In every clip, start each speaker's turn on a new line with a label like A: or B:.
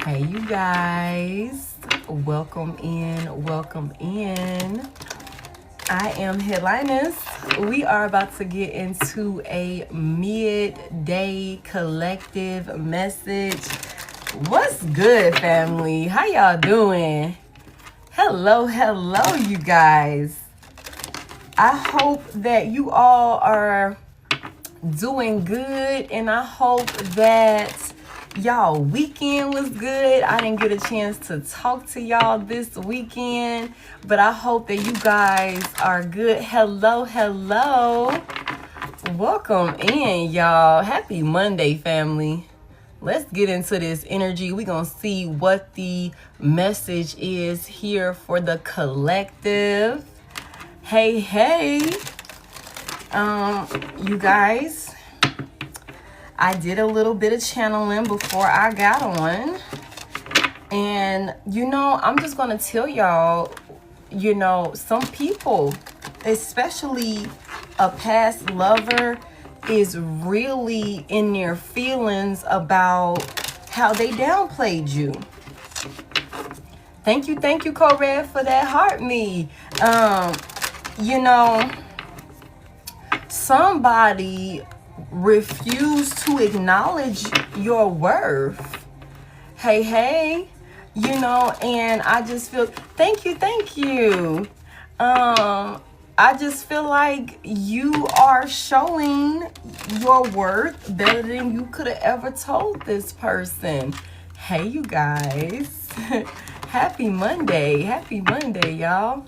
A: Hey, you guys. Welcome in. Welcome in. I am Head.Lioness. We are about to get into a midday collective message. What's good, family? How y'all doing? Hello, you guys. I hope that you all are doing good, and I hope that y'all weekend was good. I didn't get a chance to talk to y'all this weekend, but I hope that you guys are good. Hello. Welcome in, y'all. Happy Monday, family. Let's get into this energy. We're going to see what the message is here for the collective. Hey. You guys, I did a little bit of channeling before I got on. And, I'm just going to tell y'all, some people, especially a past lover, is really in their feelings about how they downplayed you. Thank you, Co-Red, for that heart me. Somebody refused to acknowledge your worth. Hey, and I just feel, thank you. I just feel like you are showing your worth better than you could have ever told this person. Hey, you guys. Happy Monday, y'all.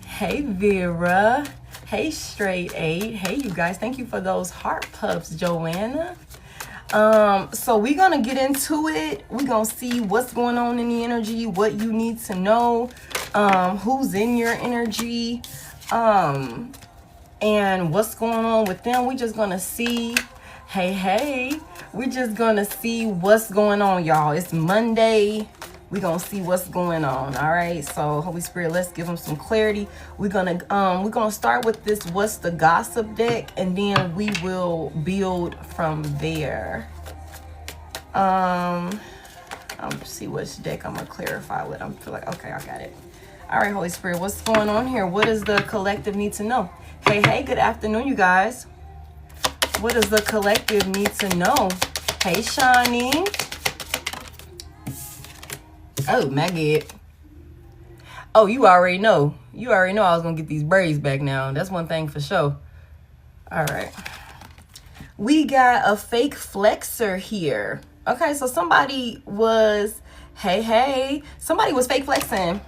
A: Hey, Vera. Hey, Straight 8. Hey, you guys. Thank you for those heart puffs, Joanna. So we're going to get into it. We're going to see what's going on in the energy, what you need to know, who's in your energy, and what's going on with them. We're just going to see. Hey. We're just going to see what's going on, y'all. It's Monday. We're going to see what's going on. All right. So Holy Spirit, let's give them some clarity. We're going to start with this What's the Gossip deck, and then we will build from there. I'm see which deck I'm going to clarify with. I feel like, okay, I got it. All right, Holy Spirit, what's going on here? What does the collective need to know? Hey, good afternoon, you guys. What does the collective need to know? Hey, Shani. Oh, Maggot. Oh, you already know. I was going to get these braids back now. That's one thing for sure. All right. We got a fake flexer here. Okay, so somebody was, somebody was fake flexing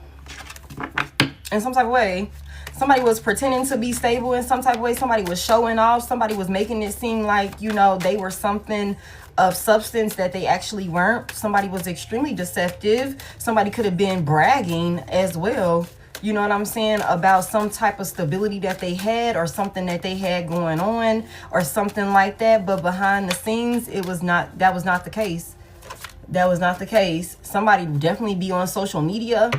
A: in some type of way. Somebody was pretending to be stable in some type of way. Somebody was showing off. Somebody was making it seem like, they were something of substance that they actually weren't. Somebody was extremely deceptive. Somebody could have been bragging as well. You know what I'm saying? About some type of stability that they had, or something that they had going on, or something like that. But behind the scenes, that was not the case. Somebody would definitely be on social media,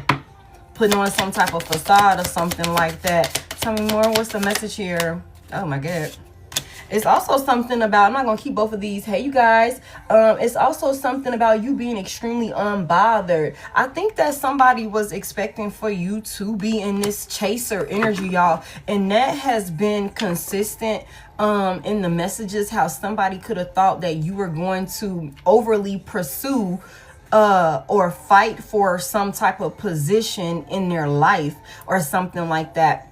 A: putting on some type of facade or something like that. Tell me more. What's the message here? Oh my God. It's also something about, I'm not going to keep both of these. Hey, you guys. It's also something about you being extremely unbothered. I think that somebody was expecting for you to be in this chaser energy, y'all. And that has been consistent in the messages, how somebody could have thought that you were going to overly pursue or fight for some type of position in their life or something like that.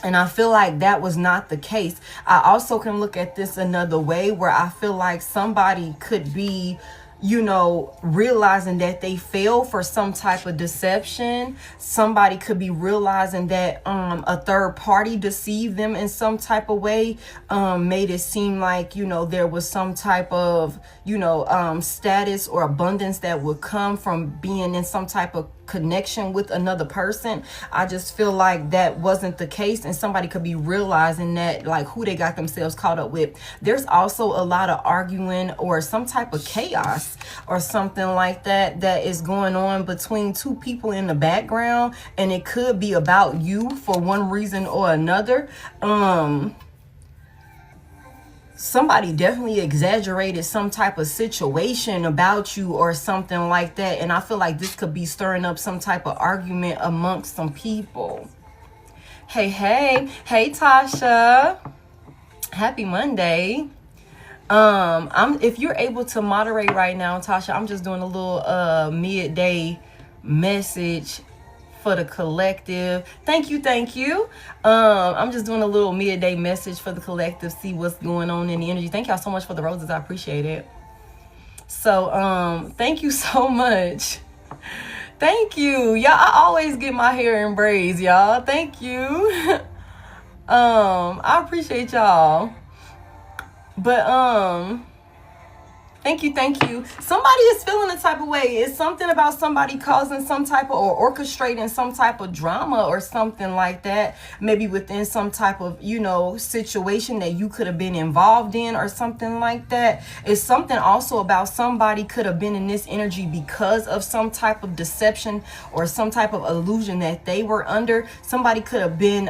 A: And I feel like that was not the case. I also can look at this another way, where I feel like somebody could be, realizing that they fell for some type of deception. Somebody could be realizing that a third party deceived them in some type of way, made it seem like, there was some type of, status or abundance that would come from being in some type of connection with another person. I just feel like that wasn't the case, and somebody could be realizing that, like, who they got themselves caught up with. There's also a lot of arguing or some type of chaos or something like that is going on between two people in the background, and it could be about you for one reason or another. somebody definitely exaggerated some type of situation about you or something like that. And I feel like this could be stirring up some type of argument amongst some people. Hey Tasha, happy Monday. If you're able to moderate right now, Tasha, I'm just doing a little midday message for the collective. Thank you. I'm just doing a little midday message for the collective, see what's going on in the energy. Thank y'all so much for the roses. I appreciate it. So thank you so much. Thank you. Y'all, I always get my hair in braids, y'all. Thank you. I appreciate y'all. But thank you. Somebody is feeling a type of way. It's something about somebody causing some type of, or orchestrating some type of drama or something like that. Maybe within some type of, situation that you could have been involved in or something like that. It's something also about somebody could have been in this energy because of some type of deception or some type of illusion that they were under. Somebody could have been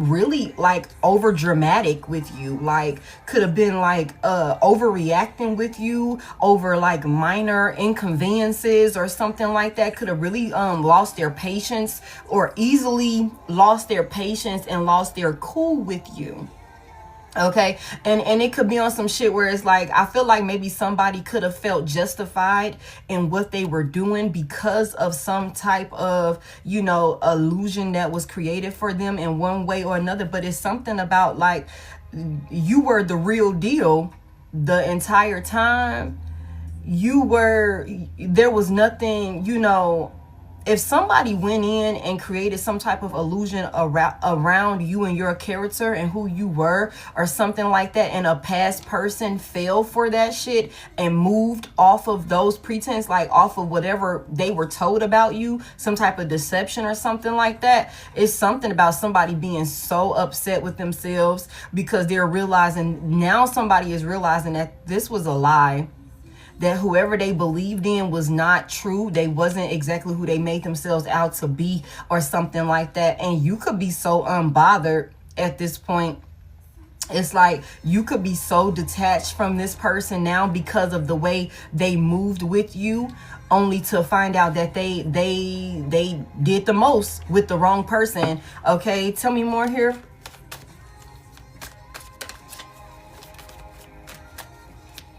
A: really like over dramatic with you. Like could have been like overreacting with you over like minor inconveniences or something like that. Could have really lost their patience, or easily lost their patience and lost their cool with you. Okay, and it could be on some shit where it's like, I feel like maybe somebody could have felt justified in what they were doing because of some type of, illusion that was created for them in one way or another. But it's something about like, you were the real deal the entire time. There was nothing, if somebody went in and created some type of illusion around you and your character and who you were or something like that, and a past person fell for that shit and moved off of those pretense, like off of whatever they were told about you, some type of deception or something like that, it's something about somebody being so upset with themselves because they're realizing, now somebody is realizing that this was a lie, that whoever they believed in was not true. They wasn't exactly who they made themselves out to be or something like that. And you could be so unbothered at this point. It's like you could be so detached from this person now because of the way they moved with you, only to find out that they did the most with the wrong person. Okay, tell me more here.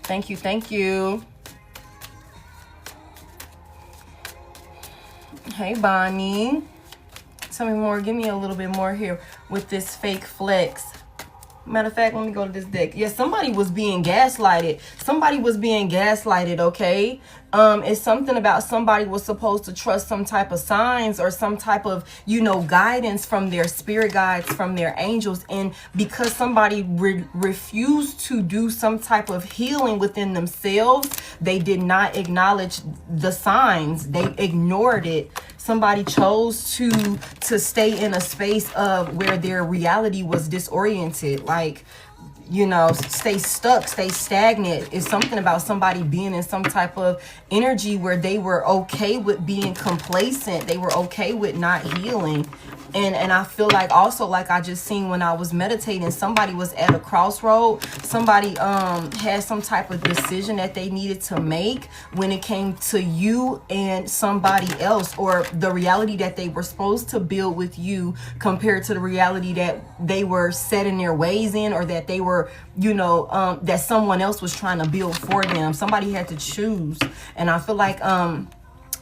A: Thank you. Hey, Bonnie. Tell me more. Give me a little bit more here with this fake flex. Matter of fact, let me go to this deck. Yeah, somebody was being gaslighted. Okay? It's something about somebody was supposed to trust some type of signs or some type of, guidance from their spirit guides, from their angels. And because somebody refused to do some type of healing within themselves, they did not acknowledge the signs. They ignored it. Somebody chose to stay in a space of where their reality was disoriented, like, stay stuck, stay stagnant. It's something about somebody being in some type of energy where they were okay with being complacent. They were okay with not healing. And I feel like also, like I just seen when I was meditating, somebody was at a crossroad. Somebody had some type of decision that they needed to make when it came to you and somebody else, or the reality that they were supposed to build with you compared to the reality that they were set in their ways in, or that they were, that someone else was trying to build for them. Somebody had to choose. And I feel like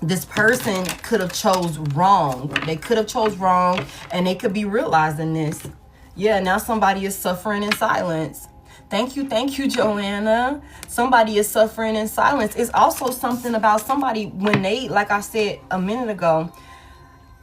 A: this person could have chose wrong. They could have chose wrong, and they could be realizing this. Yeah, now somebody is suffering in silence. Thank you, Joanna. Somebody is suffering in silence. It's also something about somebody, when they, like I said a minute ago,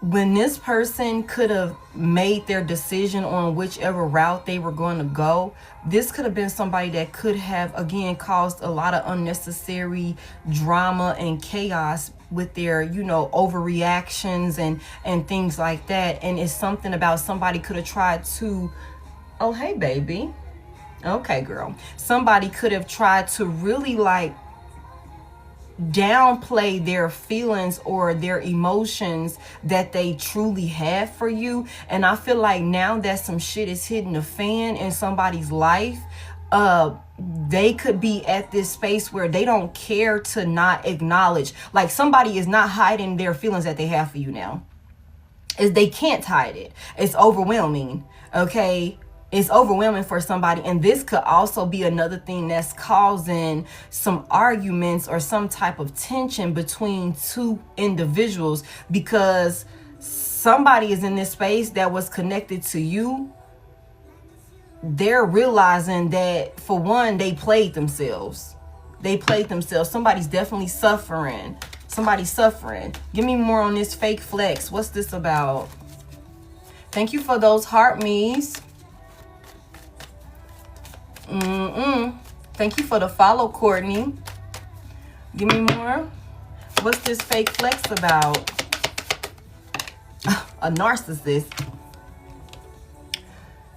A: when this person could have made their decision on whichever route they were going to go, this could have been somebody that could have, again, caused a lot of unnecessary drama and chaos with their, overreactions and things like that. And it's something about somebody could have tried to, oh, hey, baby. Okay, girl. Somebody could have tried to really downplay their feelings or their emotions that they truly have for you. And I feel like now that some shit is hitting the fan in somebody's life, they could be at this space where they don't care to not acknowledge, like somebody is not hiding their feelings that they have for you now. They can't hide it. It's overwhelming. Okay. It's overwhelming for somebody. And this could also be another thing that's causing some arguments or some type of tension between two individuals, because somebody is in this space that was connected to you. They're realizing that, for one, they played themselves. Somebody's definitely suffering. Somebody's suffering. Give me more on this fake flex. What's this about? Thank you for those heart me's. Thank you for the follow, Courtney. Give me more. What's this fake flex about? A narcissist.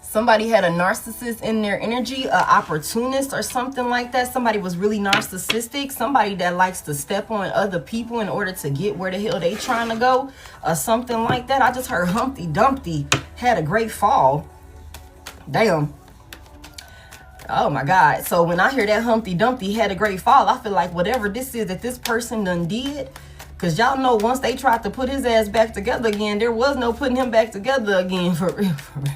A: Somebody had a narcissist in their energy, an opportunist or something like that. Somebody was really narcissistic. Somebody that likes to step on other people in order to get where the hell they trying to go, or something like that. I just heard Humpty Dumpty had a great fall. Damn. Oh my God. So when I hear that Humpty Dumpty had a great fall, I feel like whatever this is that this person done did, because y'all know once they tried to put his ass back together again, there was no putting him back together again, for real, for real.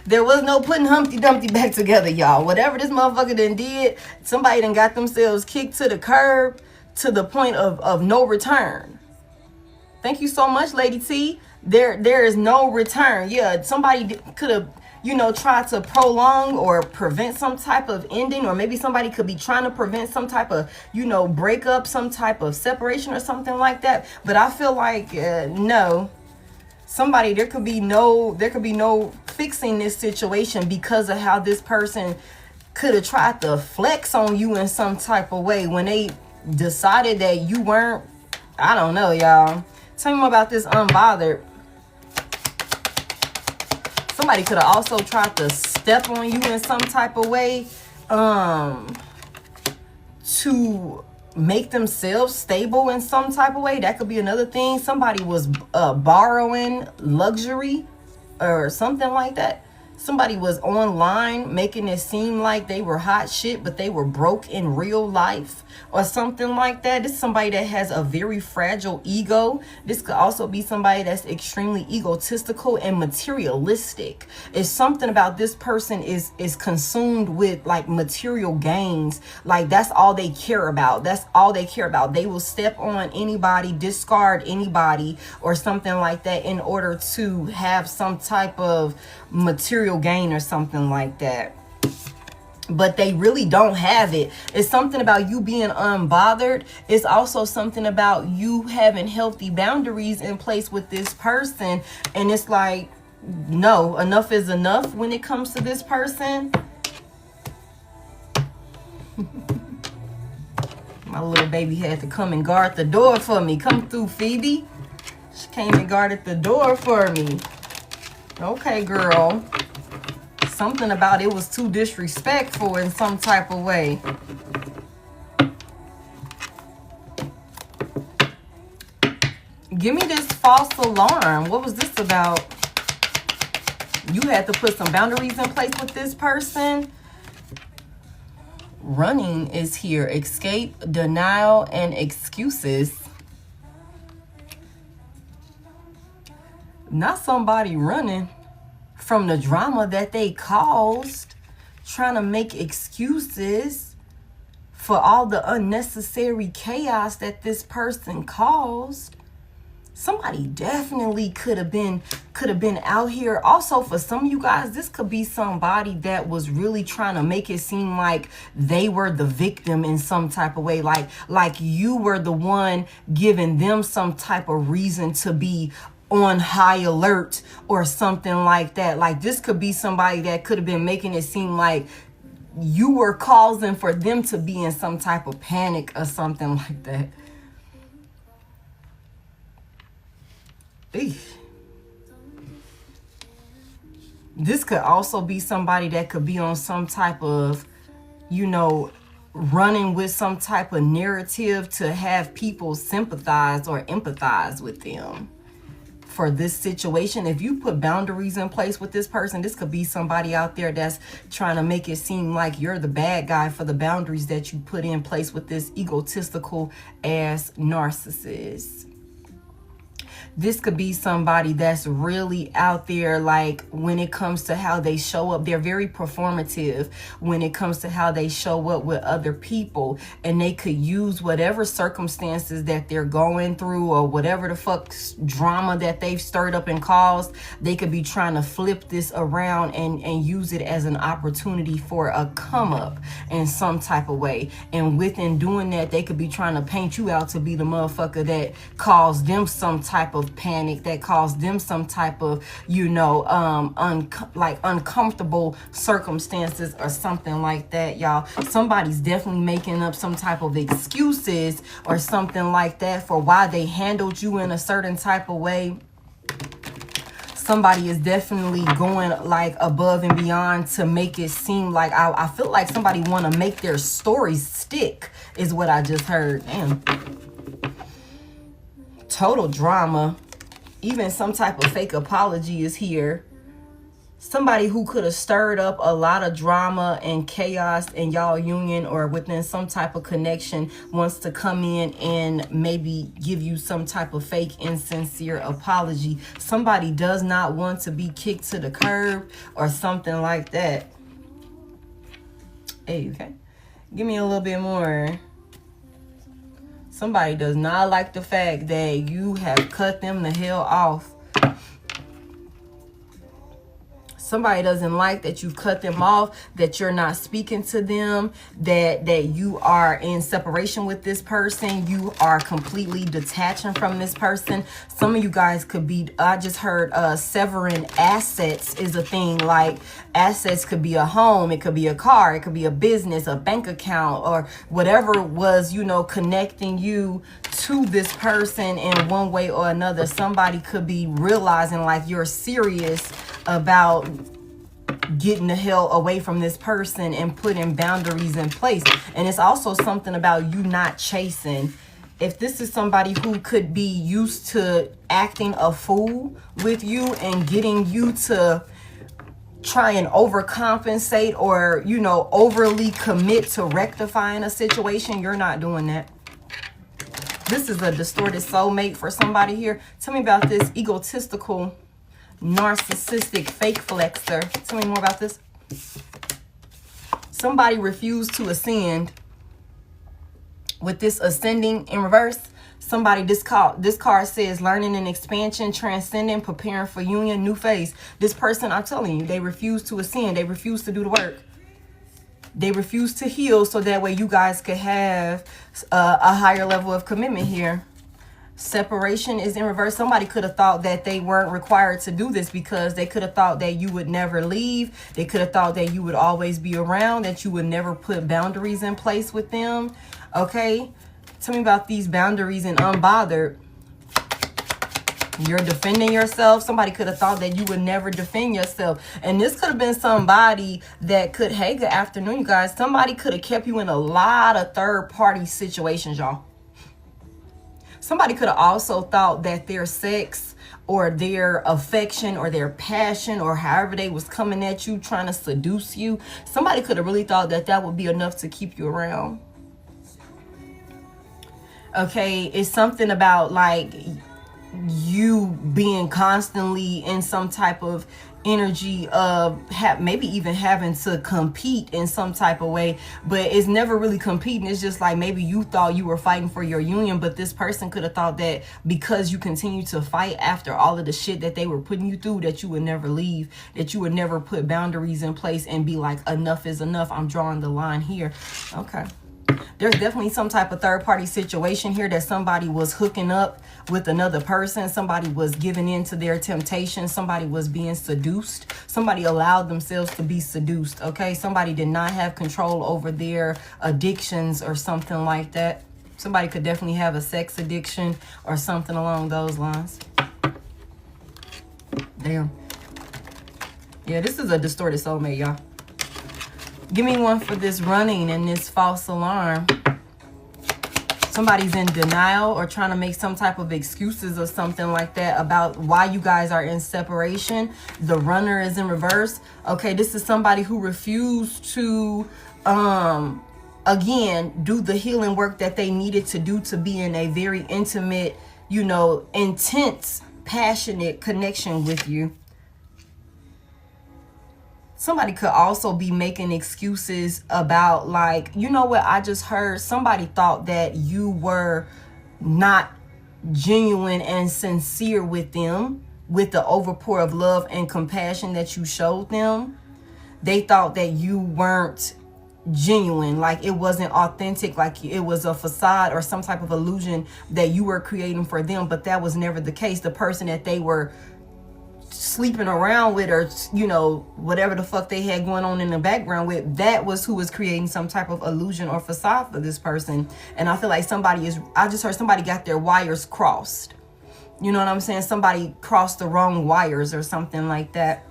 A: There was no putting Humpty Dumpty back together, y'all. Whatever this motherfucker done did, somebody done got themselves kicked to the curb to the point of no return. Thank you so much, Lady T. There is no return. Yeah, somebody could have, tried to prolong or prevent some type of ending, or maybe somebody could be trying to prevent some type of, breakup, some type of separation or something like that. But I feel like, no. Somebody, there could be no fixing this situation because of how this person could have tried to flex on you in some type of way when they decided that you weren't. I don't know, y'all. Tell me more about this unbothered. Somebody could have also tried to step on you in some type of way to make themselves stable in some type of way. That could be another thing. Somebody was borrowing luxury or something like that. Somebody was online making it seem like they were hot shit, but they were broke in real life or something like that. This is somebody that has a very fragile ego. This could also be somebody that's extremely egotistical and materialistic. It's something about this person is consumed with like material gains. Like that's all they care about. That's all they care about. They will step on anybody, discard anybody or something like that in order to have some type of material gain or something like that. But they really don't have it. It's something about you being unbothered. It's also something about you having healthy boundaries in place with this person. And it's like, no, enough is enough when it comes to this person. My little baby had to come and guard the door for me. Come through, Phoebe. She came and guarded the door for me. Okay, girl. Something about it was too disrespectful in some type of way. Give me this false alarm. What was this about? You had to put some boundaries in place with this person. Running is here. Escape, denial, and excuses. Not somebody running from the drama that they caused, trying to make excuses for all the unnecessary chaos that this person caused. Somebody definitely could have been out here. Also, for some of you guys, this could be somebody that was really trying to make it seem like they were the victim in some type of way, like you were the one giving them some type of reason to be on high alert or something like that. Like this could be somebody that could have been making it seem like you were causing for them to be in some type of panic or something like that. Eesh. This could also be somebody that could be on some type of, running with some type of narrative to have people sympathize or empathize with them. for this situation. If you put boundaries in place with this person, this could be somebody out there that's trying to make it seem like you're the bad guy for the boundaries that you put in place with this egotistical ass narcissist. This could be somebody that's really out there, like when it comes to how they show up, they're very performative when it comes to how they show up with other people. And they could use whatever circumstances that they're going through or whatever the fuck drama that they've stirred up and caused. They could be trying to flip this around and use it as an opportunity for a come up in some type of way. And within doing that, they could be trying to paint you out to be the motherfucker that caused them some type of panic, that caused them some type of, you know, like uncomfortable circumstances or something like that, y'all. Somebody's definitely making up some type of excuses or something like that for why they handled you in a certain type of way. Somebody is definitely going like above and beyond to make it seem like, I feel like somebody want to make their story stick is what I just heard. Damn. Total drama. Even some type of fake apology is here. Somebody who could have stirred up a lot of drama and chaos in y'all union or within some type of connection wants to come in and maybe give you some type of fake insincere apology. Somebody does not want to be kicked to the curb or something like that. Hey, okay. Give me a little bit more. Somebody does not like the fact that you have cut them the hell off. Somebody doesn't like that you've cut them off, that you're not speaking to them, that you are in separation with this person. You are completely detaching from this person. Some of you guys could be, I just heard severing assets is a thing. Like assets could be a home, it could be a car, it could be a business, a bank account, or whatever was, you know, connecting you to this person in one way or another. Somebody could be realizing like you're serious about getting the hell away from this person and putting boundaries in place. And it's also something about you not chasing. If this is somebody who could be used to acting a fool with you and getting you to try and overcompensate or, you know, overly commit to rectifying a situation, you're not doing that. This is a distorted soulmate for somebody here. Tell me about this egotistical narcissistic fake flexer. Tell me more about this. Somebody refused to ascend with this ascending in reverse. Somebody, this card says learning and expansion, transcending, preparing for union, new phase. This person, I'm telling you, they refuse to ascend. They refuse to do the work. They refuse to heal so that way you guys could have a higher level of commitment here. Separation is in reverse. Somebody could have thought that they weren't required to do this because they could have thought that you would never leave. They could have thought that you would always be around, that you would never put boundaries in place with them. Okay? Tell me about these boundaries and unbothered. You're defending yourself. Somebody could have thought that you would never defend yourself. And this could have been somebody that could, hey, good afternoon, you guys. Somebody could have kept you in a lot of third-party situations, y'all. Somebody could have also thought that their sex or their affection or their passion or however they was coming at you, trying to seduce you, somebody could have really thought that that would be enough to keep you around. Okay, it's something about like you being constantly in some type of energy of maybe even having to compete in some type of way, but it's never really competing. It's just like maybe you thought you were fighting for your union, but this person could have thought that because you continue to fight after all of the shit that they were putting you through, that you would never leave, that you would never put boundaries in place and be like, enough is enough, I'm drawing the line here. Okay, there's definitely some type of third-party situation here that somebody was hooking up with another person. Somebody was giving in to their temptation. Somebody was being seduced. Somebody allowed themselves to be seduced, okay? Somebody did not have control over their addictions or something like that. Somebody could definitely have a sex addiction or something along those lines. Damn. Yeah, this is a distorted soulmate, y'all. Give me one for this running and this false alarm. Somebody's in denial or trying to make some type of excuses or something like that about why you guys are in separation. The runner is in reverse. Okay, this is somebody who refused to, again, do the healing work that they needed to do to be in a very intimate, you know, intense, passionate connection with you. Somebody could also be making excuses about, like, you know what, I just heard somebody thought that you were not genuine and sincere with them, with the overpour of love and compassion that you showed them. They thought that you weren't genuine, like it wasn't authentic, like it was a facade or some type of illusion that you were creating for them, but that was never the case. The person that they were sleeping around with, or you know, whatever the fuck they had going on in the background with, that was who was creating some type of illusion or facade for this person. And I feel like I just heard somebody got their wires crossed. You know what I'm saying? Somebody crossed the wrong wires or something like that.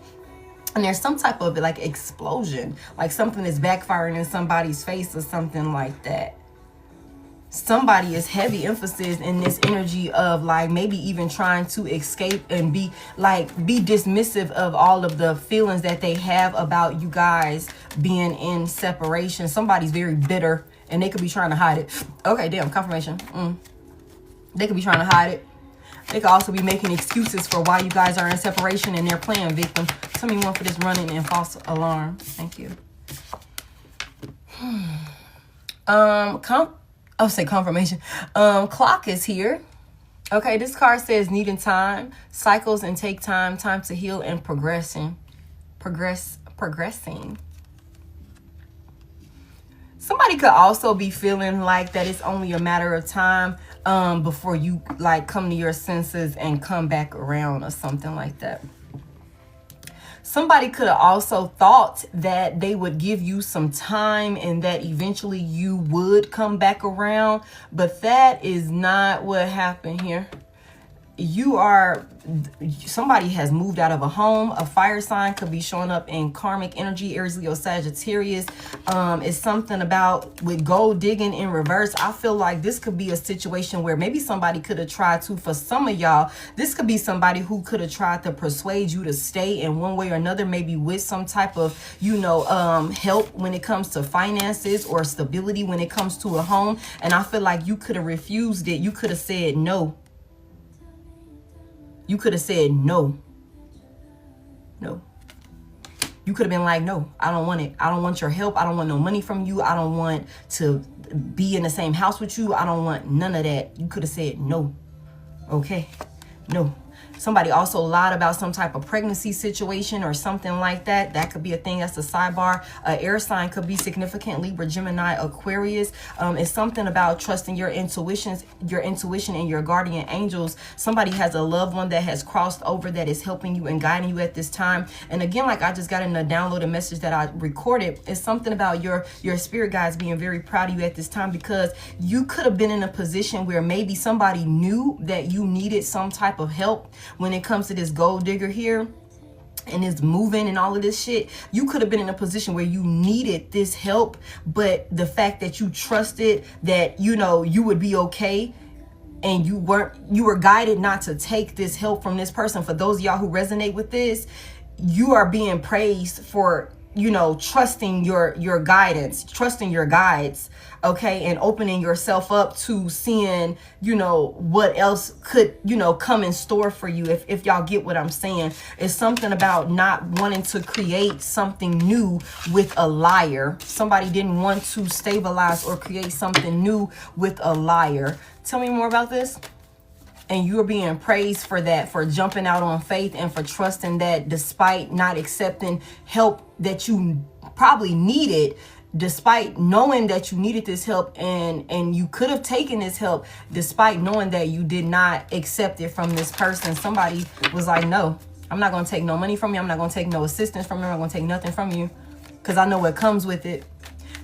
A: And there's some type of like explosion, like something is backfiring in somebody's face or something like that. Somebody is heavy emphasis in this energy of like maybe even trying to escape and be dismissive of all of the feelings that they have about you guys being in separation. Somebody's very bitter and they could be trying to hide it. Okay, damn, confirmation. They could be trying to hide it. They could also be making excuses for why you guys are in separation and they're playing victim. Tell me one for this running and false alarm. Thank you. I'll say confirmation. Clock is here. Okay, this card says needing time, cycles and take time to heal and progressing. Somebody could also be feeling like that it's only a matter of time before you like come to your senses and come back around or something like that. Somebody could have also thought that they would give you some time and that eventually you would come back around, but that is not what happened here. Somebody has moved out of a home. A fire sign could be showing up in karmic energy, Aries, Leo, Sagittarius. It's something about with gold digging in reverse. I feel like this could be a situation where maybe somebody could have tried to, for some of y'all, this could be somebody who could have tried to persuade you to stay in one way or another, maybe with some type of, you know, help when it comes to finances or stability when it comes to a home. And I feel like you could have refused it. You could have said no. You could have said no. No. You could have been like, no, I don't want it. I don't want your help. I don't want no money from you. I don't want to be in the same house with you. I don't want none of that. You could have said no. Okay. No. Somebody also lied about some type of pregnancy situation or something like that. That could be a thing. That's a sidebar. Air sign could be significant. Libra, Gemini, Aquarius. It's something about trusting your intuition and your guardian angels. Somebody has a loved one that has crossed over that is helping you and guiding you at this time. And again, like I just got in a downloaded message that I recorded. It's something about your spirit guides being very proud of you at this time, because you could have been in a position where maybe somebody knew that you needed some type of help. When it comes to this gold digger here and this moving and all of this shit, you could have been in a position where you needed this help, but the fact that you trusted that, you know, you would be okay, and you were guided not to take this help from this person. For those of y'all who resonate with this, you are being praised for, you know, trusting your guidance, trusting your guides, okay, and opening yourself up to seeing, you know, what else could, you know, come in store for you. If y'all get what I'm saying, it's something about not wanting to create something new with a liar. Somebody didn't want to stabilize or create something new with a liar. Tell me more about this. And you're being praised for that, for jumping out on faith and for trusting that despite not accepting help that you probably needed, despite knowing that you needed this help and you could have taken this help, despite knowing that you did not accept it from this person. Somebody was like, no, I'm not going to take no money from you. I'm not going to take no assistance from you. I'm not going to take nothing from you because I know what comes with it.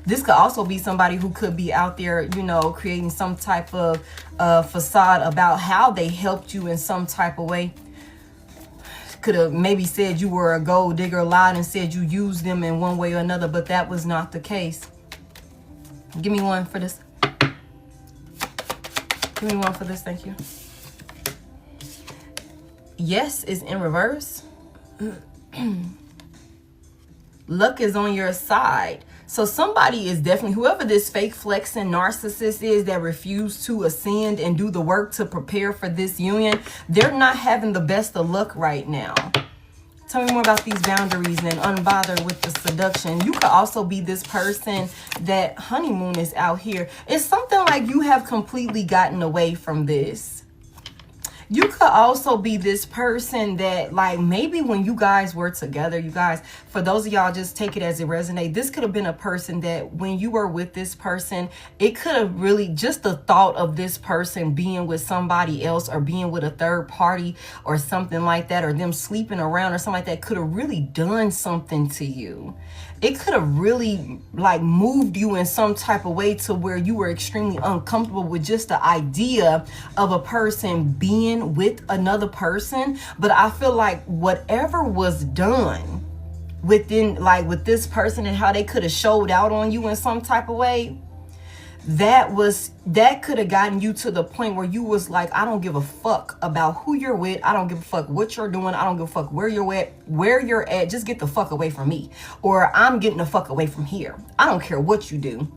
A: This could also be somebody who could be out there, you know, creating some type of facade about how they helped you in some type of way. Could have maybe said you were a gold digger, lied and said you used them in one way or another, but that was not the case. Give me one for this. Give me one for this, thank you. Yes is in reverse. Luck is on your side. So somebody is definitely, whoever this fake flexing narcissist is that refused to ascend and do the work to prepare for this union, they're not having the best of luck right now. Tell me more about these boundaries and unbothered with the seduction. You could also be this person that honeymoon is out here. It's something like you have completely gotten away from this. You could also be this person that, like, maybe when you guys were together, you guys, for those of y'all, just take it as it resonates. This could have been a person that when you were with this person, it could have really, just the thought of this person being with somebody else or being with a third party or something like that, or them sleeping around or something like that, could have really done something to you. It could have really, like, moved you in some type of way to where you were extremely uncomfortable with just the idea of a person being with another person. But I feel like whatever was done within, like, with this person and how they could have showed out on you in some type of way, that could have gotten you to the point where you was like, I don't give a fuck about who you're with. I don't give a fuck what you're doing. I don't give a fuck where you're at. Just get the fuck away from me. Or I'm getting the fuck away from here. I don't care what you do.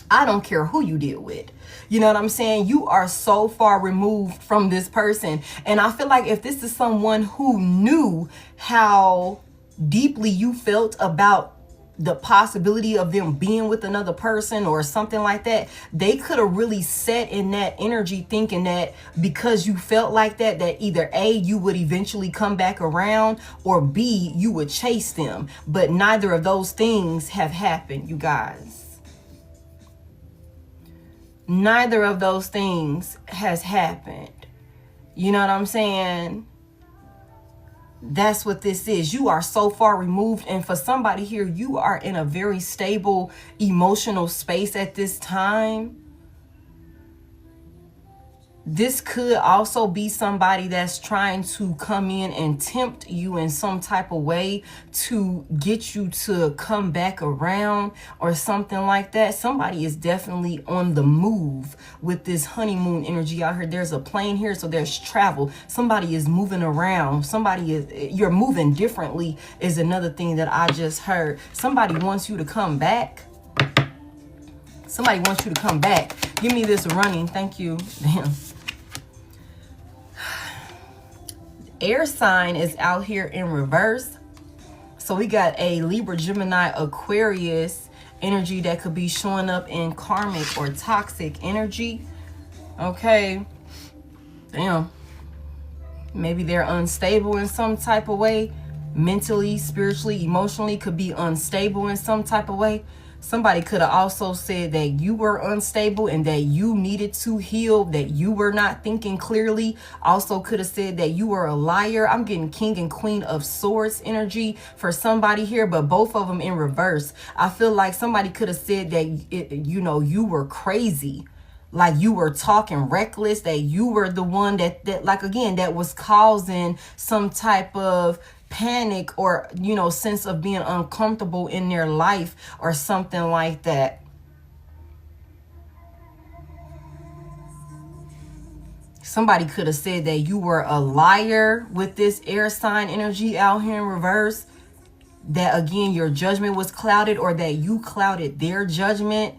A: I don't care who you deal with. You know what I'm saying? You are so far removed from this person. And I feel like if this is someone who knew how deeply you felt about the possibility of them being with another person or something like that, they could have really set in that energy thinking that because you felt like that either A, you would eventually come back around, or B, you would chase them. But neither of those things have happened, you guys. Neither of those things has happened. You know what I'm saying? That's what this is. You are so far removed. And for somebody here, you are in a very stable emotional space at this time. This could also be somebody that's trying to come in and tempt you in some type of way to get you to come back around or something like that. Somebody is definitely on the move with this honeymoon energy out here. There's a plane here, so there's travel. Somebody is moving around. You're moving differently is another thing that I just heard. Somebody wants you to come back. Somebody wants you to come back. Give me this running. Thank you. Damn. Air sign is out here in reverse. So we got a Libra, Gemini, Aquarius energy that could be showing up in karmic or toxic energy. Okay. Damn. Maybe they're unstable in some type of way. Mentally, spiritually, emotionally, could be unstable in some type of way. Somebody could have also said that you were unstable and that you needed to heal, that you were not thinking clearly. Also could have said that you were a liar. I'm getting King and Queen of Swords energy for somebody here, but both of them in reverse. I feel like somebody could have said that, you were crazy. Like you were talking reckless, that you were the one that like, again, that was causing some type of panic or, sense of being uncomfortable in their life or something like that. Somebody could have said that you were a liar with this air sign energy out here in reverse. That, again, your judgment was clouded or that you clouded their judgment.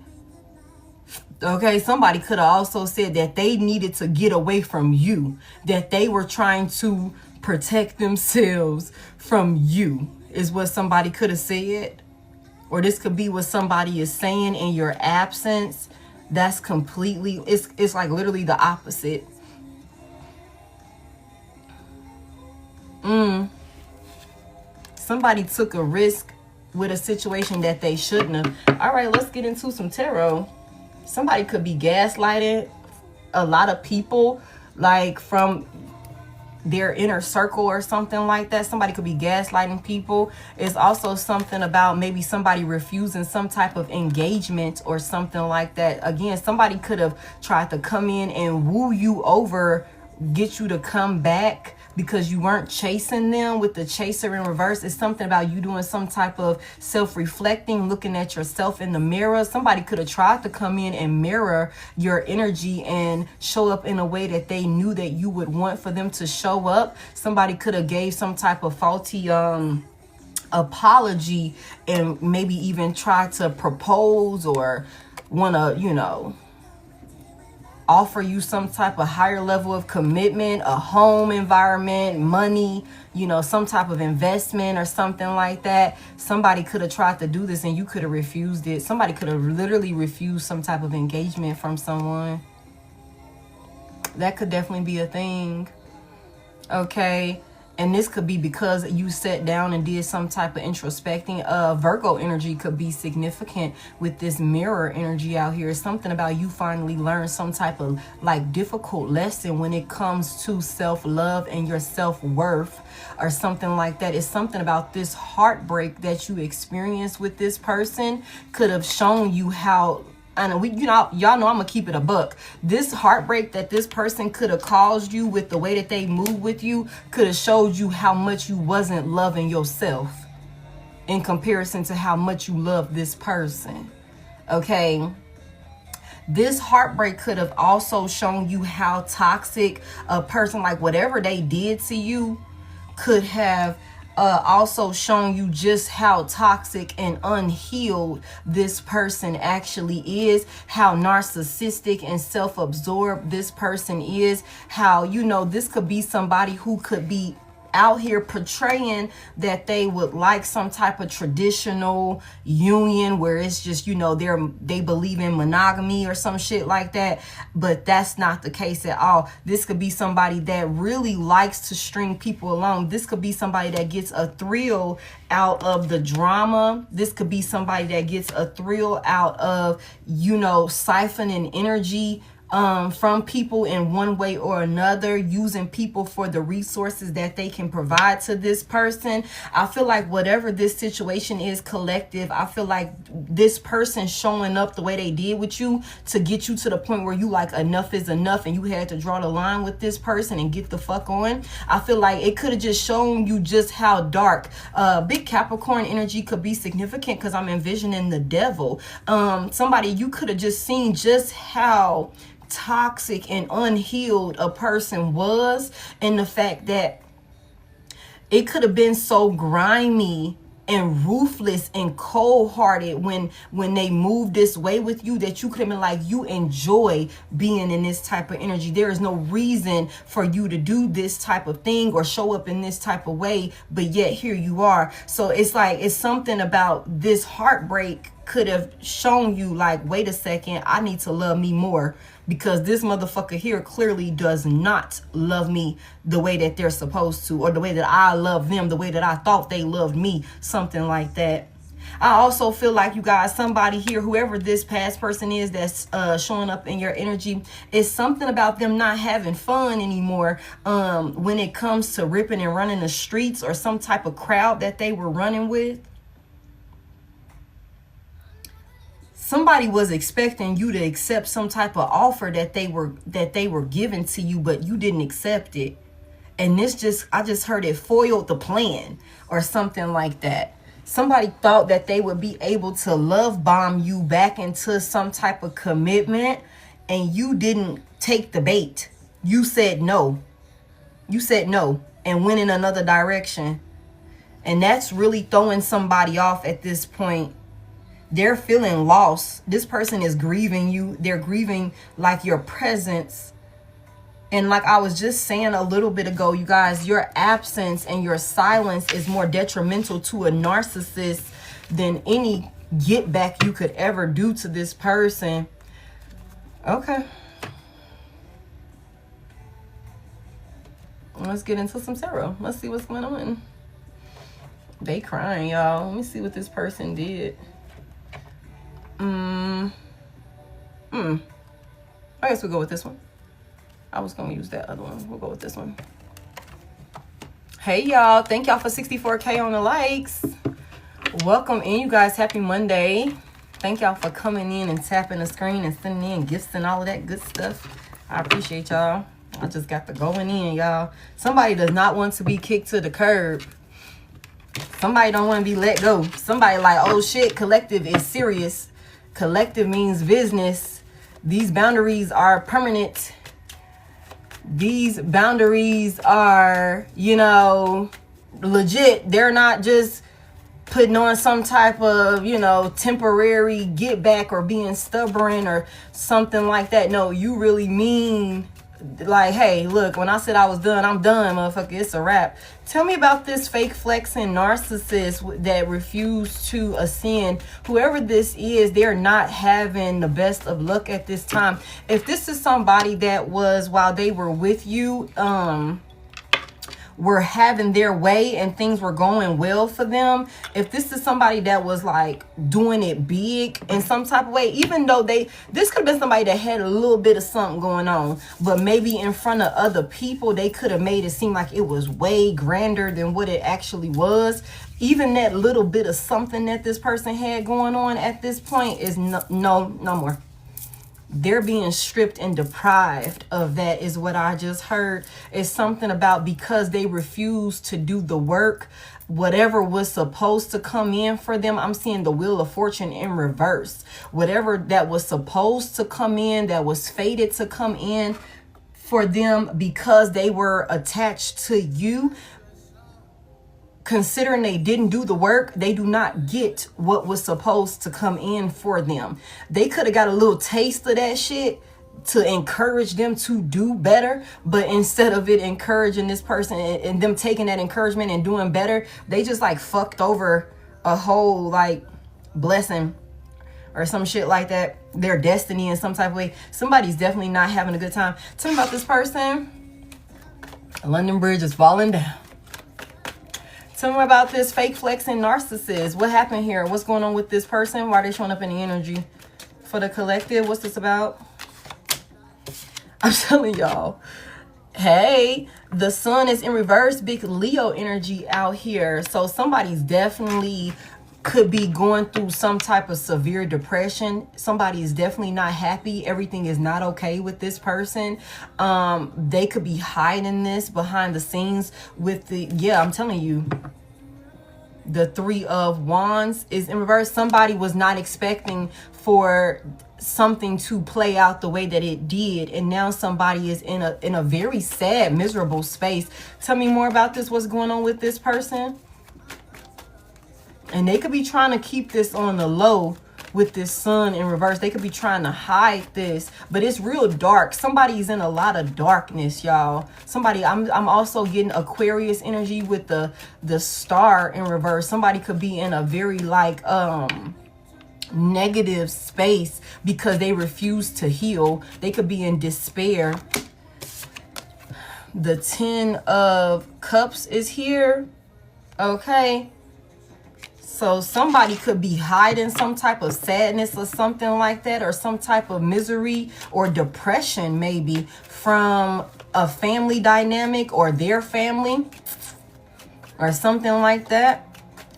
A: Okay, somebody could have also said that they needed to get away from you, that they were trying to protect themselves from you, is what somebody could have said. Or this could be what somebody is saying in your absence. That's completely, it's like literally the opposite. Somebody took a risk with a situation that they shouldn't have. All right, let's get into some tarot. Somebody could be gaslighting a lot of people, like from their inner circle or something like that. Somebody could be gaslighting people. It's also something about maybe somebody refusing some type of engagement or something like that. Again, somebody could have tried to come in and woo you over, get you to come back, because you weren't chasing them with the chaser in reverse. It's something about you doing some type of self-reflecting, looking at yourself in the mirror. Somebody could have tried to come in and mirror your energy and show up in a way that they knew that you would want for them to show up. Somebody could have gave some type of faulty apology and maybe even try to propose or want to, you know, offer you some type of higher level of commitment, a home environment, money, you know, some type of investment or something like that. Somebody could have tried to do this and you could have refused it. Somebody could have literally refused some type of engagement from someone. That could definitely be a thing. Okay. And this could be because you sat down and did some type of introspecting. Virgo energy could be significant with this mirror energy out here. It's something about you finally learned some type of like difficult lesson when it comes to self-love and your self-worth or something like that. It's something about this heartbreak that you experienced with this person could have shown you how. And we, you know, y'all know I'm gonna keep it a buck. This heartbreak that this person could have caused you with the way that they move with you could have showed you how much you wasn't loving yourself in comparison to how much you love this person. Okay. This heartbreak could have also shown you how toxic a person, like whatever they did to you, could have also shown you just how toxic and unhealed this person actually is, how narcissistic and self-absorbed this person is, how, you know, this could be somebody who could be out here portraying that they would like some type of traditional union where it's just, you know, they believe in monogamy or some shit like that, but that's not the case at all. This could be somebody that really likes to string people along. This could be somebody that gets a thrill out of the drama. This could be somebody that gets a thrill out of, you know, siphoning energy from people in one way or another, using people for the resources that they can provide to this person. I feel like whatever this situation is collective, I feel like this person showing up the way they did with you to get you to the point where you like enough is enough and you had to draw the line with this person and get the fuck on. I feel like it could have just shown you just how dark. Big Capricorn energy could be significant because I'm envisioning the devil. Somebody you could have just seen just how toxic and unhealed a person was, and the fact that it could have been so grimy and ruthless and cold-hearted when they moved this way with you that you could have been like, you enjoy being in this type of energy. There is no reason for you to do this type of thing or show up in this type of way, but yet here you are. So it's like, it's something about this heartbreak could have shown you like, wait a second, I need to love me more, because this motherfucker here clearly does not love me the way that they're supposed to, or the way that I love them, the way that I thought they loved me, something like that. I also feel like, you guys, somebody here, whoever this past person is that's showing up in your energy, is something about them not having fun anymore when it comes to ripping and running the streets or some type of crowd that they were running with. Somebody was expecting you to accept some type of offer that they were giving to you, but you didn't accept it. And I just heard it foiled the plan or something like that. Somebody thought that they would be able to love bomb you back into some type of commitment, and you didn't take the bait. You said no. You said no and went in another direction. And that's really throwing somebody off at this point. They're feeling lost. This person is grieving you. They're grieving like your presence. And like I was just saying a little bit ago, you guys, your absence and your silence is more detrimental to a narcissist than any get back you could ever do to this person. Okay. Let's get into some tarot. Let's see what's going on. They crying, y'all. Let me see what this person did. I guess we'll go with this one. I was going to use that other one. We'll go with this one. Hey, y'all. Thank y'all for 64K on the likes. Welcome in, you guys. Happy Monday. Thank y'all for coming in and tapping the screen and sending in gifts and all of that good stuff. I appreciate y'all. I just got the going in, y'all. Somebody does not want to be kicked to the curb. Somebody don't want to be let go. Somebody like, oh shit, collective is serious. Collective means business. These boundaries are permanent. These boundaries are, you know, legit. They're not just putting on some type of, you know, temporary get back or being stubborn or something like that. No, you really mean like, hey, look, when I said I was done, I'm done, motherfucker. It's a wrap. Tell me about this fake flexing narcissist that refused to ascend. Whoever this is, they're not having the best of luck at this time. If this is somebody that was, while they were with you, were having their way and things were going well for them, if this is somebody that was like doing it big in some type of way, even though this could have been somebody that had a little bit of something going on, but maybe in front of other people they could have made it seem like it was way grander than what it actually was. Even that little bit of something that this person had going on at this point is no more. They're being stripped and deprived of that, is what I just heard. It's something about because they refuse to do the work, whatever was supposed to come in for them. I'm seeing the Wheel of Fortune in reverse. Whatever that was supposed to come in, that was fated to come in for them, because they were attached to you, considering they didn't do the work, they do not get what was supposed to come in for them. They could have got a little taste of that shit to encourage them to do better, but instead of it encouraging this person and them taking that encouragement and doing better, they just like fucked over a whole like blessing or some shit like that, their destiny in some type of way. Somebody's definitely not having a good time. Tell me about this person. London Bridge is falling down. Tell me about this fake flexing narcissist. What happened here? What's going on with this person? Why are they showing up in the energy? For the collective, what's this about? I'm telling y'all. Hey, the sun is in reverse. Big Leo energy out here. So somebody's definitely could be going through some type of severe depression. Somebody is definitely not happy. Everything is not okay with this person. They could be hiding this behind the scenes with the, yeah, I'm telling you, the Three of Wands is in reverse. Somebody was not expecting for something to play out the way that it did, and now somebody is in a very sad, miserable space. Tell me more about this. What's going on with this person? And they could be trying to keep this on the low with this sun in reverse. They could be trying to hide this, but it's real dark. Somebody's in a lot of darkness, y'all. Somebody, I'm also getting Aquarius energy with the star in reverse. Somebody could be in a very like negative space because they refuse to heal. They could be in despair. The 10 of Cups is here. Okay. So somebody could be hiding some type of sadness or something like that, or some type of misery or depression maybe from a family dynamic or their family or something like that.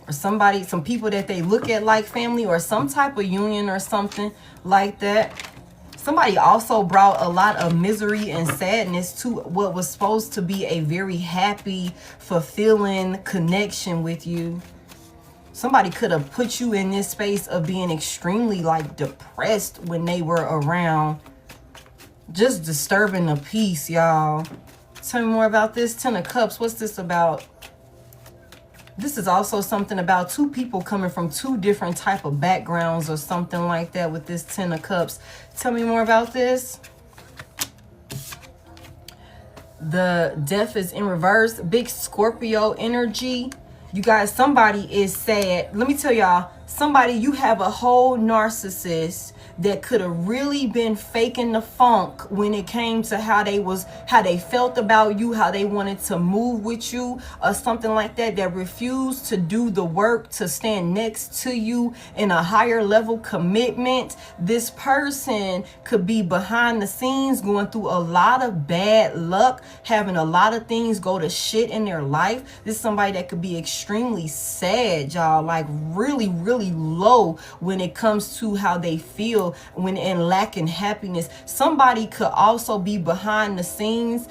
A: Or somebody, some people that they look at like family, or some type of union or something like that. Somebody also brought a lot of misery and sadness to what was supposed to be a very happy, fulfilling connection with you. Somebody could have put you in this space of being extremely like depressed when they were around. Just disturbing the peace, y'all. Tell me more about this 10 of Cups. What's this about? This is also something about two people coming from two different type of backgrounds or something like that with this 10 of Cups. Tell me more about this. The Death is in reverse. Big Scorpio energy. You guys, somebody is sad. Let me tell y'all, somebody, you have a whole narcissist that could have really been faking the funk when it came to how they felt about you, how they wanted to move with you or something like that, that refused to do the work to stand next to you in a higher level commitment. This person could be behind the scenes going through a lot of bad luck, having a lot of things go to shit in their life. This is somebody that could be extremely sad, y'all, like really, really low when it comes to how they feel also when in lack and happiness. Somebody could also be behind the scenes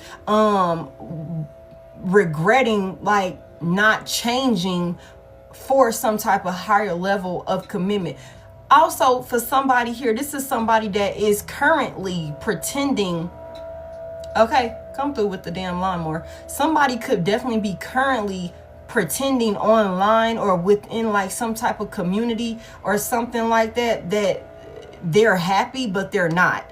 A: regretting like not changing for some type of higher level of commitment. Also, for somebody here, this is somebody that is currently pretending. Okay, come through with the damn lawnmower. Somebody could definitely be currently pretending online or within like some type of community or something like that, that they're happy, but they're not.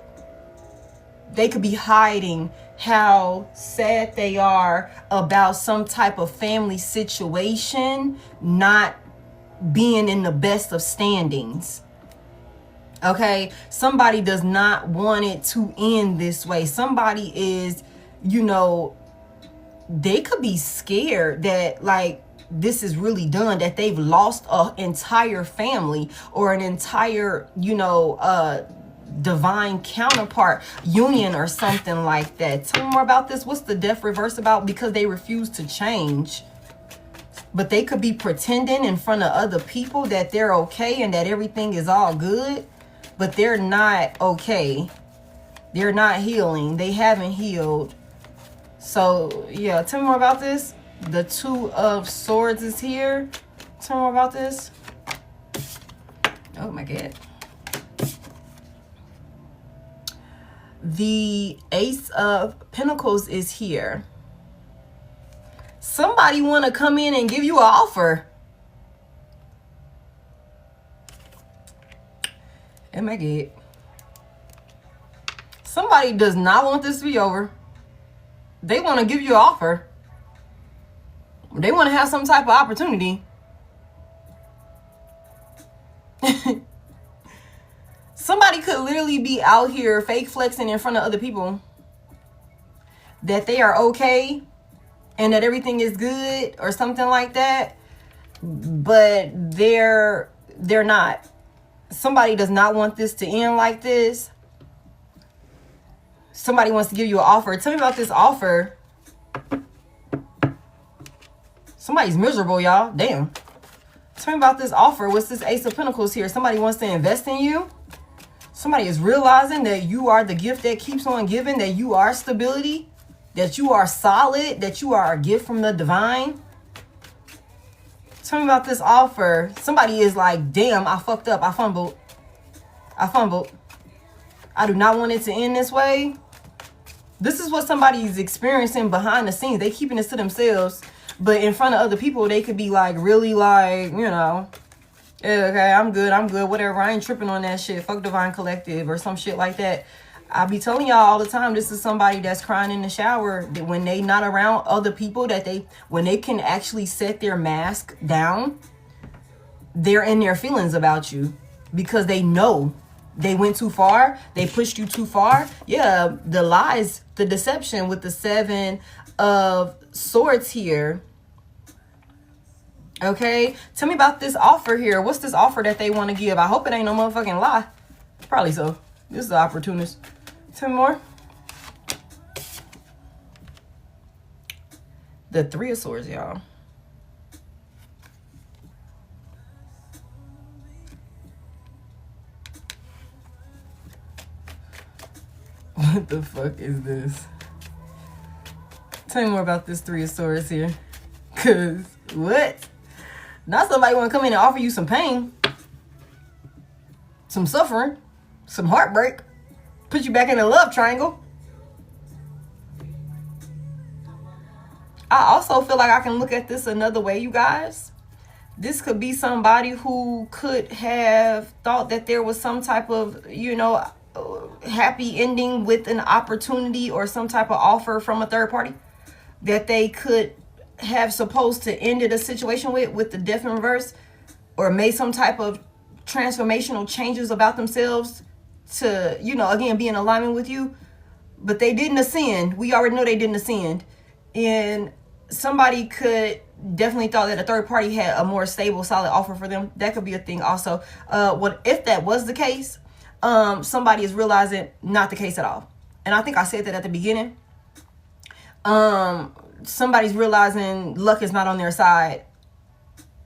A: They could be hiding how sad they are about some type of family situation not being in the best of standings. Okay, somebody does not want it to end this way. Somebody is, you know, they could be scared that like this is really done, that they've lost an entire family or an entire, you know, divine counterpart union or something like that. Tell me more about this. What's the death reverse about? Because they refuse to change. But they could be pretending in front of other people that they're okay and that everything is all good, but they're not okay. They're not healing. They haven't healed. So yeah, tell me more about this. The Two of Swords is here. Tell me more about this. Oh my God. The Ace of Pentacles is here. Somebody want to come in and give you an offer. Oh my God. Somebody does not want this to be over. They want to give you an offer. They want to have some type of opportunity. Somebody could literally be out here fake flexing in front of other people that they are okay and that everything is good or something like that, but they're not. Somebody does not want this to end like this. Somebody wants to give you an offer. Tell me about this offer. Somebody's miserable, y'all. Damn. Tell me about this offer. What's this Ace of Pentacles here? Somebody wants to invest in you. Somebody is realizing that you are the gift that keeps on giving, that you are stability, that you are solid, that you are a gift from the divine. Tell me about this offer. Somebody is like, damn, I fucked up. I fumbled. I do not want it to end this way. This is what somebody is experiencing behind the scenes. They keeping this to themselves. But in front of other people, they could be like, really like, you know, yeah, okay, I'm good, whatever. I ain't tripping on that shit. Fuck Divine Collective or some shit like that. I be telling y'all all the time, this is somebody that's crying in the shower that when they not around other people, that when they can actually set their mask down, they're in their feelings about you because they know they went too far. They pushed you too far. Yeah, the lies, the deception with the Seven of Swords here. Okay, tell me about this offer here. What's this offer that they want to give? I hope it ain't no motherfucking lie. Probably so. This is the opportunist. Tell me more. The Three of Swords, y'all. What the fuck is this? Tell me more about this Three of Swords here. Cause what? Not somebody want to come in and offer you some pain, some suffering, some heartbreak, put you back in a love triangle. I also feel like I can look at this another way, you guys. This could be somebody who could have thought that there was some type of, you know, happy ending with an opportunity or some type of offer from a third party that they could have supposed to ended a situation with the Death in reverse, or made some type of transformational changes about themselves to, you know, again, be in alignment with you, but they didn't ascend. We already know they didn't ascend. And somebody could definitely thought that a third party had a more stable, solid offer for them. That could be a thing also. What if that was the case? Somebody is realizing not the case at all. And I think I said that at the beginning. Somebody's realizing luck is not on their side.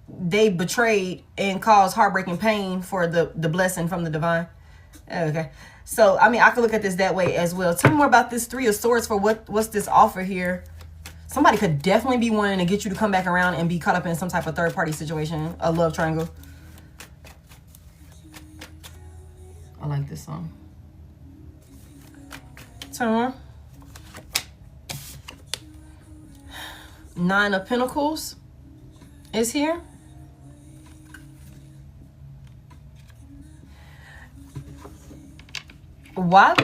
A: They betrayed and caused heartbreaking pain for the blessing from the divine. Okay. So, I mean, I could look at this that way as well. Tell me more about this Three of Swords for what's this offer here. Somebody could definitely be wanting to get you to come back around and be caught up in some type of third-party situation, a love triangle. I like this song. Turn on. Nine of Pentacles is here. What?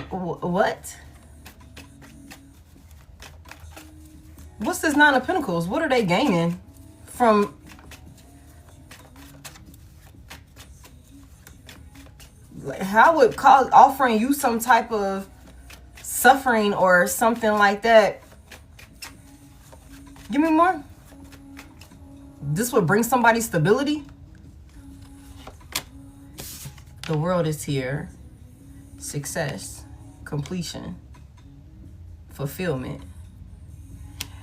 A: What's this Nine of Pentacles? What are they gaining from? How would cause offering you some type of suffering or something like that? Give me more. This would bring somebody stability. The World is here. Success, completion, fulfillment.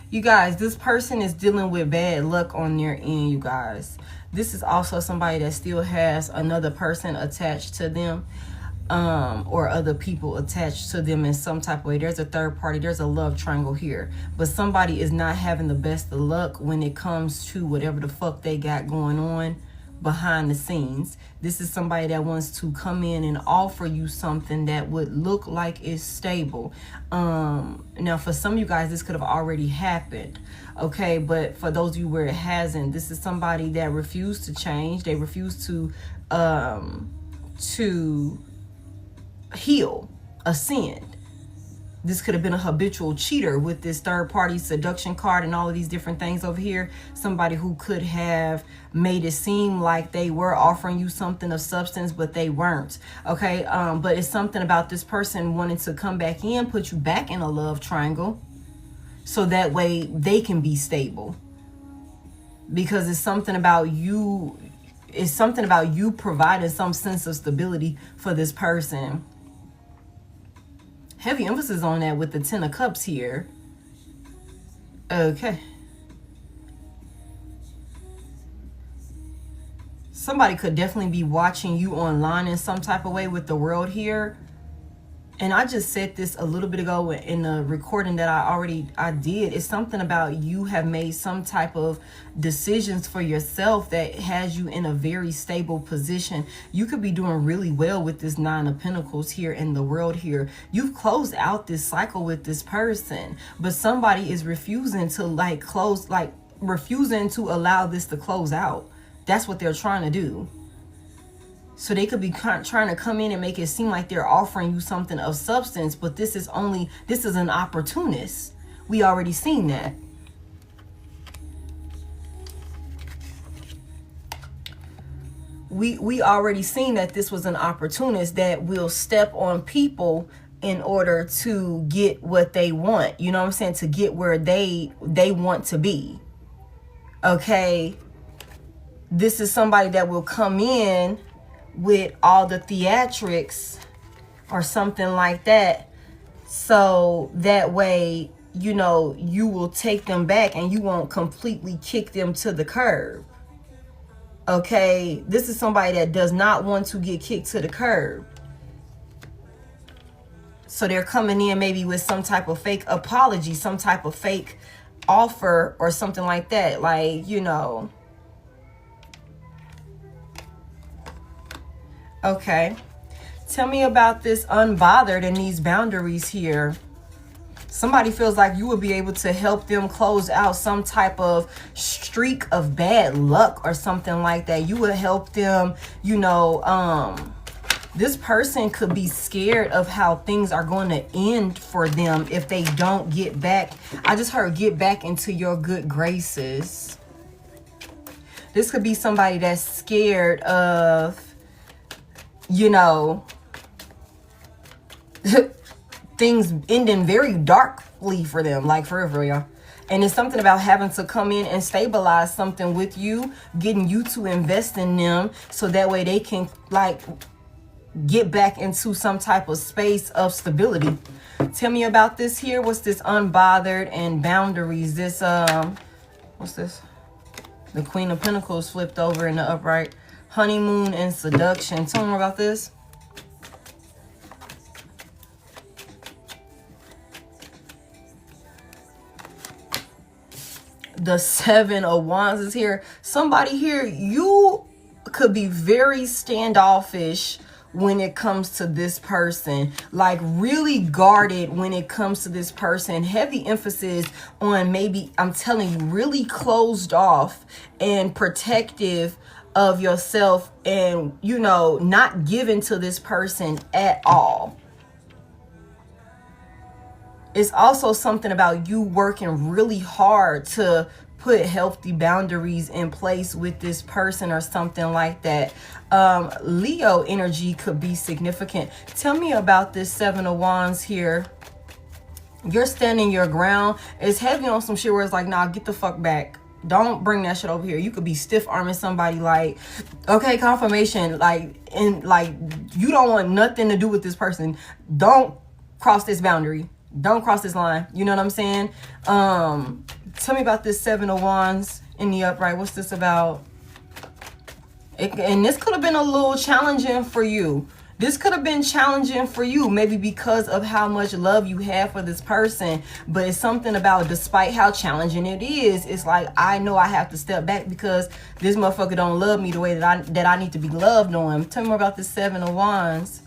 A: You guys, this person is dealing with bad luck on their end, you guys. This is also somebody that still has another person attached to them, or other people attached to them in some type of way. There's a third party. There's a love triangle here. But somebody is not having the best of luck when it comes to whatever the fuck they got going on behind the scenes. This is somebody that wants to come in and offer you something that would look like it's stable. Now for some of you guys, this could have already happened, okay? But for those of you where it hasn't, this is somebody that refused to change. They refuse to heal, ascend. This could have been a habitual cheater with this third party seduction card and all of these different things over here. Somebody who could have made it seem like they were offering you something of substance, but they weren't. Okay. But it's something about this person wanting to come back in, put you back in a love triangle so that way they can be stable. Because it's something about you. It's something about you providing some sense of stability for this person. Heavy emphasis on that with the Ten of Cups here. Okay. Somebody could definitely be watching you online in some type of way with the World here. And I just said this a little bit ago in the recording that I did. It's something about you have made some type of decisions for yourself that has you in a very stable position. You could be doing really well with this Nine of Pentacles here in the World here. You've closed out this cycle with this person, but somebody is refusing to refusing to allow this to close out. That's what they're trying to do. So they could be trying to come in and make it seem like they're offering you something of substance, but this is an opportunist. We already seen that. We already seen that this was an opportunist that will step on people in order to get what they want. You know what I'm saying? To get where they want to be. Okay. This is somebody that will come in with all the theatrics or something like that, so that way, you know, you will take them back and you won't completely kick them to the curb. Okay, this is somebody that does not want to get kicked to the curb. So they're coming in maybe with some type of fake apology, some type of fake offer or something like that, like, you know. Okay, tell me about this unbothered and these boundaries here. Somebody feels like you would be able to help them close out some type of streak of bad luck or something like that. You would help them, you know, this person could be scared of how things are going to end for them if they don't get back. I just heard get back into your good graces. This could be somebody that's scared of, you know, things ending very darkly for them, like for real, y'all. And it's something about having to come in and stabilize something with you, getting you to invest in them so that way they can like get back into some type of space of stability. Tell me about this here. What's this unbothered and boundaries? This what's this? The Queen of Pentacles flipped over in the upright. Honeymoon and seduction. Tell me more about this. The Seven of Wands is here. Somebody here, you could be very standoffish when it comes to this person, like really guarded when it comes to this person. Heavy emphasis on, maybe, I'm telling you, really closed off and protective of yourself, and, you know, not given to this person at all. It's also something about you working really hard to put healthy boundaries in place with this person or something like that. Leo energy could be significant. Tell me about this Seven of Wands here. You're standing your ground. It's heavy on some shit where it's like, nah, get the fuck back. Don't bring that shit over here. You could be stiff arming somebody, like, okay, confirmation, like, and like, you don't want nothing to do with this person. Don't cross this boundary. Don't cross this line. You know what I'm saying? Tell me about this Seven of Wands in the upright. What's this about? And this could have been a little challenging for you. This could have been challenging for you, maybe because of how much love you have for this person. But it's something about, despite how challenging it is, it's like, I know I have to step back because this motherfucker don't love me the way that I need to be loved on. Tell me more about this Seven of Wands.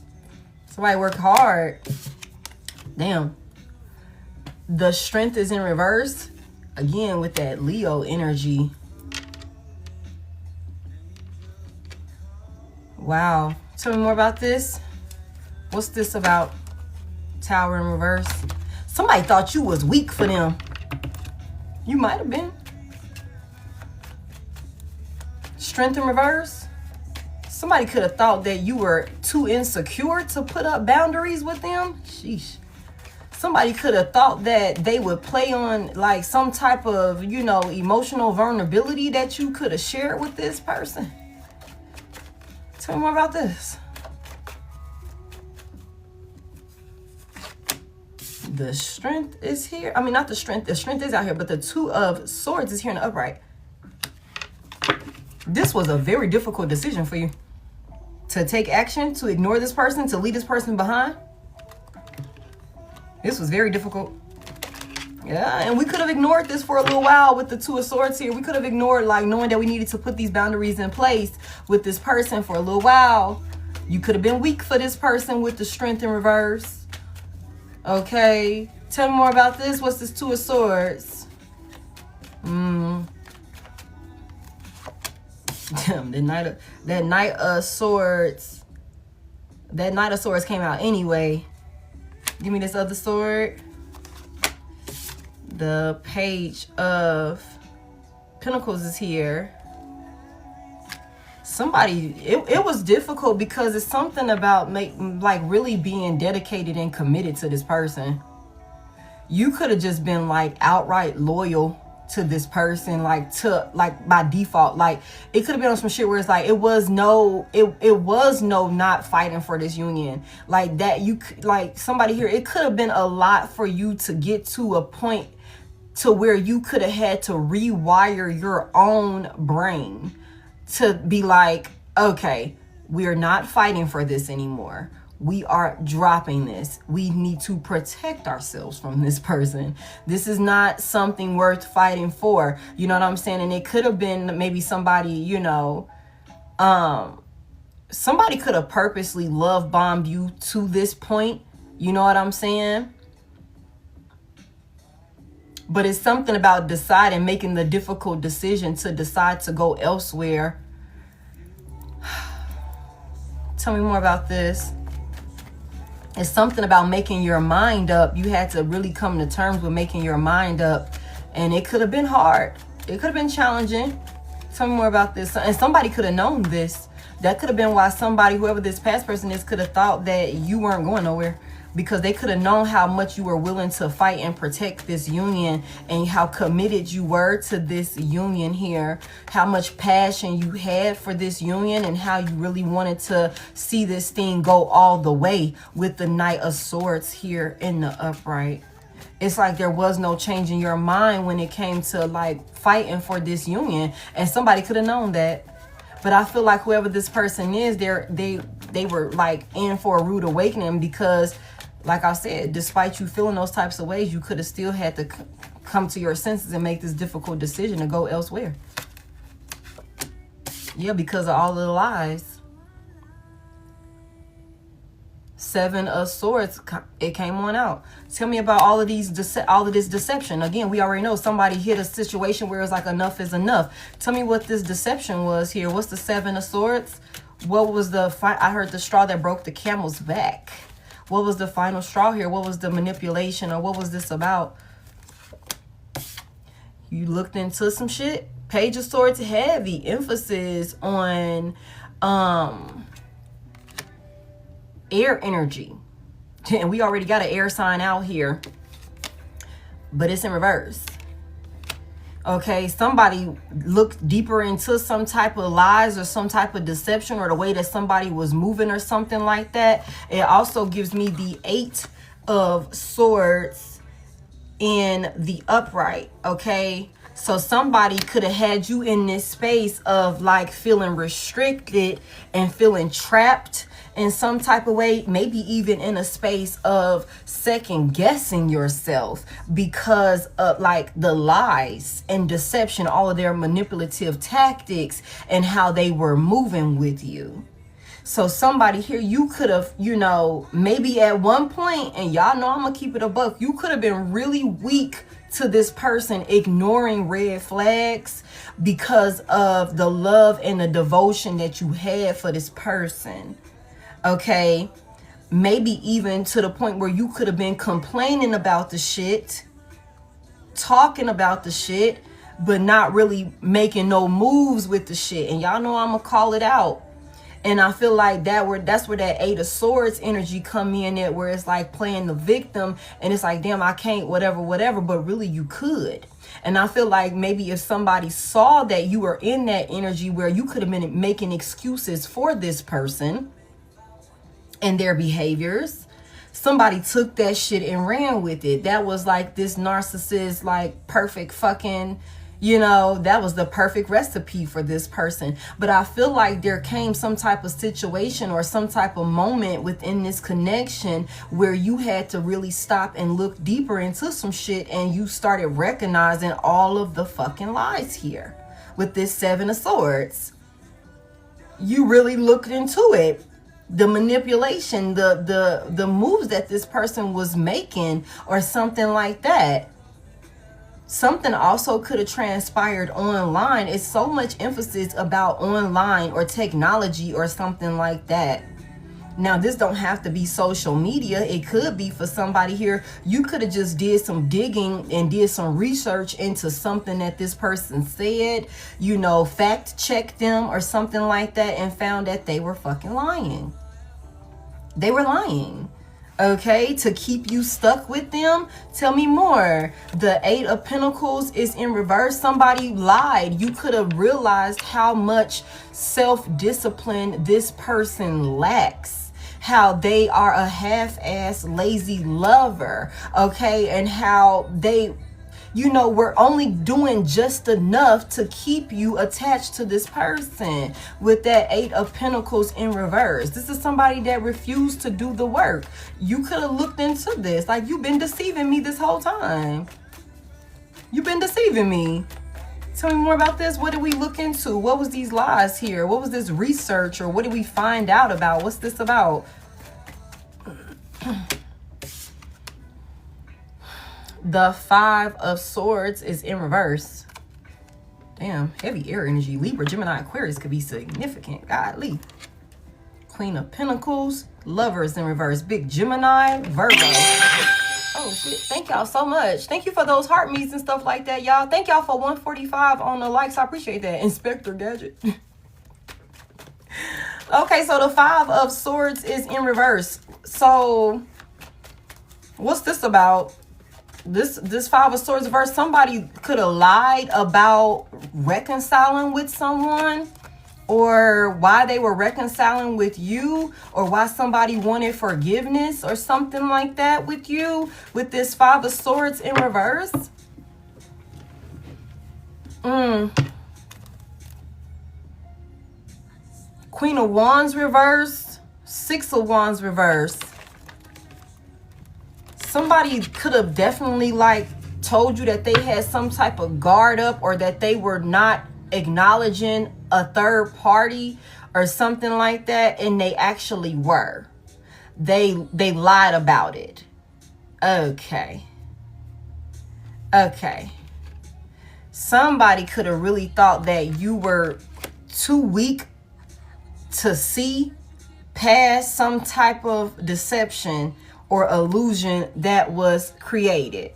A: Somebody work hard. Damn. The Strength is in reverse. Again, with that Leo energy. Wow. Tell me more about this. What's this about? Tower in reverse. Somebody thought you was weak for them. You might have been. Strength in reverse. Somebody could have thought that you were too insecure to put up boundaries with them. Sheesh. Somebody could have thought that they would play on like some type of, you know, emotional vulnerability that you could have shared with this person. Tell me more about this. The Strength is here. I mean, not the Strength. The Strength is out here, but the Two of Swords is here in the upright. This was a very difficult decision for you. To take action, to ignore this person, to leave this person behind. This was very difficult. Yeah, and we could have ignored this for a little while with the Two of Swords here. We could have ignored, like, knowing that we needed to put these boundaries in place with this person for a little while. You could have been weak for this person with the Strength in reverse. Okay. Tell me more about this. What's this Two of Swords? Damn, that Knight of Swords. That Knight of Swords came out anyway. Give me this other sword. The Page of Pentacles is here. Somebody, it was difficult because it's something about like really being dedicated and committed to this person. You could have just been like outright loyal to this person, like by default. Like, it could have been on some shit where it's like it was no not fighting for this union, like that. You like somebody here, it could have been a lot for you to get to a point to where you could have had to rewire your own brain to be like, okay, we're not fighting for this anymore. We are dropping this. We need to protect ourselves from this person. This is not something worth fighting for. You know what I'm saying? And it could have been maybe somebody, you know, somebody could have purposely love bombed you to this point. You know what I'm saying? But it's something about deciding, making the difficult decision to decide to go elsewhere. Tell me more about this. It's something about making your mind up. You had to really come to terms with making your mind up. And it could have been hard. It could have been challenging. Tell me more about this. And somebody could have known this. That could have been why somebody, whoever this past person is, could have thought that you weren't going nowhere. Because they could have known how much you were willing to fight and protect this union, and how committed you were to this union here, how much passion you had for this union, and how you really wanted to see this thing go all the way with the Knight of Swords here in the upright. It's like there was no change in your mind when it came to like fighting for this union, and somebody could have known that. But I feel like whoever this person is, they were like in for a rude awakening, because like I said, despite you feeling those types of ways, you could have still had to come to your senses and make this difficult decision to go elsewhere. Yeah, because of all of the lies. Seven of Swords, it came on out. Tell me about all of this deception. Again, we already know somebody hit a situation where it's like enough is enough. Tell me what this deception was here. What's the Seven of Swords? What was I heard the straw that broke the camel's back. What was the final straw here? What was the manipulation, or what was this about? You looked into some shit. Page of Swords, heavy emphasis on air energy. And we already got an air sign out here, but it's in reverse. Okay, somebody looked deeper into some type of lies or some type of deception, or the way that somebody was moving or something like that. It also gives me the Eight of Swords in the upright. Okay, so somebody could have had you in this space of like feeling restricted and feeling trapped in some type of way, maybe even in a space of second guessing yourself because of like the lies and deception, all of their manipulative tactics and how they were moving with you. So somebody here, you could have, you know, maybe at one point, and y'all know I'm gonna keep it a buck, you could have been really weak to this person, ignoring red flags because of the love and the devotion that you had for this person. Okay, maybe even to the point where you could have been complaining about the shit, talking about the shit, but not really making no moves with the shit. And y'all know I'm gonna call it out. And I feel like that's where that Eight of Swords energy come in at, where it's like playing the victim, and it's like, damn, I can't, whatever, but really you could. And I feel like maybe if somebody saw that you were in that energy where you could have been making excuses for this person and their behaviors, somebody took that shit and ran with it. That was like this narcissist, like perfect fucking, you know, that was the perfect recipe for this person. But I feel like there came some type of situation or some type of moment within this connection where you had to really stop and look deeper into some shit, and you started recognizing all of the fucking lies here with this Seven of Swords. You really looked into it. The manipulation, the moves that this person was making or something like that. Something also could have transpired online. It's so much emphasis about online or technology or something like that. Now, this don't have to be social media. It could be for somebody here. You could have just did some digging and did some research into something that this person said, you know, fact checked them or something like that, and found that they were fucking lying. They were lying. Okay, to keep you stuck with them. Tell me more. The Eight of Pentacles is in reverse. Somebody lied. You could have realized how much self-discipline this person lacks. How they are a half-ass lazy lover. Okay, and how they, you know, we're only doing just enough to keep you attached to this person with that Eight of Pentacles in reverse. This is somebody that refused to do the work. You could have looked into this. Like, you've been deceiving me this whole time. You've been deceiving me. Tell me more about this. What did we look into? What was these lies here? What was this research, or what did we find out about? What's this about? The Five of Swords is in reverse. Damn, heavy air energy. Libra, Gemini, Aquarius could be significant. Godly. Queen of Pentacles, Lovers in reverse. Big Gemini, Virgo. Oh shit, thank y'all so much. Thank you for those heart meets and stuff like that, y'all. Thank y'all for 145 on the likes. I appreciate that. Inspector Gadget. Okay, so the Five of Swords is in reverse. So what's this about? This Five of Swords reverse, somebody could have lied about reconciling with someone, or why they were reconciling with you, or why somebody wanted forgiveness or something like that with you, with this Five of Swords in reverse. Queen of Wands reverse, Six of Wands reverse. Somebody could have definitely like told you that they had some type of guard up, or that they were not acknowledging a third party or something like that, and they actually were. They lied about it. Okay. Somebody could have really thought that you were too weak to see past some type of deception or illusion that was created.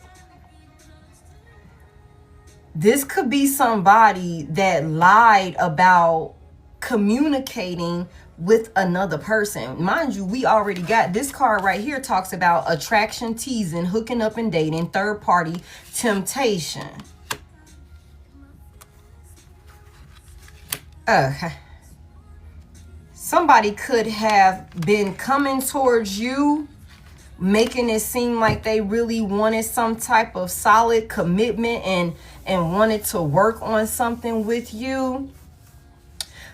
A: This could be somebody that lied about communicating with another person. Mind you, we already got this card right here, talks about attraction, teasing, hooking up and dating, third party, temptation. Okay. Somebody could have been coming towards you, making it seem like they really wanted some type of solid commitment and wanted to work on something with you.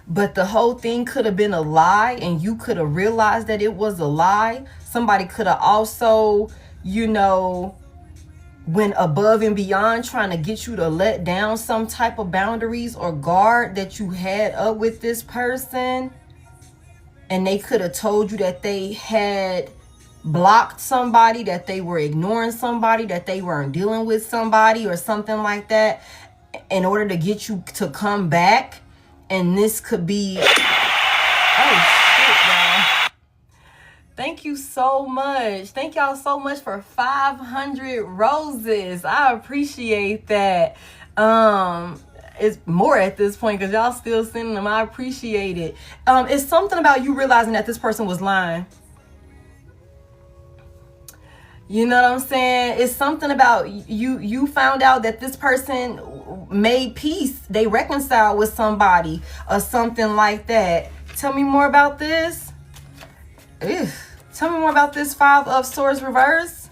A: But the whole thing could have been a lie, and you could have realized that it was a lie. Somebody could have also, went above and beyond trying to get you to let down some type of boundaries or guard that you had up with this person. And they could have told you that they had blocked somebody, that they were ignoring somebody, that they weren't dealing with somebody or something like that, in order to get you to come back. And this could be, oh shit, y'all. Thank you so much. Thank y'all so much for 500 roses. I appreciate that. It's more at this point because y'all still sending them. I appreciate it. It's something about you realizing that this person was lying. You know what I'm saying? It's something about you found out that this person made peace. They reconciled with somebody or something like that. Tell me more about this. Ugh. Tell me more about this Five of Swords reverse.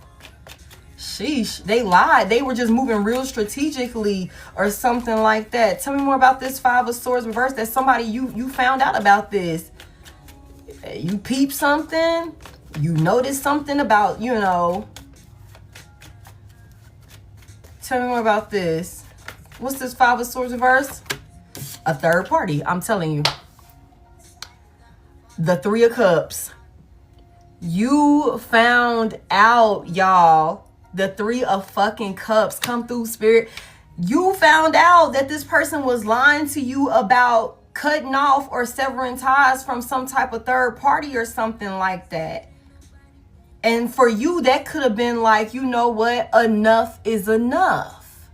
A: Sheesh. They lied. They were just moving real strategically or something like that. Tell me more about this Five of Swords reverse. That somebody you found out about this. You peeped something. You noticed something about, Tell me more about this. What's this Five of Swords reverse? A third party. I'm telling you. The Three of Cups. You found out, y'all. The Three of fucking Cups. Come through, Spirit. You found out that this person was lying to you about cutting off or severing ties from some type of third party or something like that. And for you, that could have been like, you know what? Enough is enough.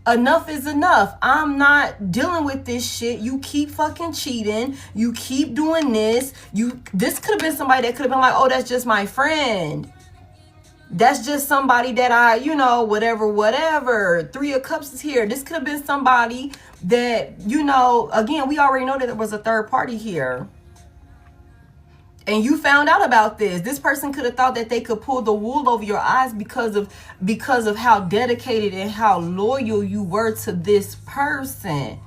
A: Enough is enough. I'm not dealing with this shit. You keep fucking cheating. You keep doing this. This could have been somebody that could have been like, oh, that's just my friend. That's just somebody that I, whatever. Three of Cups is here. This could have been somebody that, again, we already know that there was a third party here. And you found out about this. This person could have thought that they could pull the wool over your eyes because of how dedicated and how loyal you were to this person.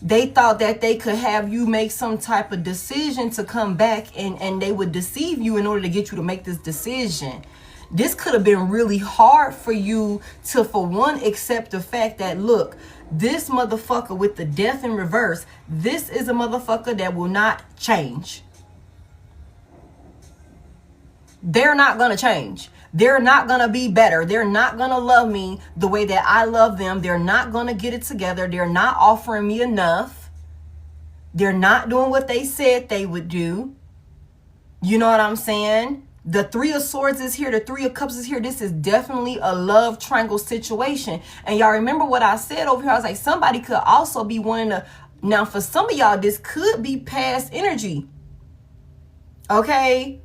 A: They thought that they could have you make some type of decision to come back, and they would deceive you in order to get you to make this decision. This could have been really hard for you to, for one, accept the fact that, look, this motherfucker with the Death in reverse, this is a motherfucker that will not change. They're not going to change. They're not going to be better. They're not going to love me the way that I love them. They're not going to get it together. They're not offering me enough. They're not doing what they said they would do. You know what I'm saying? The Three of Swords is here. The Three of Cups is here. This is definitely a love triangle situation. And y'all remember what I said over here? I was like, somebody could also be wanting to... Now, for some of y'all, this could be past energy. Okay?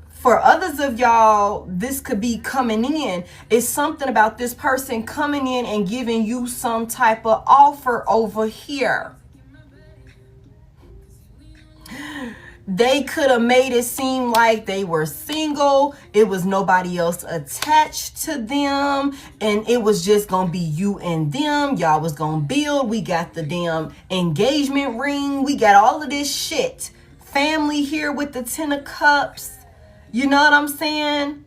A: For others of y'all, this could be coming in. It's something about this person coming in and giving you some type of offer over here. They could have made it seem like they were single. It was nobody else attached to them. And it was just going to be you and them. Y'all was going to build. We got the damn engagement ring. We got all of this shit. Family here with the Ten of Cups. You know what I'm saying?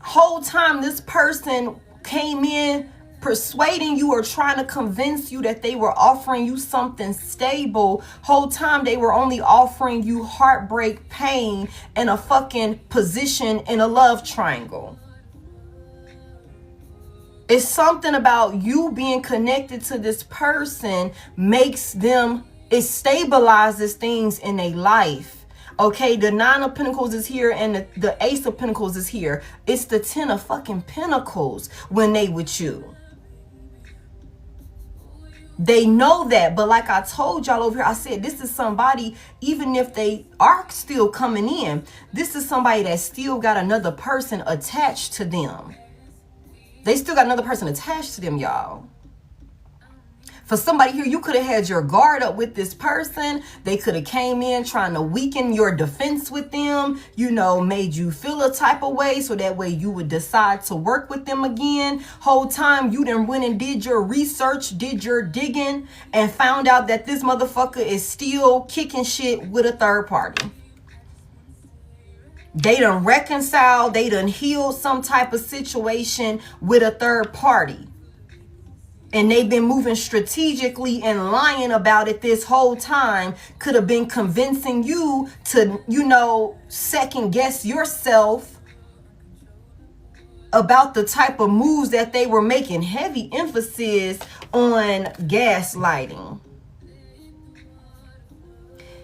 A: Whole time this person came in persuading you or trying to convince you that they were offering you something stable. Whole time they were only offering you heartbreak, pain, and a fucking position in a love triangle. It's something about you being connected to this person makes them, it stabilizes things in a life. Okay, the 9 of Pentacles is here and the Ace of Pentacles is here. It's the 10 of fucking Pentacles when they with you. They know that, but like I told y'all over here, I said this is somebody, even if they are still coming in, this is somebody that still got another person attached to them. They still got another person attached to them, y'all. For somebody here, you could have had your guard up with this person. They could have came in trying to weaken your defense with them, you know, made you feel a type of way so that way you would decide to work with them again. Whole time you done went and did your research, did your digging, and found out that this motherfucker is still kicking shit with a third party. They done reconciled, they done healed some type of situation with a third party. And they've been moving strategically and lying about it this whole time. Could have been convincing you to, you know, second guess yourself about the type of moves that they were making. Heavy emphasis on gaslighting.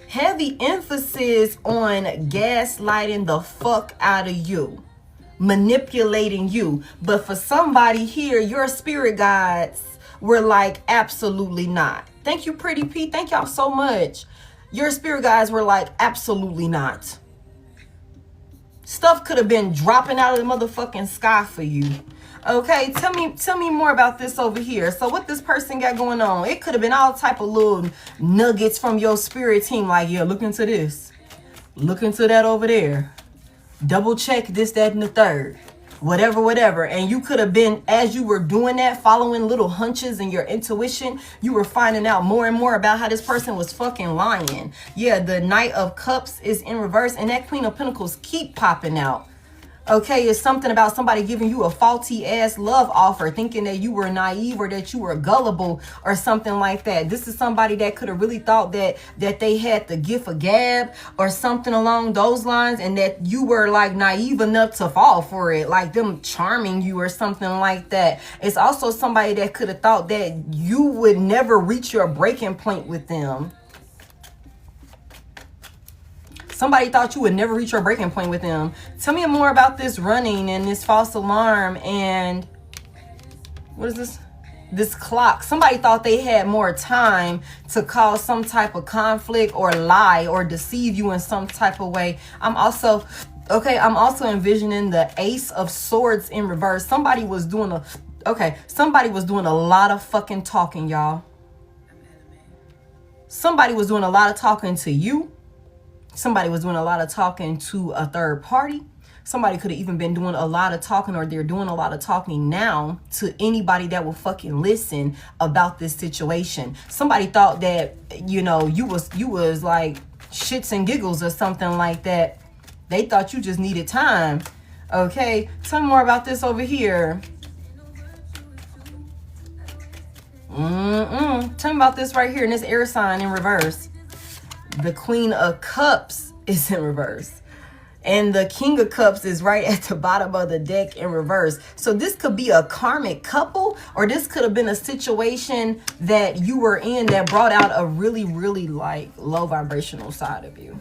A: Heavy emphasis on gaslighting the fuck out of you. Manipulating you. But for somebody here, your spirit guides were like, absolutely not. Thank you, Pretty P. Thank y'all so much. Your spirit guides were like, absolutely not. Stuff could have been dropping out of the motherfucking sky for you. Okay, tell me more about this over here. So what this person got going on? It could have been all type of little nuggets from your spirit team. Like, yeah, look into this. Look into that over there. Double check this, that, and the third. Whatever. And you could have been, as you were doing that, following little hunches and your intuition, you were finding out more and more about how this person was fucking lying. Yeah, the Knight of Cups is in reverse and that Queen of Pentacles keep popping out. Okay, it's something about somebody giving you a faulty ass love offer, thinking that you were naive or that you were gullible or something like that. This is somebody that could have really thought that they had the gift of gab or something along those lines, and that you were like naive enough to fall for it, like them charming you or something like that. It's also somebody that could have thought that you would never reach your breaking point with them. Somebody thought you would never reach your breaking point with them. Tell me more about this running and this false alarm and what is this? This clock. Somebody thought they had more time to cause some type of conflict or lie or deceive you in some type of way. I'm also envisioning the Ace of Swords in reverse. Somebody was doing a lot of fucking talking, y'all. Somebody was doing a lot of talking to you. Somebody was doing a lot of talking to a third party. Somebody could have even been doing a lot of talking, or they're doing a lot of talking now to anybody that will fucking listen about this situation. Somebody thought that, you know, you was like shits and giggles or something like that. They thought you just needed time. Okay, tell me more about this over here. Tell me about this right here in this air sign in reverse. The Queen of Cups is in reverse. And the King of Cups is right at the bottom of the deck in reverse. So this could be a karmic couple, or this could have been a situation that you were in that brought out a really, really like low vibrational side of you.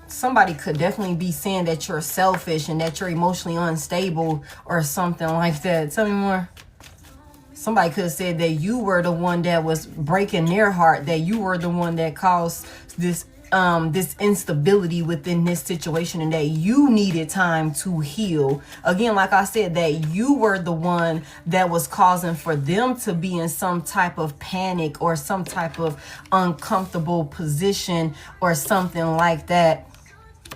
A: Somebody could definitely be saying that you're selfish and that you're emotionally unstable or something like that. Tell me more. Somebody could have said that you were the one that was breaking their heart, that you were the one that caused this instability within this situation, and that you needed time to heal. Again, like I said, that you were the one that was causing for them to be in some type of panic or some type of uncomfortable position or something like that.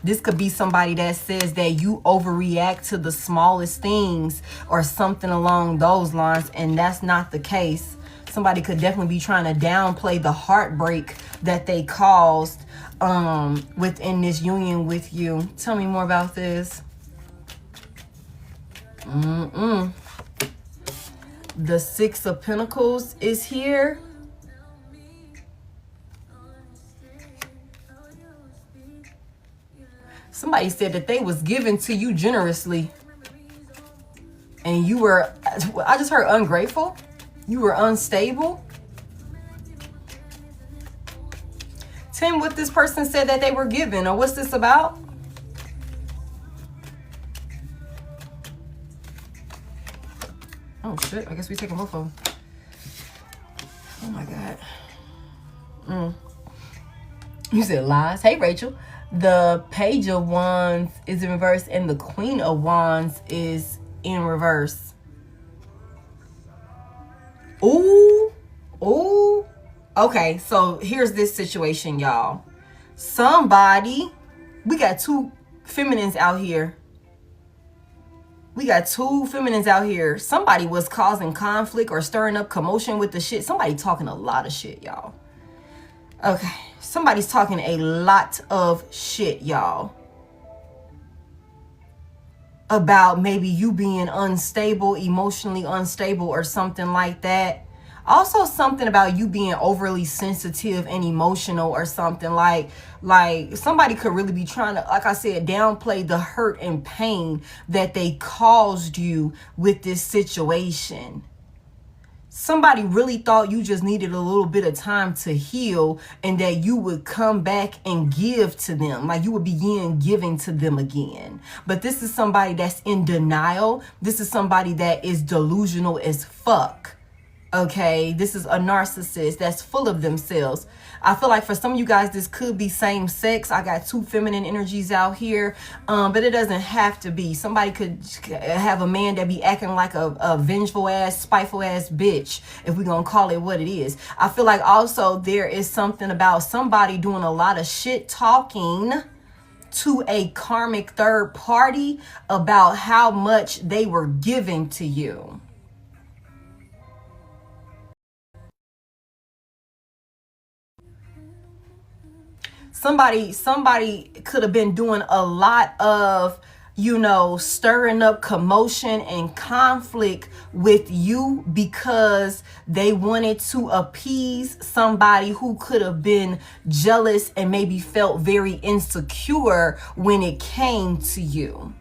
A: This could be somebody that says that you overreact to the smallest things or something along those lines, and that's not the case. Somebody could definitely be trying to downplay the heartbreak that they caused within this union with you. Tell me more about this. The Six of Pentacles is here. Somebody said that they was given to you generously. And you were, I just heard ungrateful. You were unstable. Tell me what this person said that they were given, or what's this about? Oh shit, I guess we taking both of them. Oh my God. You said lies. Hey Rachel. The Page of Wands is in reverse and the Queen of Wands is in reverse. Ooh. Ooh. Okay, so here's this situation, y'all. Somebody, we got two feminines out here. Somebody was causing conflict or stirring up commotion with the shit. Somebody talking a lot of shit, y'all. Okay, somebody's talking a lot of shit, y'all. About maybe you being unstable, emotionally unstable or something like that. Also something about you being overly sensitive and emotional or something like somebody could really be trying to, like I said, downplay the hurt and pain that they caused you with this situation. Somebody really thought you just needed a little bit of time to heal and that you would come back and give to them, like you would begin giving to them again. But this is somebody that's in denial. This is somebody that is delusional as fuck. Okay, this is a narcissist that's full of themselves. I feel like for some of you guys, this could be same sex. I got two feminine energies out here, but it doesn't have to be. Somebody could have a man that be acting like a vengeful ass, spiteful ass bitch, if we're gonna call it what it is. I feel like also there is something about somebody doing a lot of shit talking to a karmic third party about how much they were giving to you. Somebody could have been doing a lot of, stirring up commotion and conflict with you because they wanted to appease somebody who could have been jealous and maybe felt very insecure when it came to you.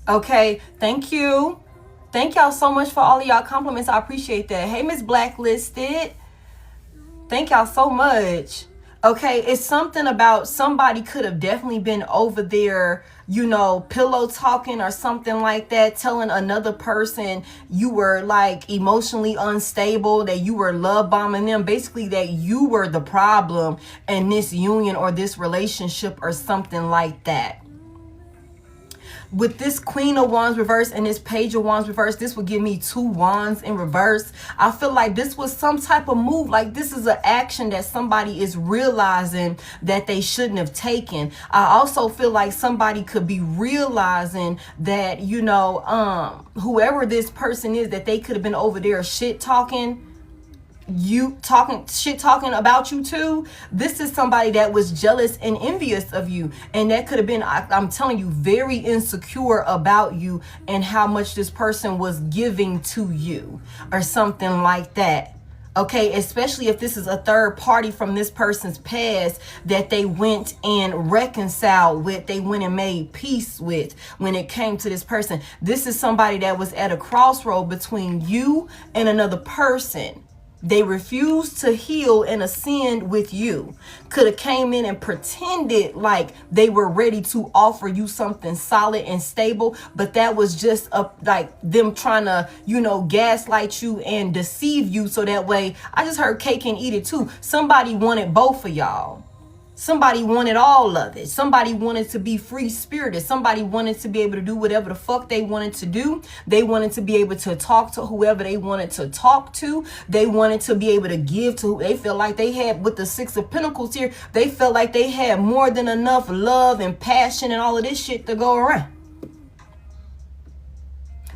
A: Okay, thank you. Thank y'all so much for all of y'all compliments. I appreciate that. Hey, Miss Blacklisted. Thank y'all so much. Okay, it's something about somebody could have definitely been over there, pillow talking or something like that, telling another person you were like emotionally unstable, that you were love bombing them, basically that you were the problem in this union or this relationship or something like that. With this Queen of Wands reverse and this Page of Wands reverse, this would give me two wands in reverse. I feel like this was some type of move. Like this is an action that somebody is realizing that they shouldn't have taken. I also feel like somebody could be realizing that, whoever this person is, that they could have been over there shit talking about you too. This is somebody that was jealous and envious of you, and that could have been, I'm telling you, very insecure about you and how much this person was giving to you or something like that. Okay, especially if this is a third party from this person's past that they went and reconciled with, they went and made peace with when it came to this person. This is somebody that was at a crossroad between you and another person. They refused to heal and ascend with you. Could have came in and pretended like they were ready to offer you something solid and stable, but that was just like them trying to, gaslight you and deceive you. So that way, I just heard cake and eat it too. Somebody wanted both of y'all. Somebody wanted all of it. Somebody wanted to be free spirited. Somebody wanted to be able to do whatever the fuck they wanted to do. They wanted to be able to talk to whoever they wanted to talk to. They wanted to be able to give to who they felt like they had. With the Six of Pentacles here, they felt like they had more than enough love and passion and all of this shit to go around.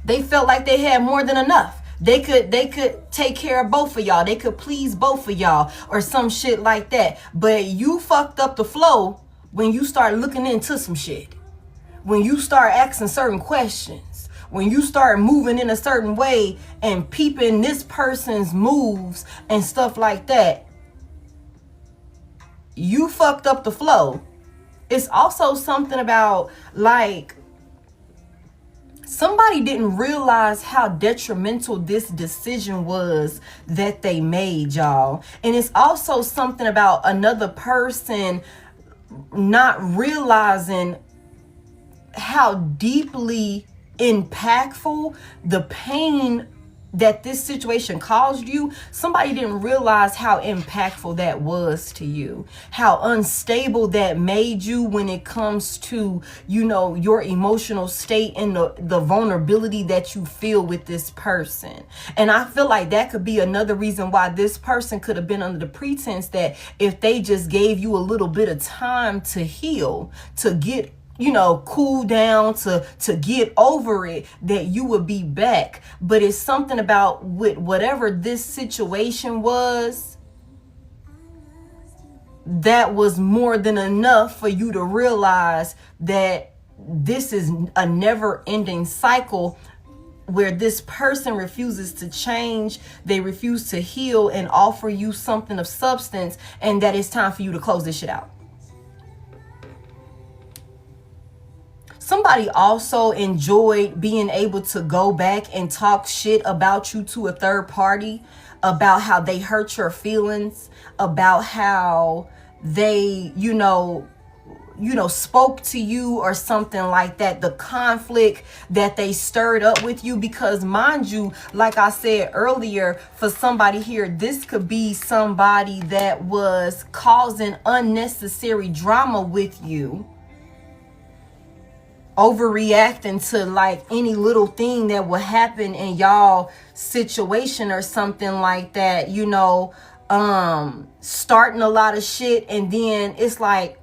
A: They felt like they had more than enough. They could take care of both of y'all. They could please both of y'all or some shit like that. But you fucked up the flow when you start looking into some shit. When you start asking certain questions. when you start moving in a certain way and peeping this person's moves and stuff like that, you fucked up the flow. It's also something about like somebody didn't realize how detrimental this decision was that they made, y'all. And it's also something about another person not realizing how deeply impactful the pain that this situation caused you. Somebody didn't realize how impactful that was to you, how unstable that made you when it comes to, you know, your emotional state and the vulnerability that you feel with this person. And I feel like that could be another reason why this person could have been under the pretense that if they just gave you a little bit of time to heal, to get, you know, cool down, to get over it, that you would be back. But it's something about with whatever this situation was, that was more than enough for you to realize that this is a never-ending cycle where this person refuses to change, they refuse to heal and offer you something of substance, and that it's time for you to close this shit out. Somebody also enjoyed being able to go back and talk shit about you to a third party, about how they hurt your feelings, about how they, you know, spoke to you or something like that, the conflict that they stirred up with you. Because mind you, like I said earlier, for somebody here, this could be somebody that was causing unnecessary drama with you, overreacting to like any little thing that will happen in y'all situation or something like that, you know, starting a lot of shit. And then it's like,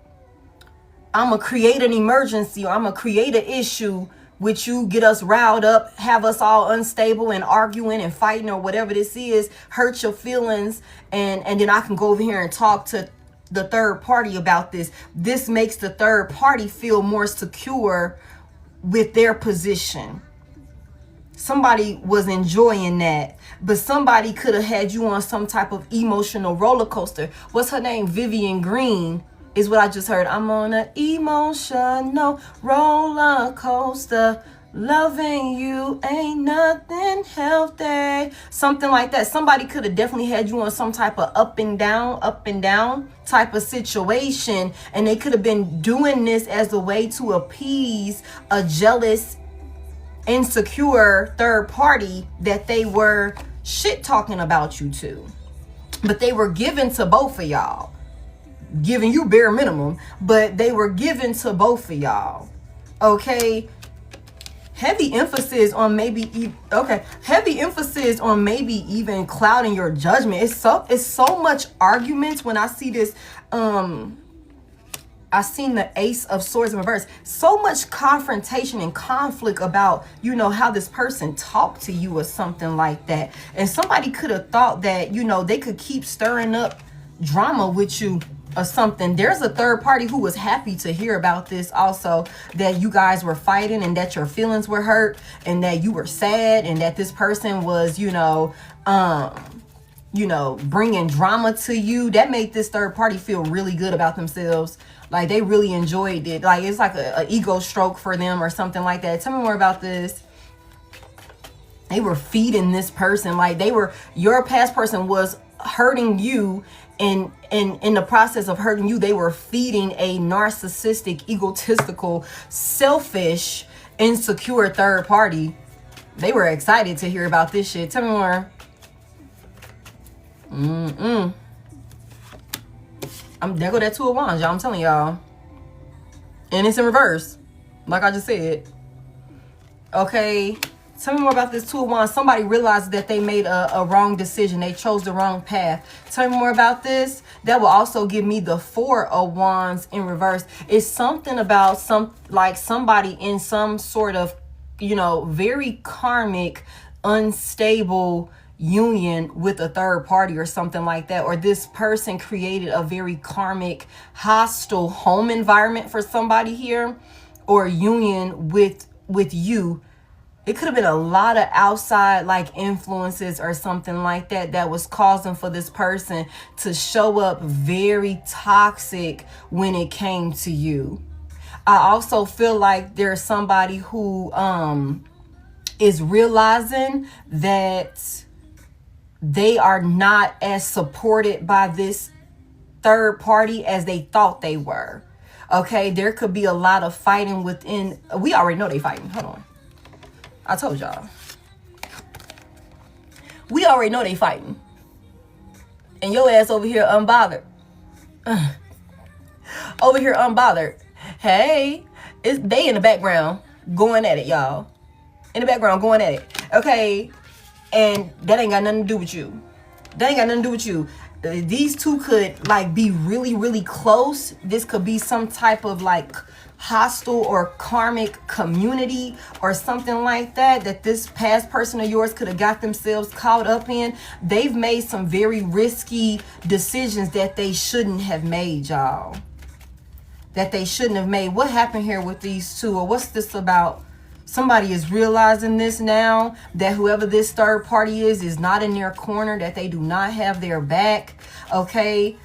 A: I'm gonna create an emergency, or I'm gonna create an issue with you, get us riled up, have us all unstable and arguing and fighting or whatever this is, hurt your feelings. And then I can go over here and talk to the third party about this. This makes the third party feel more secure with their position. Somebody was enjoying that, but somebody could have had you on some type of emotional roller coaster. What's her name? Vivian Green is what I just heard. I'm on an emotional roller coaster. Loving you ain't nothing healthy. Something like that. Somebody could have definitely had you on some type of up and down type of situation. And they could have been doing this as a way to appease a jealous, insecure third party that they were shit talking about you to. But they were given to both of y'all. Giving you bare minimum, but they were given to both of y'all. Okay. Heavy emphasis on maybe even clouding your judgment. It's so much arguments when I see this. I seen the Ace of Swords in reverse. So much confrontation and conflict about, you know, how this person talked to you or something like that. And somebody could have thought that, you know, they could keep stirring up drama with you or something. There's a third party who was happy to hear about this also, that you guys were fighting and that your feelings were hurt and that you were sad and that this person was, bringing drama to you. That made this third party feel really good about themselves. Like they really enjoyed it. Like it's like a ego stroke for them or something like that. Tell me more about this. They were feeding this person. Like your past person was hurting you, and in the process of hurting you, they were feeding a narcissistic, egotistical, selfish, insecure third party. They were excited to hear about this shit. Tell me more. There go that Two of Wands, y'all. I'm telling y'all. And it's in reverse, like I just said. Okay. Tell me more about this Two of Wands. Somebody realized that they made a wrong decision. They chose the wrong path. Tell me more about this. That will also give me the Four of Wands in reverse. It's something about somebody in some sort of, very karmic, unstable union with a third party or something like that. Or this person created a very karmic, hostile home environment for somebody here, or union with you It could have been a lot of outside like influences or something like that that was causing for this person to show up very toxic when it came to you. I also feel like there's somebody who is realizing that they are not as supported by this third party as they thought they were. Okay, there could be a lot of fighting within. We already know they fighting. Hold on. I told y'all. We already know they fighting. And your ass over here unbothered. Over here unbothered. Hey, they in the background going at it, y'all. In the background going at it. Okay, and that ain't got nothing to do with you. That ain't got nothing to do with you. These two could like be really, really close. This could be some type of like hostile or karmic community or something like that, that this past person of yours could have got themselves caught up in. They've made some very risky decisions that they shouldn't have made, y'all. That they shouldn't have made. What happened here with these two? Or what's this about? Somebody is realizing this now, that whoever this third party is not in their corner, that they do not have their back. Okay.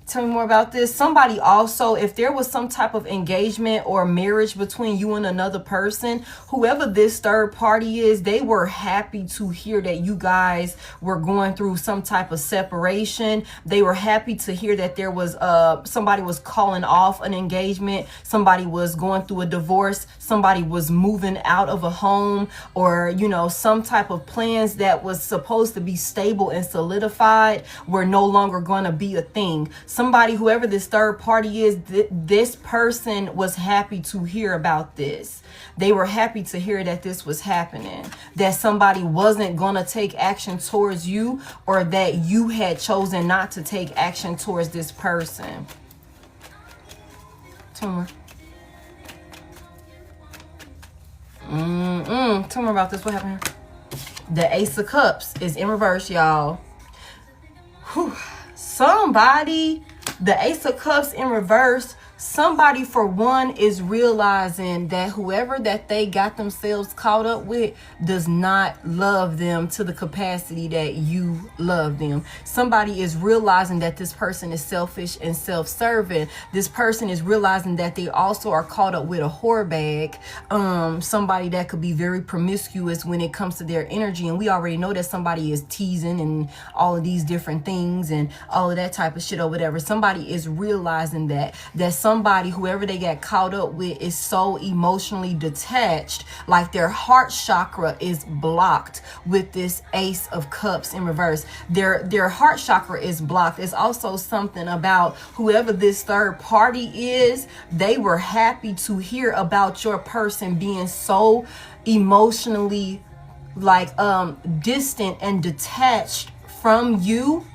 A: Tell me more about this. Somebody also, if there was some type of engagement or marriage between you and another person, whoever this third party is, they were happy to hear that you guys were going through some type of separation. They were happy to hear that there was somebody was calling off an engagement. Somebody was going through a divorce. Somebody was moving out of a home, or, you know, some type of plans that was supposed to be stable and solidified were no longer going to be a thing. Somebody, whoever this third party is, this person was happy to hear about this. They were happy to hear that this was happening, that somebody wasn't going to take action towards you, or that you had chosen not to take action towards this person. Tell me more. Tell me about this. What happened here? The Ace of Cups is in reverse, y'all. Whew. Somebody, the Ace of Cups in reverse, somebody for one is realizing that whoever that they got themselves caught up with does not love them to the capacity that you love them. Somebody is realizing that this person is selfish and self-serving. This person is realizing that they also are caught up with a whore bag. Somebody that could be very promiscuous when it comes to their energy. And we already know that somebody is teasing and all of these different things and all of that type of shit or whatever. Somebody is realizing that somebody, whoever they got caught up with, is so emotionally detached, like their heart chakra is blocked with this Ace of Cups in reverse. Their heart chakra is blocked. It's also something about whoever this third party is, they were happy to hear about your person being so emotionally like distant and detached from you.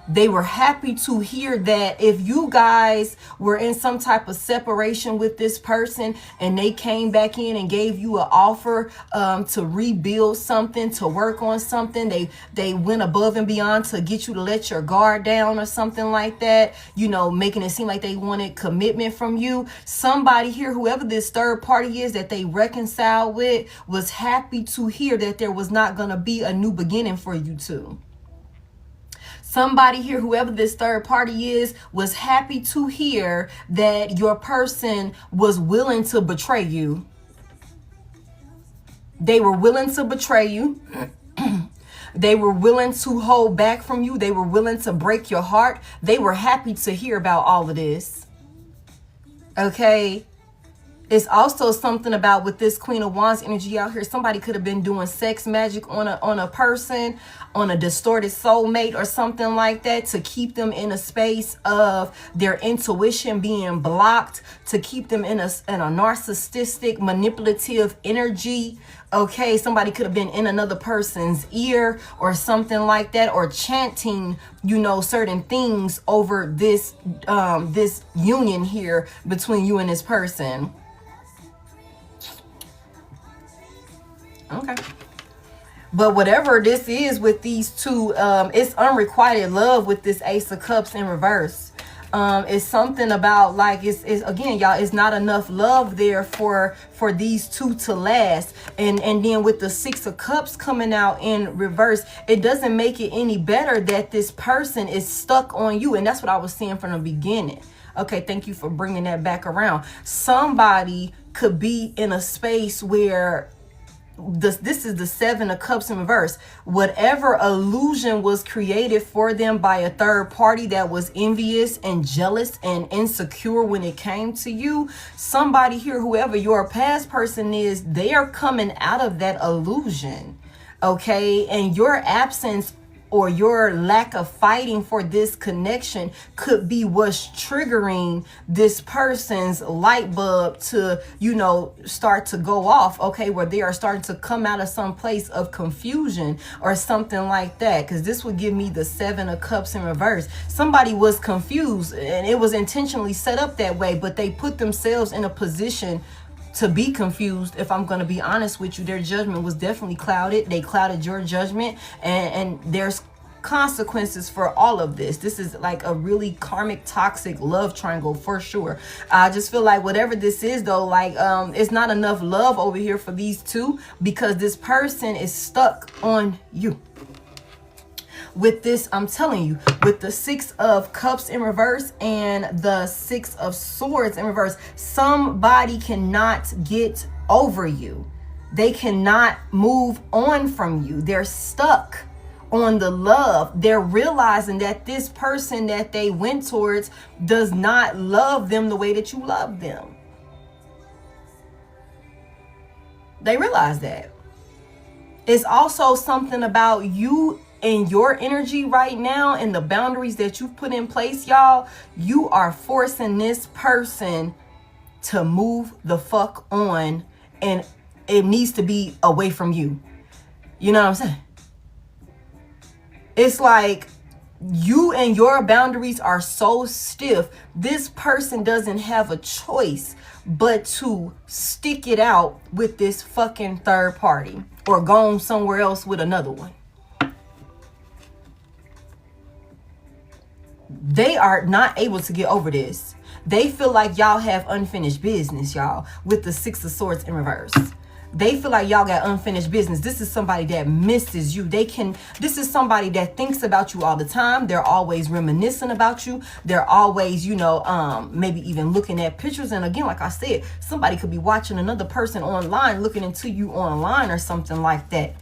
A: They were happy to hear that if you guys were in some type of separation with this person and they came back in and gave you an offer to rebuild something, to work on something, they went above and beyond to get you to let your guard down or something like that, you know, making it seem like they wanted commitment from you. Somebody here, whoever this third party is that they reconciled with, was happy to hear that there was not going to be a new beginning for you two. Somebody here, whoever this third party is, was happy to hear that your person was willing to betray you. They were willing to betray you. They were willing to hold back from you. They were willing to break your heart. They were happy to hear about all of this. Okay. It's also something about with this Queen of Wands energy out here. Somebody could have been doing sex magic on a person, on a distorted soulmate or something like that, to keep them in a space of their intuition being blocked, to keep them in a narcissistic, manipulative energy. Okay, somebody could have been in another person's ear or something like that, or chanting, you know, certain things over this this union here between you and this person. Okay. But whatever this is with these two, it's unrequited love with this Ace of Cups in reverse. It's something about like it's again, y'all, it's not enough love there for these two to last. And then with the Six of Cups coming out in reverse, it doesn't make it any better that this person is stuck on you. And that's what I was saying from the beginning. Okay, thank you for bringing that back around. Somebody could be in a space where this is the Seven of Cups in reverse. Whatever illusion was created for them by a third party that was envious and jealous and insecure when it came to you, somebody here, whoever your past person is, they are coming out of that illusion. Okay, and your absence or your lack of fighting for this connection could be what's triggering this person's light bulb to, you know, start to go off, okay, where they are starting to come out of some place of confusion or something like that. Because this would give me the Seven of Cups in reverse. Somebody was confused and it was intentionally set up that way, but they put themselves in a position to be confused. If I'm going to be honest with you, their judgment was definitely clouded. They clouded your judgment, and there's consequences for all of this. This is like a really karmic, toxic love triangle for sure. I just feel like whatever this is though, like it's not enough love over here for these two, because this person is stuck on you. With this, I'm telling you, with the Six of Cups in reverse and the Six of Swords in reverse, somebody cannot get over you. They cannot move on from you. They're stuck on the love. They're realizing that this person that they went towards does not love them the way that you love them. They realize that. It's also something about you and your energy right now and the boundaries that you've put in place, y'all. You are forcing this person to move the fuck on, and it needs to be away from you. You know what I'm saying? It's like you and your boundaries are so stiff. This person doesn't have a choice but to stick it out with this fucking third party or go on somewhere else with another one. They are not able to get over this. They feel like y'all have unfinished business, y'all, with the Six of Swords in reverse. They feel like y'all got unfinished business. This is somebody that misses you. This is somebody that thinks about you all the time. They're always reminiscing about you. They're always, you know, maybe even looking at pictures. And again, like I said, somebody could be watching another person online, looking into you online or something like that.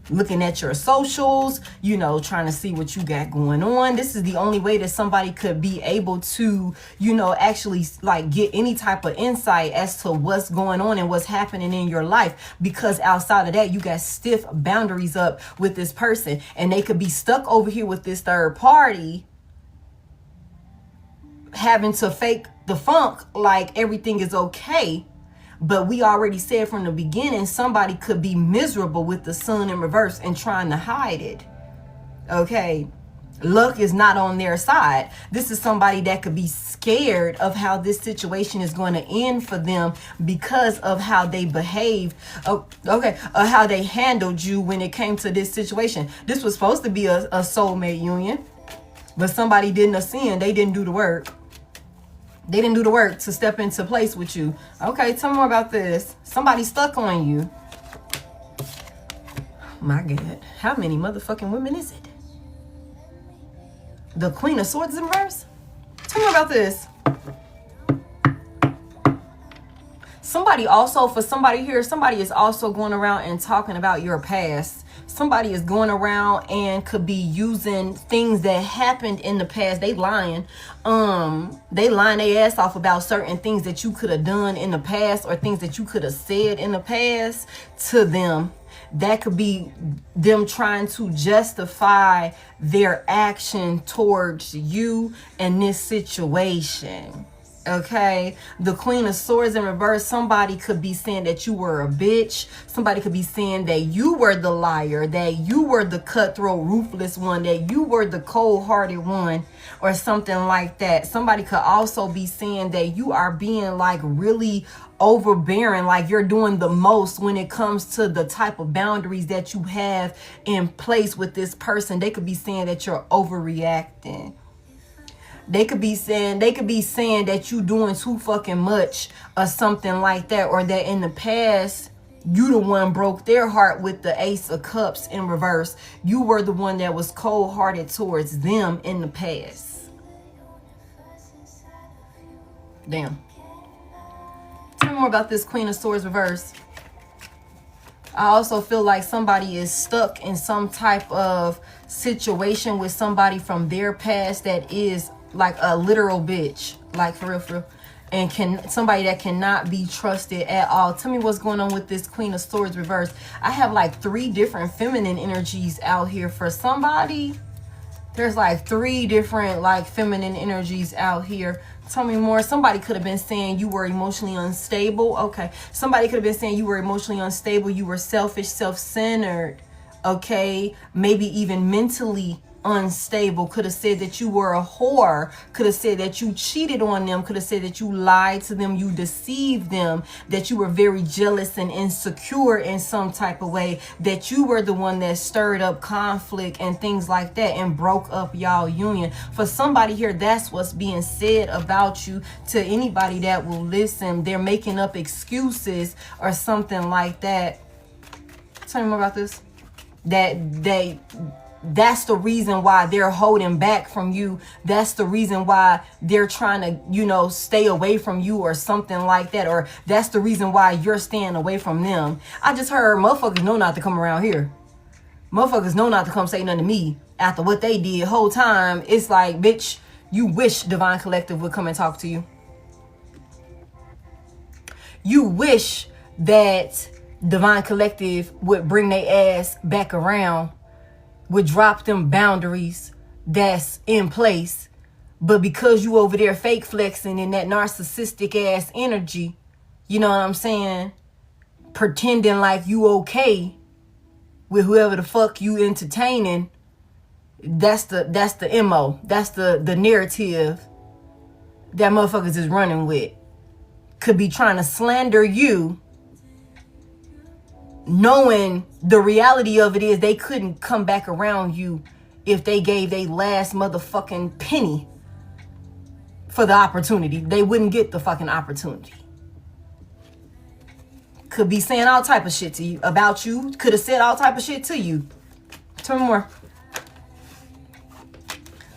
A: Looking at your socials, you know, trying to see what you got going on. This is the only way that somebody could be able to, you know, actually like get any type of insight as to what's going on and what's happening in your life. Because outside of that, you got stiff boundaries up with this person, and they could be stuck over here with this third party, having to fake the funk like everything is okay. But we already said from the beginning, somebody could be miserable with the Sun in reverse and trying to hide it. Okay. Luck is not on their side. This is somebody that could be scared of how this situation is going to end for them because of how they behaved. How they handled you when it came to this situation. This was supposed to be a soulmate union, but somebody didn't ascend. They didn't do the work. They didn't do the work to step into place with you. Okay, tell me more about this. Somebody stuck on you. My God, how many motherfucking women is it? The Queen of Swords in reverse? Tell me about this. Somebody also, for somebody here, somebody is also going around and talking about your past. Somebody is going around and could be using things that happened in the past. They lying. They lying their ass off about certain things that you could have done in the past or things that you could have said in the past to them. That could be them trying to justify their action towards you and this situation. Okay, the Queen of Swords in reverse, somebody could be saying that you were a bitch. Somebody could be saying that you were the liar, that you were the cutthroat, ruthless one, that you were the cold-hearted one, or something like that. Somebody could also be saying that you are being like really overbearing, like you're doing the most when it comes to the type of boundaries that you have in place with this person. They could be saying that you're overreacting. They could be saying that you doing too fucking much or something like that, or that in the past you the one broke their heart with the Ace of Cups in reverse. You were the one that was cold-hearted towards them in the past. Damn. Tell me more about this Queen of Swords reverse. I also feel like somebody is stuck in some type of situation with somebody from their past that is like a literal bitch. Like for real. And somebody that cannot be trusted at all. Tell me what's going on with this Queen of Swords reverse. I have like 3 different feminine energies out here for somebody. There's like 3 different like feminine energies out here. Tell me more. Somebody could have been saying you were emotionally unstable. Okay. Somebody could have been saying you were emotionally unstable. You were selfish, self-centered. Okay. Maybe even mentally unstable. Could have said that you were a whore. Could have said that you cheated on them. Could have said that you lied to them, you deceived them, that you were very jealous and insecure in some type of way, that you were the one that stirred up conflict and things like that and broke up y'all union. For somebody here, that's what's being said about you. To anybody that will listen, they're making up excuses or something like that. Tell me more about this. That's the reason why they're holding back from you. That's the reason why they're trying to, stay away from you or something like that. Or that's the reason why you're staying away from them. I just heard motherfuckers know not to come around here. Motherfuckers know not to come say nothing to me after what they did. Whole time, it's like, bitch, you wish Divine Collective would come and talk to you. You wish that Divine Collective would bring their ass back around, would drop them boundaries that's in place. But because you over there fake flexing in that narcissistic ass energy, you know what I'm saying? Pretending like you okay with whoever the fuck you entertaining. That's the MO. That's the narrative that motherfuckers is running with. Could be trying to slander you, knowing the reality of it is they couldn't come back around you if they gave their last motherfucking penny for the opportunity. They wouldn't get the fucking opportunity. Could be saying all type of shit to you about you. Could have said all type of shit to you. Tell me more.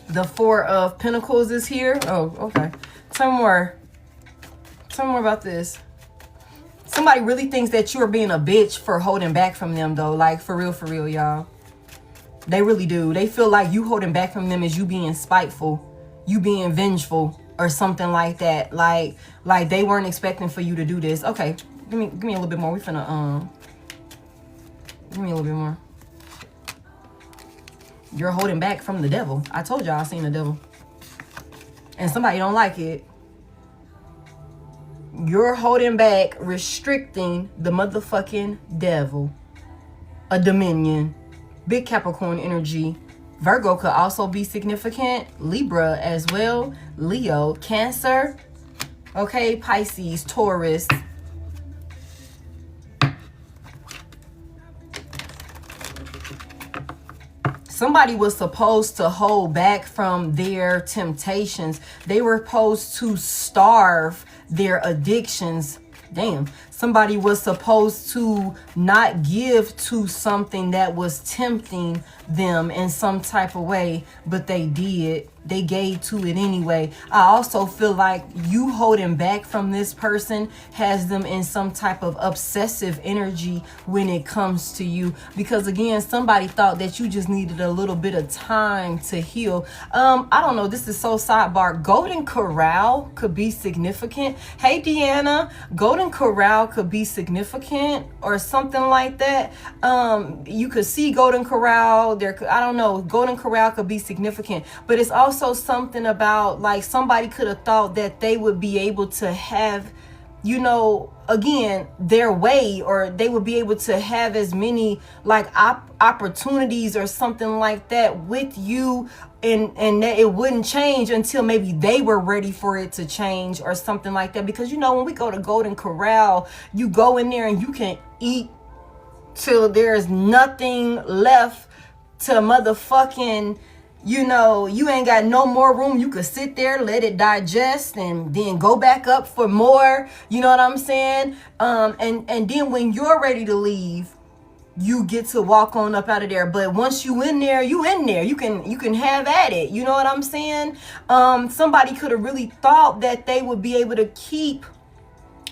A: The 4 of Pentacles is here. Oh, okay. Tell me more. Tell me more about this. Somebody really thinks that you're being a bitch for holding back from them, though. Like, for real, y'all. They really do. They feel like you holding back from them is you being spiteful, you being vengeful, or something like that. Like they weren't expecting for you to do this. Okay, give me a little bit more. We finna give me a little bit more. You're holding back from the devil. I told y'all I seen the devil, and somebody don't like it. You're holding back, restricting the motherfucking devil. A Dominion. Big Capricorn energy. Virgo could also be significant. Libra as well. Leo. Cancer. Okay. Pisces. Taurus. Somebody was supposed to hold back from their temptations. They were supposed to starve their addictions. Damn. Somebody was supposed to not give to something that was tempting them in some type of way, but they did. They gave to it anyway. I also feel like you holding back from this person has them in some type of obsessive energy when it comes to you. Because again, somebody thought that you just needed a little bit of time to heal. I don't know. This is so sidebar. Golden Corral could be significant. Hey, Deanna. Golden Corral could be significant or something like that. You could see Golden Corral. I don't know. Golden Corral could be significant. But it's also something about like somebody could have thought that they would be able to have, again, their way, or they would be able to have as many like opportunities or something like that with you, and that it wouldn't change until maybe they were ready for it to change or something like that. Because when we go to Golden Corral, you go in there and you can eat till there's nothing left to motherfucking You know, you ain't got no more room. You could sit there, let it digest, and then go back up for more. You know what I'm saying? And then when you're ready to leave, you get to walk on up out of there. But once you in there, you in there. You can have at it. You know what I'm saying? Somebody could have really thought that they would be able to keep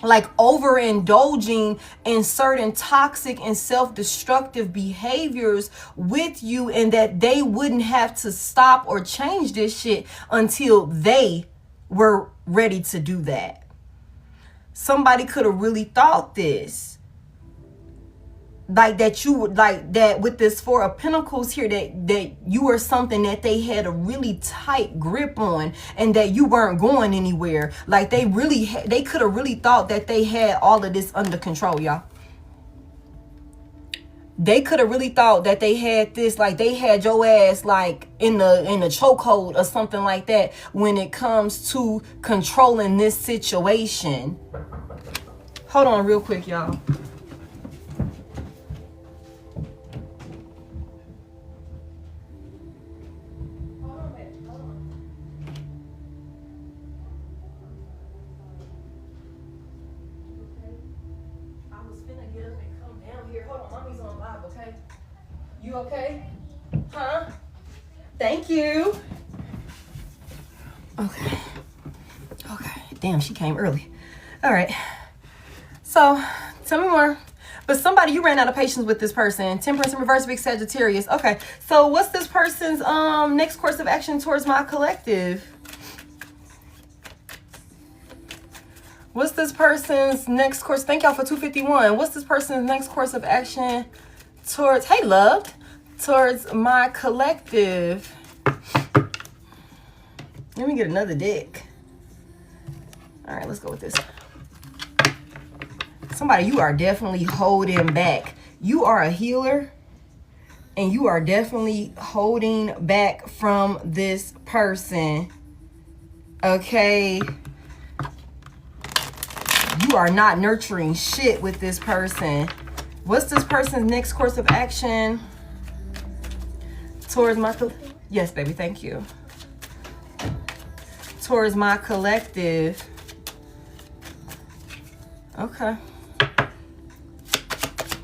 A: like overindulging in certain toxic and self-destructive behaviors with you, and that they wouldn't have to stop or change this shit until they were ready to do that. Somebody could have really thought this. Like that you would, like that with this Four of Pentacles here, that you were something that they had a really tight grip on, and that you weren't going anywhere. Like they could have really thought that they had all of this under control, y'all. They could have really thought that they had this, like they had your ass like in the chokehold or something like that when it comes to controlling this situation. Hold on real quick, y'all. You okay? Huh? Thank you. Okay. Damn, she came early. All right. So, tell me more. But somebody, you ran out of patience with this person. Temperance in reverse, big Sagittarius. Okay. So, what's this person's next course of action towards my collective? What's this person's next course? Thank y'all for 251. What's this person's next course of action towards, hey love, towards my collective? Let me get another deck. All right, let's go with this. Somebody, you are definitely holding back. You are a healer, and you are definitely holding back from this person. Okay. You are not nurturing shit with this person. What's this person's next course of action towards my... Yes, baby, thank you. Towards my collective. Okay.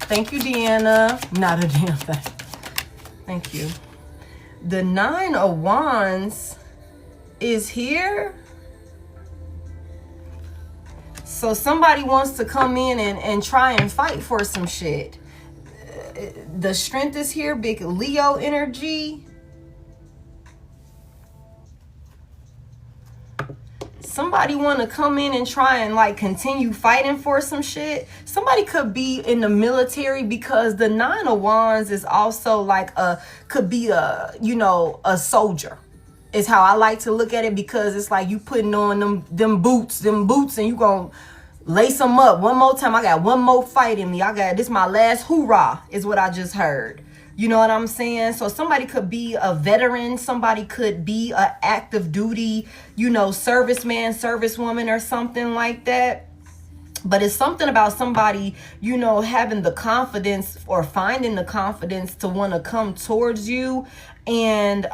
A: Thank you, Deanna. Not a damn thing. Thank you. The Nine of Wands is here. So somebody wants to come in and try and fight for some shit. The Strength is here, big Leo energy. Somebody want to come in and try and like continue fighting for some shit. Somebody could be in the military, because the Nine of Wands is also like could be a, you know, a soldier. Is how I like to look at it, because it's like you putting on them boots, and you gonna lace them up one more time. I got one more fight in me. This my last hoorah, is what I just heard. You know what I'm saying? So somebody could be a veteran. Somebody could be a active duty, you know, serviceman, servicewoman, or something like that. But it's something about somebody, you know, having the confidence or finding the confidence to want to come towards you and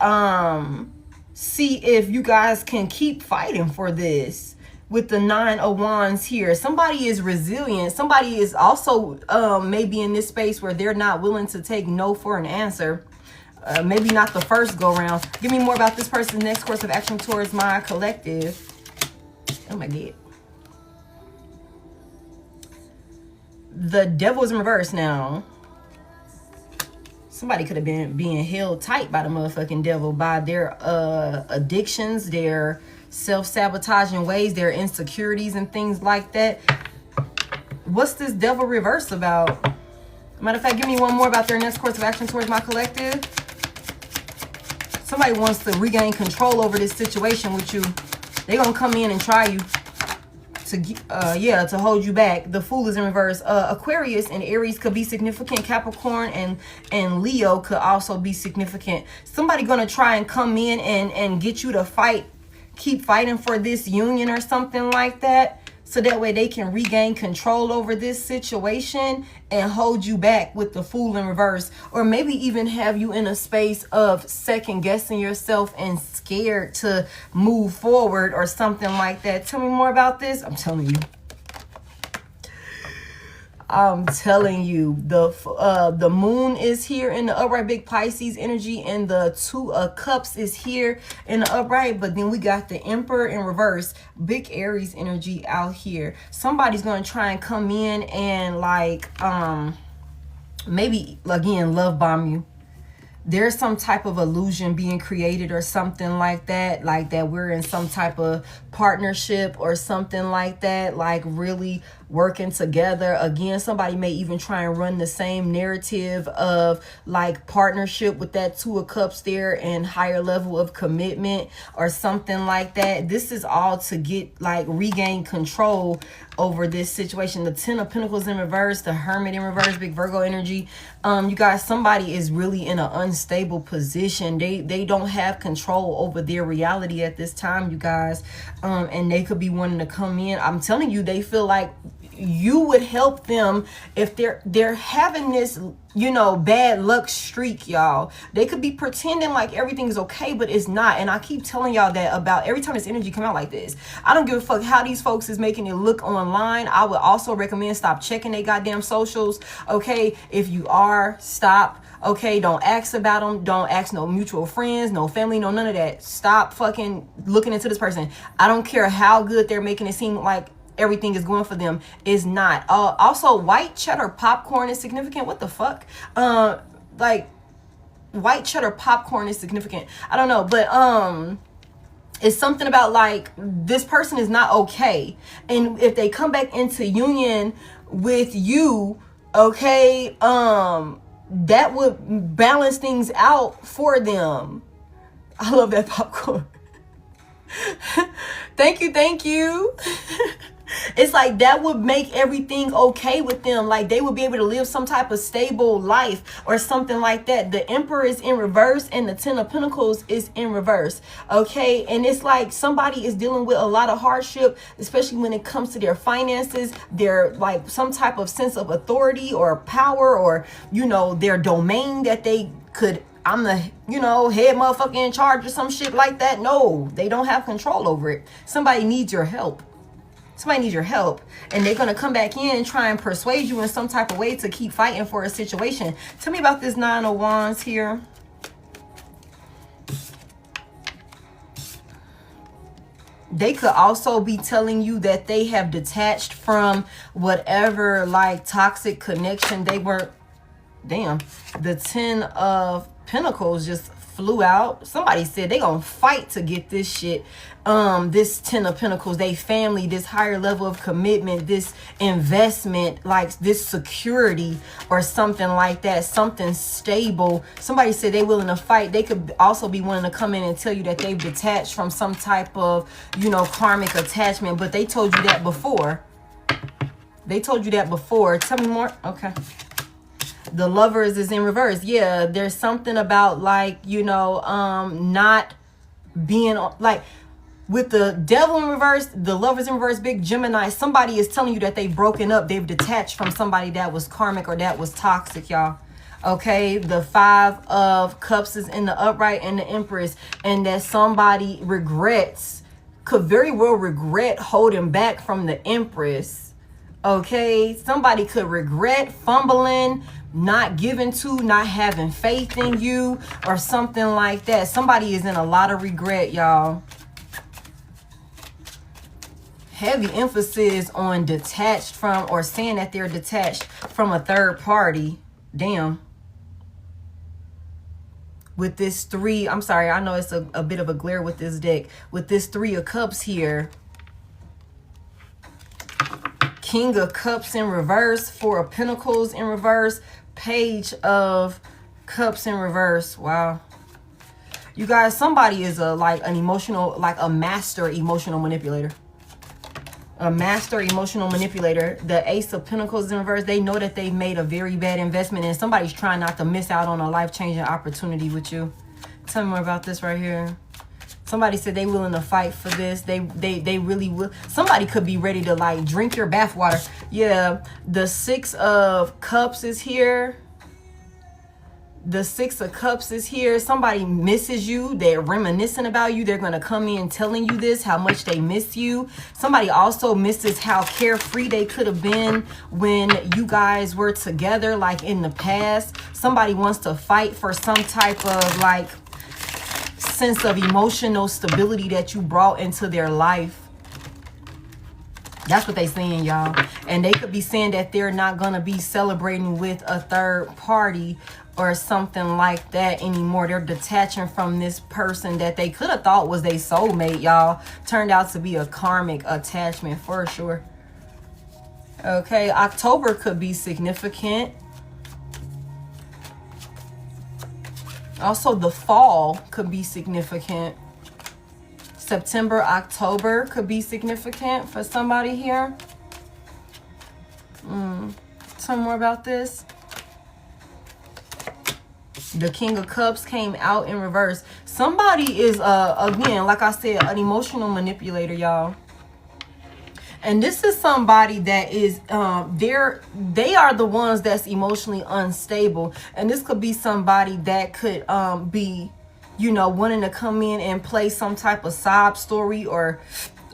A: see if you guys can keep fighting for this. With the Nine of Wands here, somebody is resilient. Somebody is also maybe in this space where they're not willing to take no for an answer. Maybe not the first go round. Give me more about this person's next course of action towards my collective. Oh my God. The Devil is in reverse now. Somebody could have been being held tight by the motherfucking devil, by their addictions, their self-sabotaging ways, their insecurities and things like that. What's this Devil reverse about? Matter of fact, give me one more about their next course of action towards my collective. Somebody wants to regain control over this situation with you. They're gonna come in and try you to hold you back. The Fool is in reverse. Aquarius and Aries could be significant. Capricorn and Leo could also be significant. Somebody gonna try and come in and get you to fight, keep fighting for this union or something like that. so that way they can regain control over this situation and hold you back with the Fool in reverse, or maybe even have you in a space of second guessing yourself and scared to move forward or something like that. Tell me more about this. I'm telling you, the moon is here in the upright, big Pisces energy, and the Two of Cups is here in the upright. But then we got the Emperor in reverse, big Aries energy out here. Somebody's going to try and come in and like, maybe again, love bomb you. There's some type of illusion being created or something like that we're in some type of partnership or something like that, like really working together. Again, somebody may even try and run the same narrative of like partnership with that Two of Cups there and higher level of commitment or something like that. This is all to get like regain control over this situation. The Ten of Pentacles in reverse, the Hermit in reverse, big Virgo energy. You guys, somebody is really in an unstable position. They don't have control over their reality at this time, you guys. And they could be wanting to come in. I'm telling you, they feel like you would help them if they're having this, you know, bad luck streak, y'all. They could be pretending like everything is okay, but it's not. And I keep telling y'all that about every time this energy come out like this. I don't give a fuck how these folks is making it look online. I would also recommend stop checking their goddamn socials. Okay, if you are, stop. Okay, don't ask about them. Don't ask no mutual friends, no family, no none of that. Stop fucking looking into this person. I don't care how good they're making it seem like everything is going for them. Is not. Also, white cheddar popcorn is significant. What the fuck? Like white cheddar popcorn is significant. I don't know, but it's something about like this person is not okay, and if they come back into union with you, okay, that would balance things out for them. I love that popcorn. Thank you. It's like that would make everything okay with them. Like they would be able to live some type of stable life or something like that. The Emperor is in reverse and the Ten of Pentacles is in reverse. Okay. And it's like somebody is dealing with a lot of hardship, especially when it comes to their finances, their like some type of sense of authority or power, or, you know, their domain that they could, I'm the, you know, head motherfucker in charge or some shit like that. No, they don't have control over it. Somebody needs your help. Somebody needs your help, and they're going to come back in and try and persuade you in some type of way to keep fighting for a situation. Tell me about this Nine of Wands here. They could also be telling you that they have detached from whatever like toxic connection they were. Damn, the Ten of Pentacles just flew out. Somebody said they gonna fight to get this shit. This Ten of Pentacles, they family, this higher level of commitment, this investment, like this security or something like that, something stable. Somebody said they willing to fight. They could also be willing to come in and tell you that they've detached from some type of, you know, karmic attachment, but they told you that before. They told you that before. Tell me more. Okay. The Lovers is in reverse. Yeah, there's something about like, you know, not being like with the Devil in reverse, the Lovers in reverse, big Gemini. Somebody is telling you that they've broken up. They've detached from somebody that was karmic or that was toxic, y'all. Okay, the Five of Cups is in the upright and the Empress, and that somebody regrets, could very well regret holding back from the Empress. Okay, somebody could regret fumbling, not giving to, not having faith in you or something like that. Somebody is in a lot of regret, y'all. Heavy emphasis on detached from, or saying that they're detached from a third party. Damn. With this three, I'm sorry, I know it's a bit of a glare with this deck. With this Three of Cups here. King of Cups in reverse, Four of Pentacles in reverse, Page of Cups in reverse. Wow. You guys, somebody is like an emotional, like a master emotional manipulator. A master emotional manipulator. The Ace of Pentacles in reverse. They know that they've made a very bad investment, and somebody's trying not to miss out on a life-changing opportunity with you. Tell me more about this right here. Somebody said they willing to fight for this. They really will. Somebody could be ready to like drink your bathwater. Yeah, the 6 of Cups is here. The 6 of Cups is here. Somebody misses you. They're reminiscing about you. They're going to come in telling you this, how much they miss you. Somebody also misses how carefree they could have been when you guys were together, like in the past. Somebody wants to fight for some type of like sense of emotional stability that you brought into their life. That's what they saying, y'all. And they could be saying that they're not going to be celebrating with a third party or something like that anymore. They're detaching from this person that they could have thought was their soulmate, y'all. Turned out to be a karmic attachment for sure. Okay, October could be significant. Also, the fall could be significant. September, October could be significant for somebody here. Tell me more about this. The King of Cups came out in reverse. Somebody is, again, like I said, an emotional manipulator, y'all. And this is somebody that is, they are the ones that's emotionally unstable. And this could be somebody that could be, you know, wanting to come in and play some type of sob story or,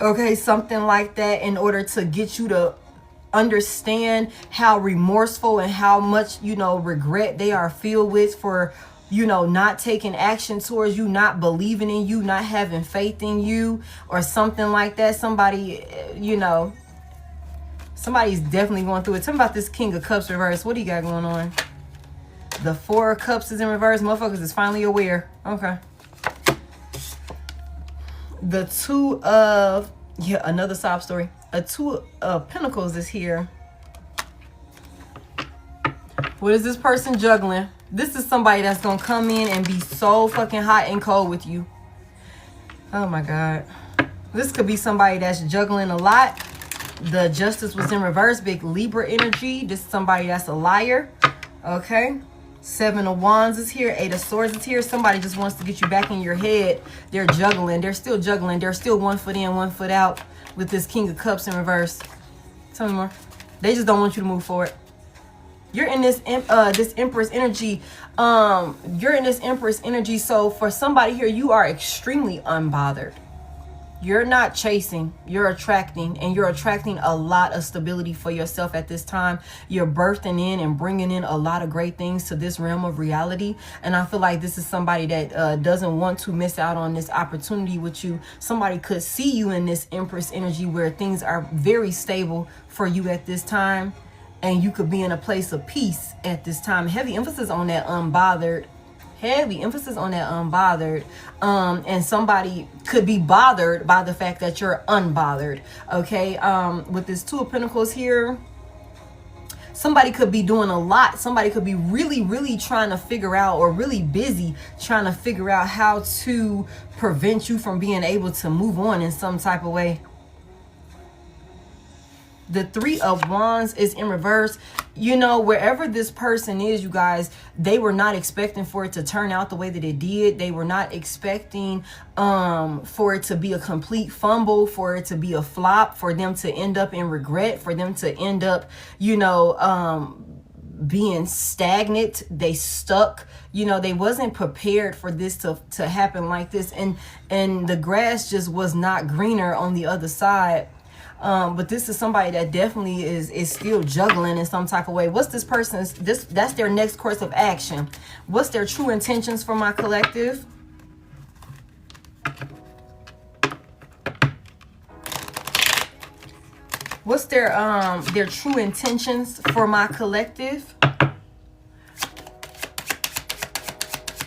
A: okay, something like that in order to get you to understand how remorseful and how much, you know, regret they are filled with for, you know, not taking action towards you, not believing in you, not having faith in you or something like that. Somebody, you know, somebody's definitely going through it. Tell me about this King of Cups reverse. What do you got going on? The 4 of Cups is in reverse. Motherfuckers is finally aware. Okay. The 2 of, yeah, another sob story. A 2 of Pentacles is here. What is this person juggling? This is somebody that's going to come in and be so fucking hot and cold with you. Oh my God. This could be somebody that's juggling a lot. The Justice was in reverse. Big Libra energy. This is somebody that's a liar. Okay. 7 of Wands is here. 8 of Swords is here. Somebody just wants to get you back in your head. They're juggling. They're still juggling. They're still 1 foot in, 1 foot out with this King of Cups in reverse. Tell me more. They just don't want you to move forward. You're in this this Empress energy. You're in this Empress energy. So for somebody here, you are extremely unbothered. You're not chasing, you're attracting, and you're attracting a lot of stability for yourself at this time. You're birthing in and bringing in a lot of great things to this realm of reality. And I feel like this is somebody that doesn't want to miss out on this opportunity with you. Somebody could see you in this Empress energy where things are very stable for you at this time. And you could be in a place of peace at this time. Heavy emphasis on that unbothered. Heavy emphasis on that unbothered. And somebody could be bothered by the fact that you're unbothered. Okay. With this 2 of Pentacles here, somebody could be doing a lot. Somebody could be really, really trying to figure out, or really busy trying to figure out how to prevent you from being able to move on in some type of way. The 3 of Wands is in reverse. You know, wherever this person is, you guys, they were not expecting for it to turn out the way that it did. They were not expecting for it to be a complete fumble, for it to be a flop, for them to end up in regret, for them to end up, you know, being stagnant. They stuck. You know, they wasn't prepared for this to happen like this. And the grass just was not greener on the other side. But this is somebody that definitely is still juggling in some type of way. What's this person's, that's their next course of action. What's their true intentions for my collective? What's their true intentions for my collective?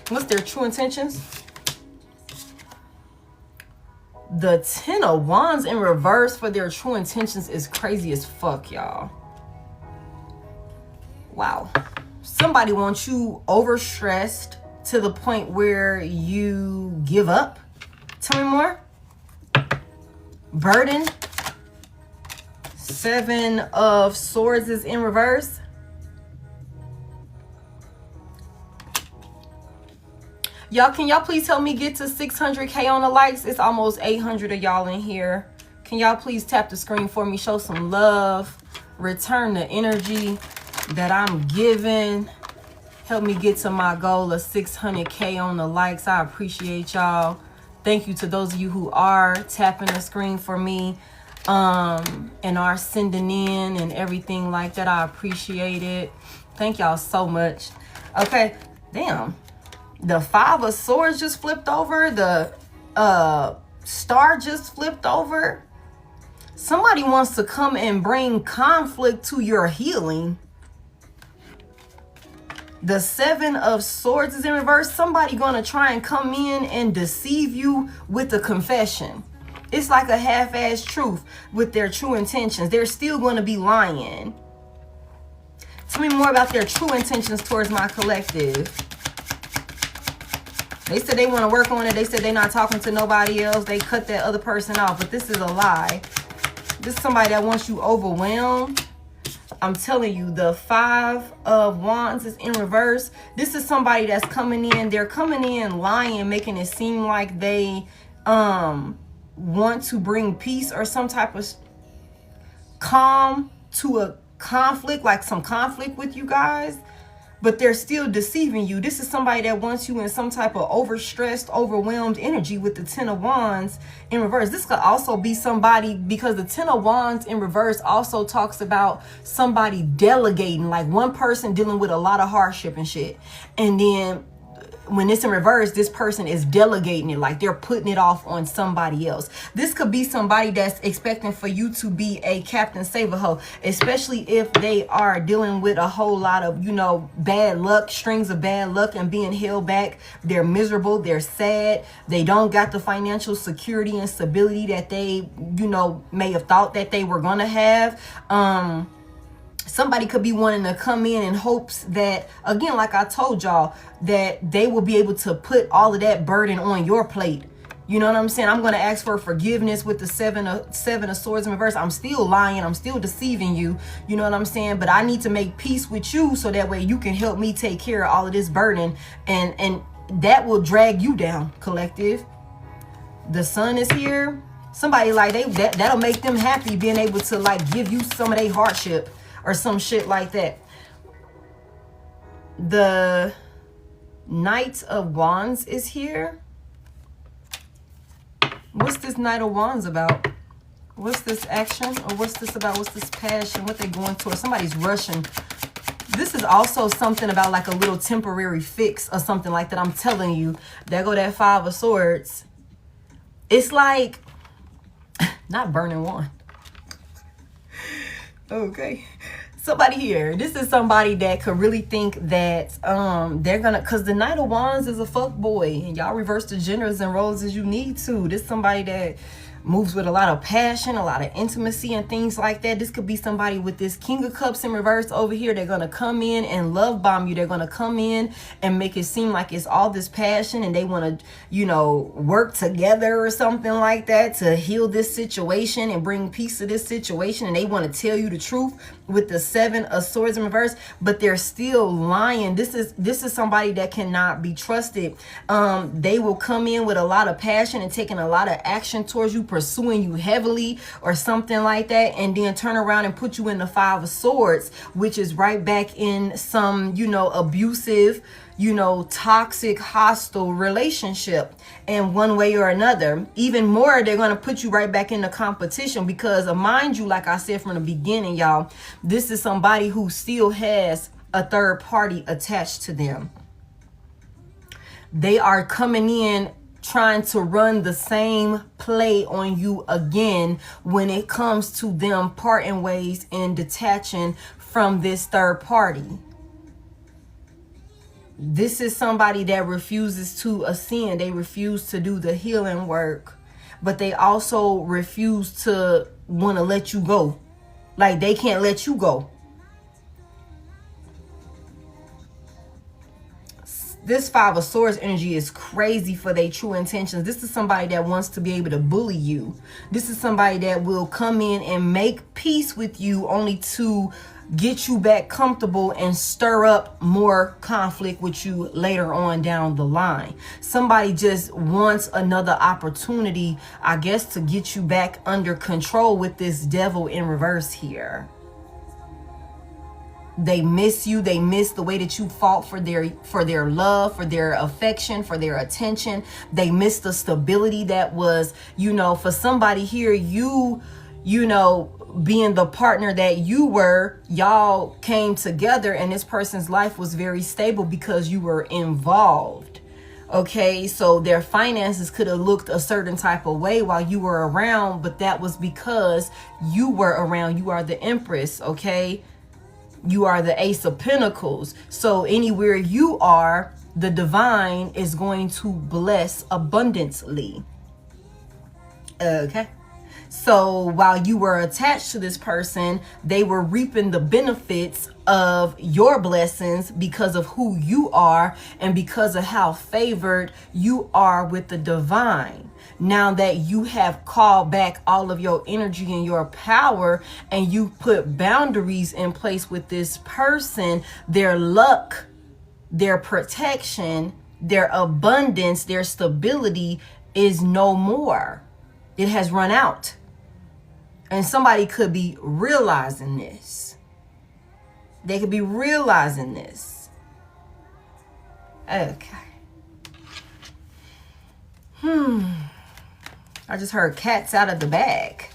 A: What's their true intentions? The 10 of Wands in reverse for their true intentions is crazy as fuck, y'all. Wow. Somebody wants you overstressed to the point where you give up. Tell me more. Burden. 7 of Swords is in reverse. Y'all, can y'all please help me get to 600K on the likes? It's almost 800 of y'all in here. Can y'all please tap the screen for me? Show some love. Return the energy that I'm giving. Help me get to my goal of 600K on the likes. I appreciate y'all. Thank you to those of you who are tapping the screen for me and are sending in and everything like that. I appreciate it. Thank y'all so much. Okay, damn. The 5 of Swords just flipped over. The star just flipped over. Somebody wants to come and bring conflict to your healing. The 7 of Swords is in reverse. Somebody gonna try and come in and deceive you with the confession. It's like a half-assed truth with their true intentions. They're still gonna be lying. Tell me more about their true intentions towards my collective. They said they want to work on it. They said they're not talking to nobody else. They cut that other person off, but this is a lie. This is somebody that wants you overwhelmed. I'm telling you, the 5 of Wands is in reverse. This is somebody that's coming in. They're coming in lying, making it seem like they want to bring peace or some type of calm to a conflict, like some conflict with you guys, but they're still deceiving you. This is somebody that wants you in some type of overstressed, overwhelmed energy with the 10 of Wands in reverse. This could also be somebody, because the 10 of Wands in reverse also talks about somebody delegating, like one person dealing with a lot of hardship and shit. And then when it's in reverse, this person is delegating it, like they're putting it off on somebody else. This could be somebody that's expecting for you to be a Captain Save-A-Ho, especially if they are dealing with a whole lot of, you know, bad luck, strings of bad luck and being held back. They're miserable. They're sad. They don't got the financial security and stability that they, you know, may have thought that they were going to have. Somebody could be wanting to come in hopes that, again, like I told y'all, that they will be able to put all of that burden on your plate. You know what I'm saying? I'm going to ask for forgiveness with the 7 of Swords in reverse. I'm still lying. I'm still deceiving you. You know what I'm saying? But I need to make peace with you so that way you can help me take care of all of this burden. And that will drag you down, collective. The Sun is here. Somebody like that'll make them happy being able to like give you some of their hardship or some shit like that. The Knight of Wands is here. What's this Knight of Wands about? What's this action? Or what's this about? What's this passion? What they going towards? Somebody's rushing. This is also something about like a little temporary fix or something like that. I'm telling you. There go that 5 of Swords. It's like, not burning one. Okay. Somebody here, this is somebody that could really think that they're gonna, because the Knight of Wands is a fuck boy, and y'all reverse the genders and roles as you need to. This is somebody that moves with a lot of passion, a lot of intimacy and things like that. This could be somebody with this King of Cups in reverse over here. They're gonna come in and love bomb you. They're gonna come in and make it seem like it's all this passion and they want to, you know, work together or something like that to heal this situation and bring peace to this situation. And they want to tell you the truth with the 7 of Swords in reverse, but they're still lying. This is somebody that cannot be trusted. They will come in with a lot of passion and taking a lot of action towards you, pursuing you heavily or something like that, and then turn around and put you in the 5 of Swords, which is right back in some, you know, abusive, you know, toxic, hostile relationship in one way or another. Even more, they're going to put you right back into competition because, mind you, like I said from the beginning, y'all, this is somebody who still has a third party attached to them. They are coming in trying to run the same play on you again when it comes to them parting ways and detaching from this third party. This is somebody that refuses to ascend. They refuse to do the healing work, but they also refuse to want to let you go. Like they can't let you go. This 5 of Swords energy is crazy for their true intentions. This is somebody that wants to be able to bully you. This is somebody that will come in and make peace with you only to get you back comfortable and stir up more conflict with you later on down the line. Somebody just wants another opportunity, I guess, to get you back under control with this devil in reverse here. They miss you. They miss the way that you fought for their love, for their affection, for their attention. They miss the stability that was, for somebody here, you being the partner that you were, y'all came together and this person's life was very stable because you were involved. Okay, so their finances could have looked a certain type of way while you were around, but that was because you were around. You are the Empress, okay? You are the Ace of Pentacles. So anywhere you are, the divine is going to bless abundantly. Okay. So while you were attached to this person, they were reaping the benefits of your blessings because of who you are and because of how favored you are with the divine. Now that you have called back all of your energy and your power and you put boundaries in place with this person, their luck, their protection, their abundance, their stability is no more. It has run out. And somebody could be realizing this. They could be realizing this. Okay. I just heard cats out of the bag.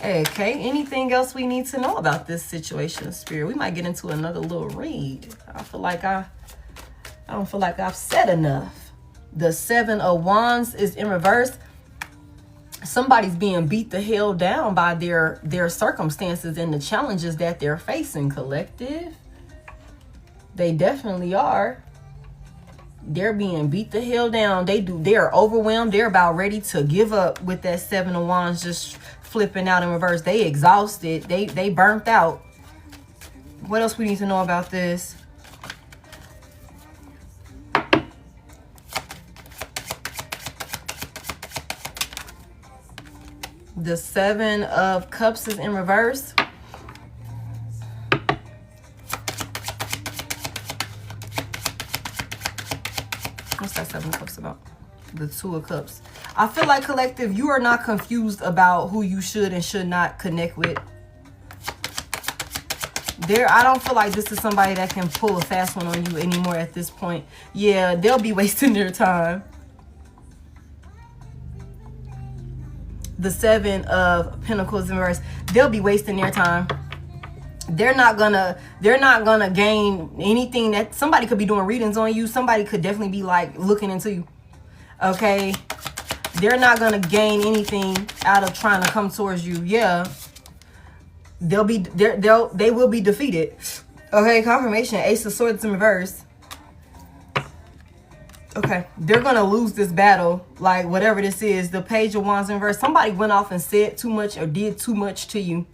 A: Okay. Anything else we need to know about this situation, Spirit? We might get into another little read. I don't feel like I've said enough. The 7 of Wands is in reverse. Somebody's being beat the hell down by their circumstances and the challenges that they're facing, collective. They definitely are. They're being beat the hell down. They're overwhelmed. They're about ready to give up with that 7 of Wands just flipping out in reverse. They exhausted. They burnt out. What else we need to know about this? The 7 of Cups is in reverse. What's that 7 of Cups about? The 2 of Cups. I feel like, collective, you are not confused about who you should and should not connect with. I don't feel like this is somebody that can pull a fast one on you anymore at this point. Yeah, they'll be wasting their time. The 7 of Pentacles in reverse, they'll be wasting their time. They're not gonna gain anything. That somebody could be doing readings on you. Somebody could definitely be like looking into you. Okay, they're not gonna gain anything out of trying to come towards you. Yeah, they will be defeated. Okay, confirmation. Ace of Swords in reverse. Okay, they're going to lose this battle, like whatever this is. The Page of Wands in reverse. Somebody went off and said too much or did too much to you.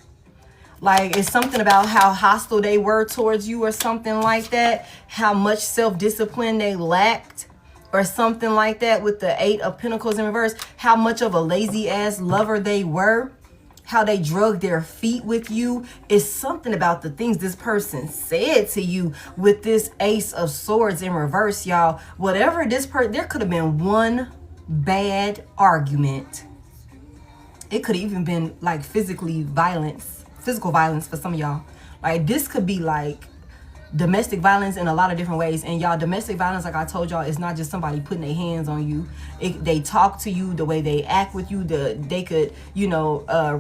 A: Like, it's something about how hostile they were towards you or something like that. How much self-discipline they lacked or something like that with the 8 of Pentacles in reverse. How much of a lazy-ass lover they were. How they drug their feet with you. Is something about the things this person said to you with this Ace of Swords in reverse, y'all. Whatever this person, there could have been one bad argument. It could have even been like physical violence for some of y'all. Like, this could be like domestic violence in a lot of different ways. And y'all, domestic violence, like I told y'all, is not just somebody putting their hands on you. They talk to you, the way they act with you, they could,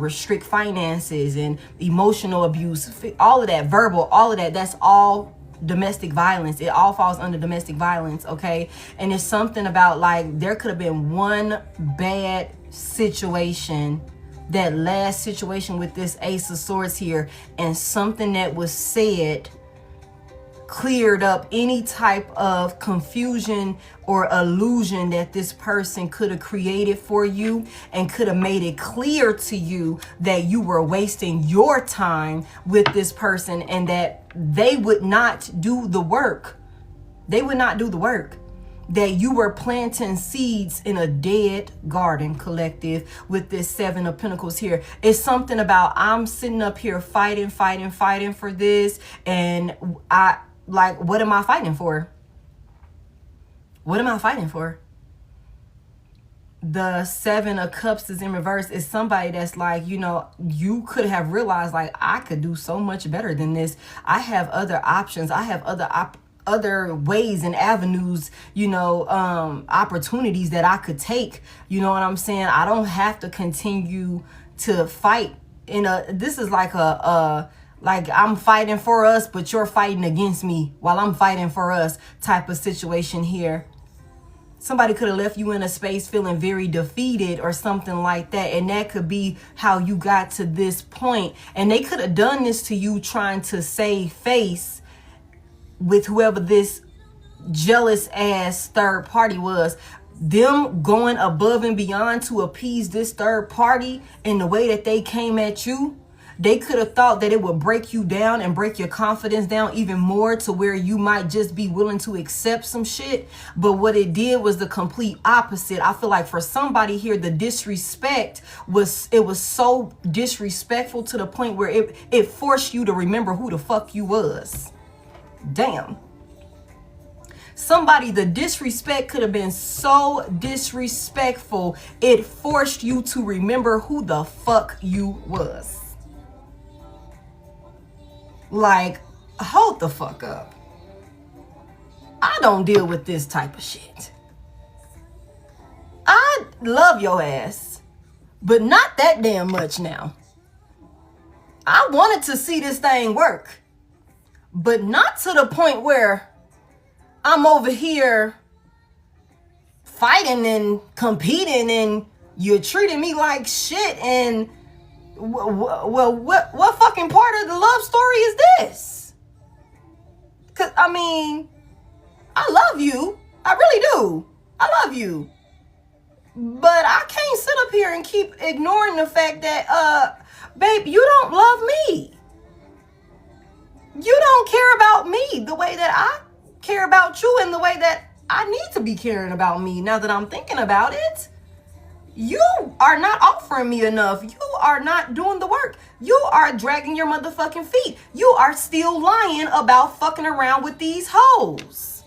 A: restrict finances and emotional abuse, all of that, verbal, all of that. That's all domestic violence. It all falls under domestic violence, okay? And it's something about, like, there could have been one bad situation, that last situation with this Ace of Swords here, and something that was said cleared up any type of confusion or illusion that this person could have created for you, and could have made it clear to you that you were wasting your time with this person and that they would not do the work. They would not do the work. that you were planting seeds in a dead garden, collective, with this Seven of Pentacles here. It's something about, I'm sitting up here fighting for this, and I, like, what am I fighting for? What am I fighting for? The Seven of Cups is in reverse. Is somebody that's like, you know, you could have realized, like, I could do so much better than this. I have other options. I have other ways and avenues, you know, opportunities that I could take. You know what I'm saying? I don't have to continue to fight in a, this is like like I'm fighting for us, but you're fighting against me while I'm fighting for us type of situation here. Somebody could have left you in a space feeling very defeated or something like that. And that could be how you got to this point. And they could have done this to you trying to save face with whoever this jealous ass third party was. Them going above and beyond to appease this third party in the way that they came at you. They could have thought that it would break you down and break your confidence down even more to where you might just be willing to accept some shit. But what it did was the complete opposite. I feel like for somebody here, the disrespect was so disrespectful to the point where it forced you to remember who the fuck you was. Damn. Somebody, the disrespect could have been so disrespectful, it forced you to remember who the fuck you was. Like, hold the fuck up. I don't deal with this type of shit. I love your ass, but not that damn much now. I wanted to see this thing work, but not to the point where I'm over here fighting and competing and you're treating me like shit. And well, what fucking part of the love story is this? Cause I mean, I love you. I really do. I love you. But I can't sit up here and keep ignoring the fact that, babe, you don't love me. You don't care about me the way that I care about you and the way that I need to be caring about me. Now that I'm thinking about it, you are not offering me enough. You are not doing the work. You are dragging your motherfucking feet. You are still lying about fucking around with these hoes.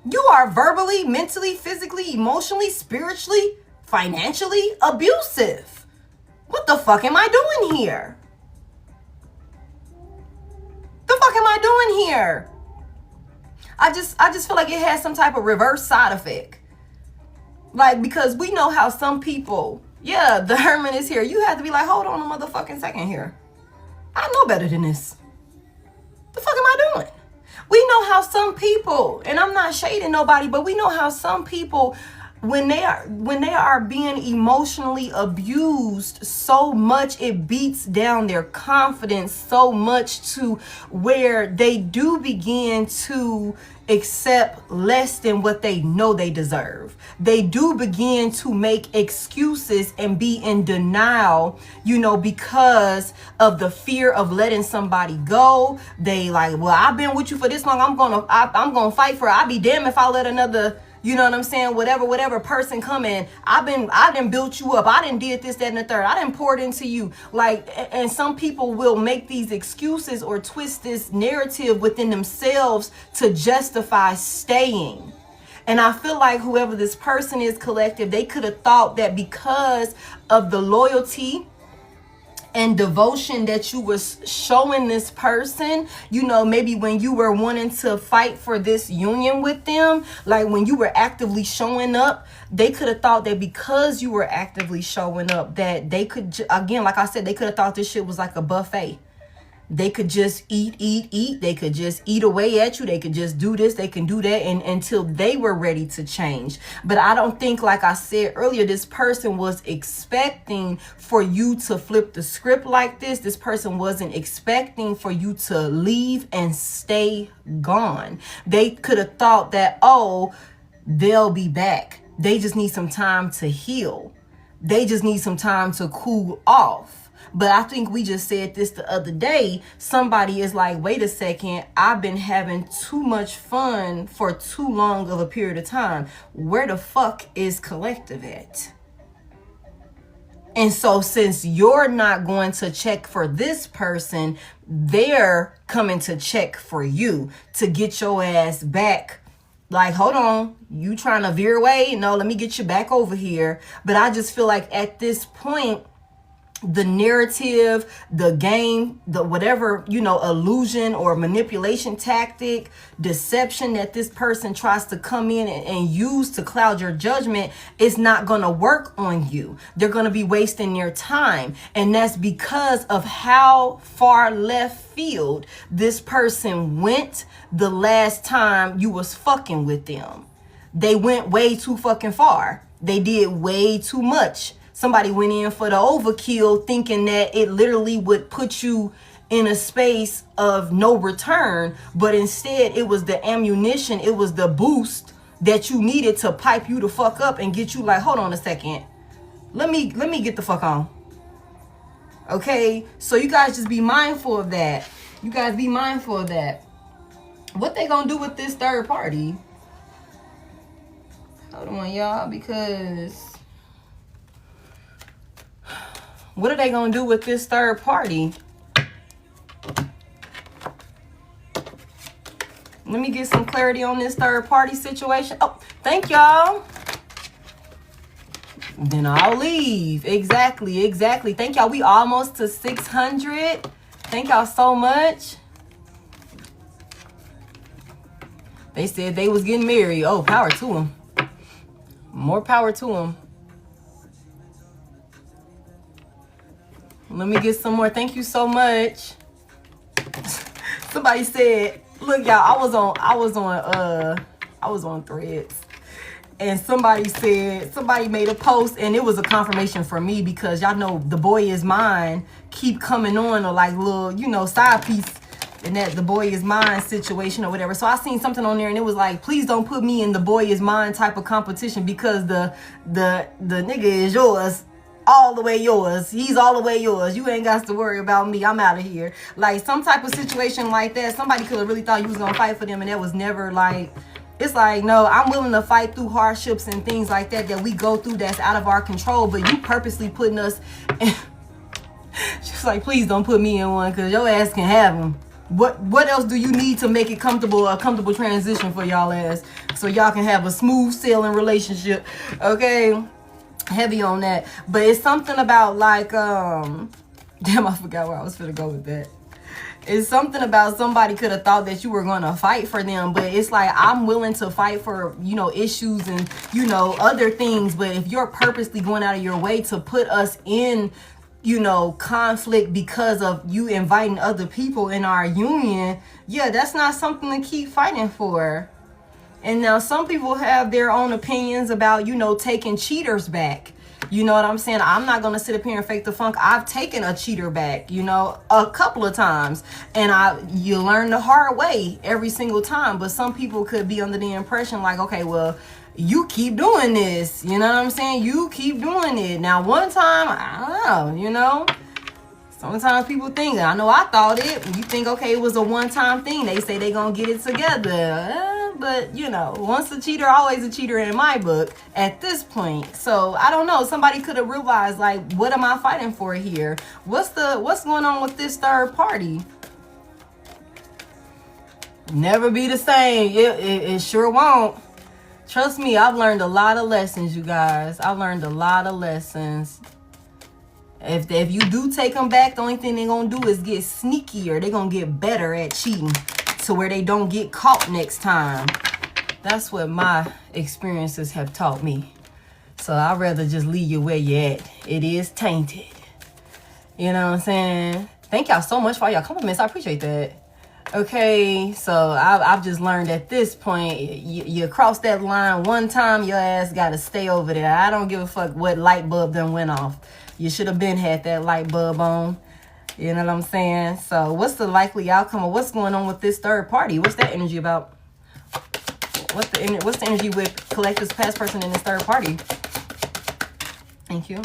A: You are verbally, mentally, physically, emotionally, spiritually, financially abusive. What the fuck am I doing here? The fuck am I doing here? I just feel like it has some type of reverse side effect. Like, because we know how some people, yeah, the Herman is here. You have to be like, hold on a motherfucking second here. I know better than this. The fuck am I doing? We know how some people, and I'm not shading nobody, but we know how some people, when they are being emotionally abused so much, it beats down their confidence so much to where they do begin to accept less than what they know they deserve. They do begin to make excuses and be in denial, you know, because of the fear of letting somebody go. They like, well, I've been with you for this long. I'm gonna fight for it. I'll be damned if I let another, you know what I'm saying, whatever person come in. I done built you up. I done did this, that, and the third. I done poured into you. Like, and some people will make these excuses or twist this narrative within themselves to justify staying. And I feel like whoever this person is, collective, they could have thought that because of the loyalty and devotion that you was showing this person, you know, maybe when you were wanting to fight for this union with them, like when you were actively showing up, they could have thought that because you were actively showing up that they could, again, like I said, they could have thought this shit was like a buffet. They could just eat. They could just eat away at you. They could just do this. They can do that, and until they were ready to change. But I don't think, like I said earlier, this person was expecting for you to flip the script like this. This person wasn't expecting for you to leave and stay gone. They could have thought that, oh, they'll be back. They just need some time to heal. They just need some time to cool off. But I think we just said this the other day. Somebody is like, wait a second, I've been having too much fun for too long of a period of time. Where the fuck is collective at? And so since you're not going to check for this person, they're coming to check for you to get your ass back. Like, hold on, you trying to veer away? No, let me get you back over here. But I just feel like at this point, the narrative, the game, the whatever, illusion or manipulation tactic, deception that this person tries to come in and use to cloud your judgment is not going to work on you. They're going to be wasting their time. And that's because of how far left field this person went the last time you was fucking with them. They went way too fucking far. They did way too much. Somebody went in for the overkill thinking that it literally would put you in a space of no return. But instead, it was the ammunition. It was the boost that you needed to pipe you the fuck up and get you like, hold on a second. Let me get the fuck on. Okay? So you guys just be mindful of that. You guys be mindful of that. What they gonna do with this third party? Hold on, y'all, because... what are they going to do with this third party? Let me get some clarity on this third party situation. Oh, thank y'all. Then I'll leave. Exactly. Thank y'all. We almost to 600. Thank y'all so much. They said they was getting married. Oh, power to them. More power to them. Let me get some more. Thank you so much. Somebody said, look, y'all, I was on Threads. And somebody made a post, and it was a confirmation for me, because y'all know the boy is mine keep coming on, or like little, side piece, and that the boy is mine situation or whatever. So I seen something on there, and it was like, please don't put me in the boy is mine type of competition, because the nigga is yours. All the way yours. He's all the way yours. You ain't got to worry about me. I'm out of here. Like some type of situation like that. Somebody could have really thought you was going to fight for them, and that was never like, it's like, no, I'm willing to fight through hardships and things like that we go through that's out of our control, but you purposely putting us in. She's like, please don't put me in one, because your ass can have them. What else do you need to make it comfortable, a comfortable transition for y'all ass, so y'all can have a smooth sailing relationship? Okay. Heavy on that. But it's something about like damn, I forgot where I was finna go with that. It's something about somebody could have thought that you were gonna fight for them, but it's like, I'm willing to fight for issues and other things, but if you're purposely going out of your way to put us in conflict because of you inviting other people in our union, yeah, that's not something to keep fighting for. And now some people have their own opinions about, taking cheaters back. You know what I'm saying? I'm not going to sit up here and fake the funk. I've taken a cheater back, a couple of times. And you learn the hard way every single time. But some people could be under the impression like, okay, well, you keep doing this. You know what I'm saying? You keep doing it. Now, one time, I don't know, sometimes people think, I know I thought it. You think, okay, it was a one-time thing. They say they going to get it together. But, once a cheater, always a cheater in my book at this point. So, I don't know. Somebody could have realized, like, what am I fighting for here? What's going on with this third party? Never be the same. It sure won't. Trust me, I've learned a lot of lessons, you guys. I've learned a lot of lessons. If you do take them back, the only thing they're going to do is get sneakier. They're going to get better at cheating to where they don't get caught next time. That's what my experiences have taught me. So I'd rather just leave you where you're at. It is tainted. You know what I'm saying? Thank y'all so much for all y'all compliments. I appreciate that. Okay, so I've just learned at this point, you cross that line one time, your ass got to stay over there. I don't give a fuck what light bulb done went off. You should have been had that light bulb on. You know what I'm saying? So what's the likely outcome of what's going on with this third party? What's that energy about? What's the energy with collective's past person in this third party? Thank you.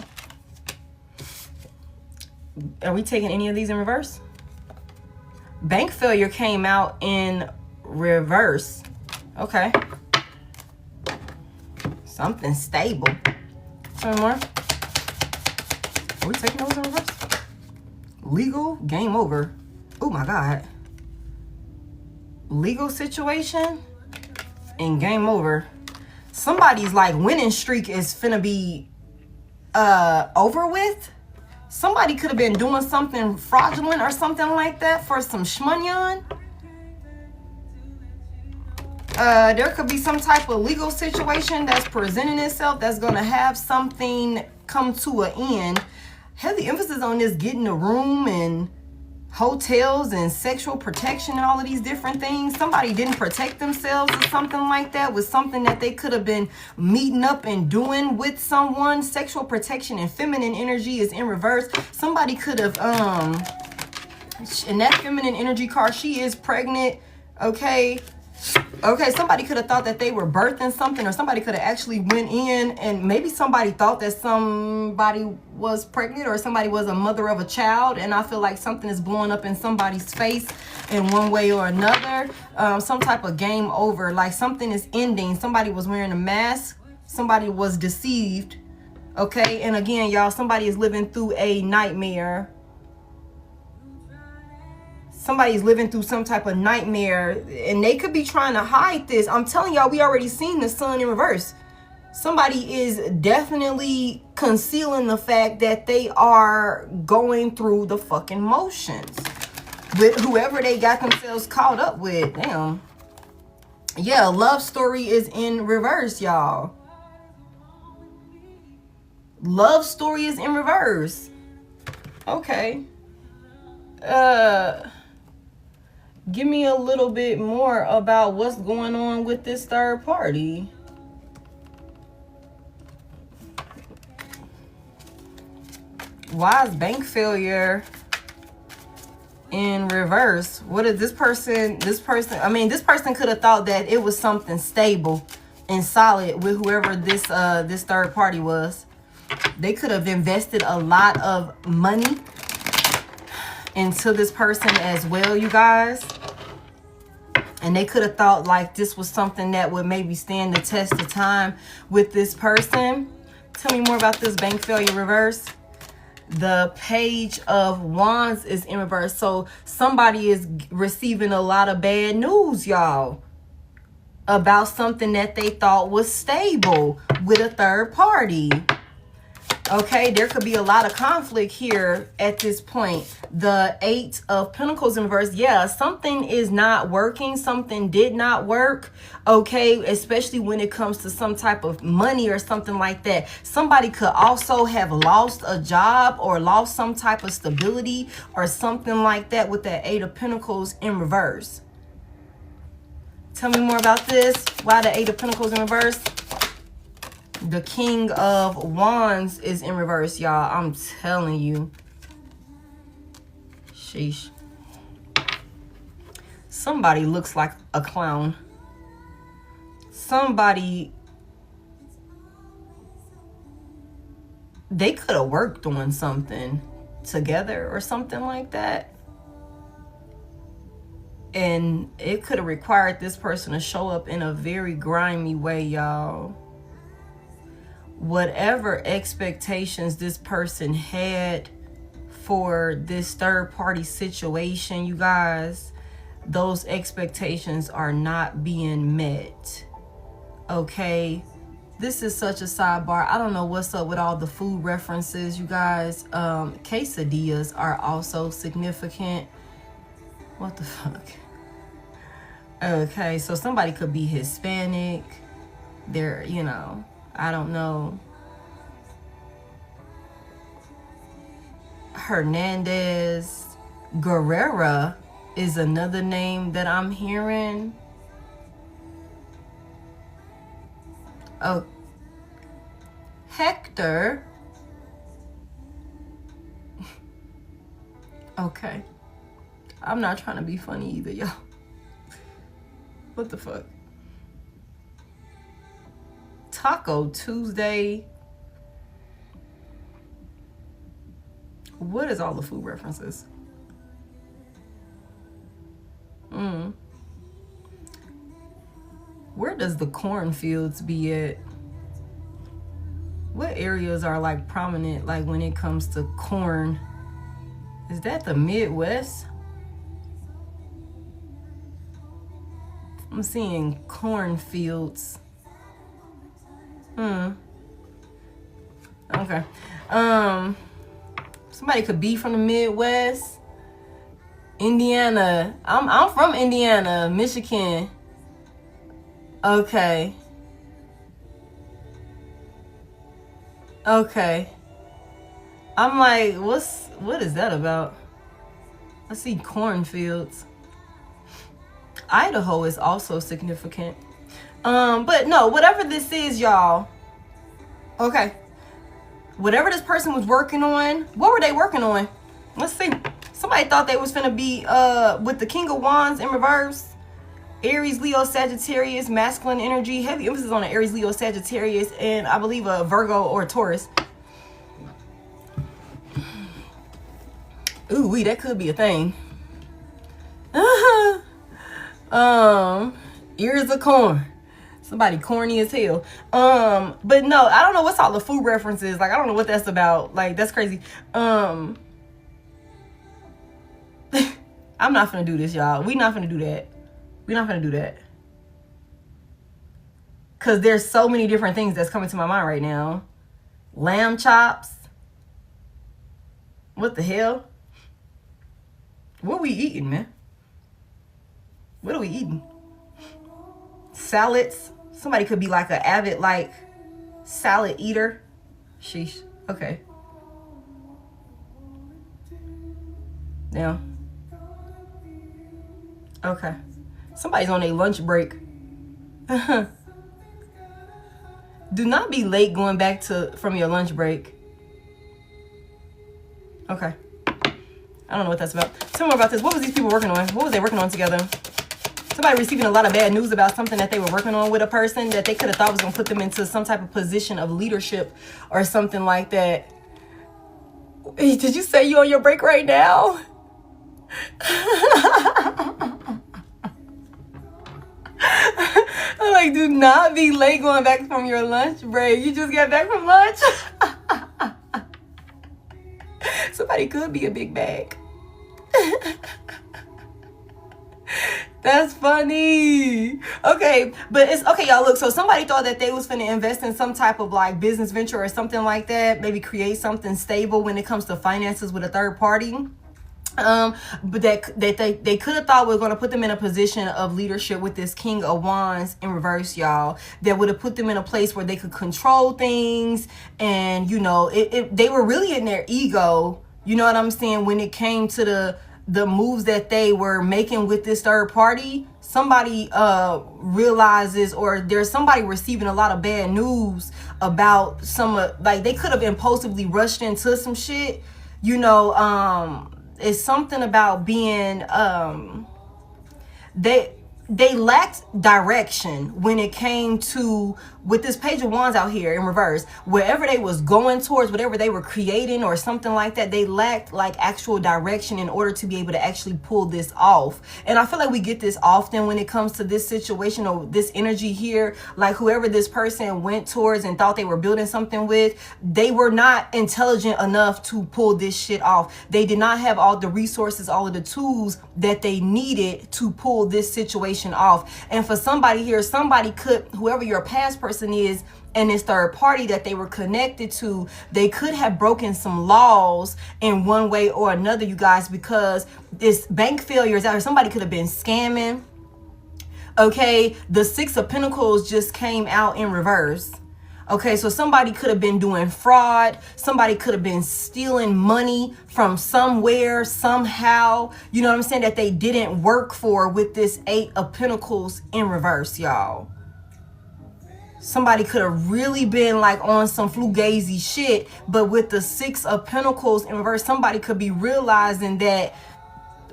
A: Are we taking any of these in reverse? Bank failure came out in reverse. Okay. Something stable. Some more. Are we taking those in reverse? Legal, game over. Oh my God. Legal situation and game over. Somebody's like winning streak is finna be over with. Somebody could have been doing something fraudulent or something like that for some shmonyan. There could be some type of legal situation that's presenting itself that's going to have something come to an end. Heavy emphasis on this getting a room and hotels and sexual protection and all of these different things. Somebody didn't protect themselves or something like that with something that they could have been meeting up and doing with someone. Sexual protection and feminine energy is in reverse. Somebody could have, in that feminine energy card, she is pregnant, okay? Okay, somebody could have thought that they were birthing something, or somebody could have actually went in and maybe somebody thought that somebody was pregnant or somebody was a mother of a child, and I feel like something is blowing up in somebody's face in one way or another. Some type of game over, like something is ending. Somebody was wearing a mask. Somebody was deceived. Okay, and again, y'all, somebody is living through a nightmare. Somebody's living through some type of nightmare, and they could be trying to hide this. I'm telling y'all, we already seen the sun in reverse. Somebody is definitely concealing the fact that they are going through the fucking motions with whoever they got themselves caught up with. Damn. Yeah, love story is in reverse, y'all. Love story is in reverse. Okay. Give me a little bit more about what's going on with this third party. Why is bank failure in reverse? What is this person, I mean, this person could have thought that it was something stable and solid with whoever this this third party was. They could have invested a lot of money into this person as well, you guys. And they could have thought like this was something that would maybe stand the test of time with this person. Tell me more about this bank failure reverse. The Page of Wands is in reverse. So somebody is receiving a lot of bad news, y'all, about something that they thought was stable with a third party. Okay, there could be a lot of conflict here at this point. The Eight of Pentacles in reverse. Yeah, something is not working. Something did not work. Okay, especially when it comes to some type of money or something like that. Somebody could also have lost a job or lost some type of stability or something like that with that Eight of Pentacles in reverse. Tell me more about this. Why the Eight of Pentacles in reverse? The King of Wands is in reverse, y'all. I'm telling you. Sheesh. Somebody looks like a clown. Somebody, they could have worked on something together or something like that. And it could have required this person to show up in a very grimy way, y'all. Whatever expectations this person had for this third party situation, you guys, those expectations are not being met. Okay, this is such a sidebar. I don't know what's up with all the food references, you guys. Quesadillas are also significant. What the fuck? Okay, so somebody could be Hispanic. They're, you know, I don't know. Hernandez Guerrera is another name that I'm hearing. Oh, Hector. Okay. I'm not trying to be funny either, y'all. What the fuck? Taco Tuesday. What is all the food references? Where does the cornfields be at? What areas are like prominent, like when it comes to corn? Is that the Midwest? I'm seeing cornfields. Okay. Somebody could be from the Midwest. Indiana. I'm from Indiana, Michigan. Okay. Okay. I'm like, what is that about? I see cornfields. Idaho is also significant. But no, whatever this is, y'all. Okay. Whatever this person was working on, what were they working on? Let's see. Somebody thought they was finna be with the King of Wands in reverse. Aries, Leo, Sagittarius, masculine energy. Heavy emphasis on the Aries, Leo, Sagittarius, and I believe a Virgo or a Taurus. Ooh, that could be a thing. Ears of corn. Somebody corny as hell. But no, I don't know what's all the food references. Like, I don't know what that's about. Like, that's crazy. I'm not finna do this, y'all. We not finna do that. We're not going to do that. Because there's so many different things that's coming to my mind right now. Lamb chops. What the hell? What are we eating, man? What are we eating? Salads. Somebody could be like an avid, like, salad eater. Sheesh. Okay. Now. Okay. Somebody's on a lunch break. Do not be late going back from your lunch break. Okay. I don't know what that's about. Tell me more about this. What was these people working on? What was they working on together? Somebody receiving a lot of bad news about something that they were working on with a person that they could have thought was going to put them into some type of position of leadership or something like that. Did you say you on your break right now? I'm like, do not be late going back from your lunch break. You just got back from lunch. Somebody could be a big bag. That's funny. Okay, but it's okay, y'all. Look, so somebody thought that they was finna invest in some type of like business venture or something like that. Maybe create something stable when it comes to finances with a third party. But that they could have thought we were going to put them in a position of leadership with this King of Wands in reverse, y'all. That would have put them in a place where they could control things, and you know, they were really in their ego. You know what I'm saying? When it came to the moves that they were making with this third party, somebody realizes, or there's somebody receiving a lot of bad news about like they could have impulsively rushed into some shit. You know, it's something about being they lacked direction when it came to, with this Page of Wands out here in reverse, wherever they was going towards, whatever they were creating or something like that, they lacked like actual direction in order to be able to actually pull this off. And I feel like we get this often when it comes to this situation or this energy here. Like whoever this person went towards and thought they were building something with, they were not intelligent enough to pull this shit off. They did not have all the resources, all of the tools that they needed to pull this situation off. And for somebody here, somebody could, whoever your past person is and this third party that they were connected to, they could have broken some laws in one way or another, you guys, because this bank failure is out here. Somebody could have been scamming. Okay, the Six of Pentacles just came out in reverse. Okay, so somebody could have been doing fraud. Somebody could have been stealing money from somewhere, somehow. You know what I'm saying? That they didn't work for with this Eight of Pentacles in reverse, y'all. Somebody could have really been like on some fugazi shit. But with the Six of Pentacles in reverse, somebody could be realizing that,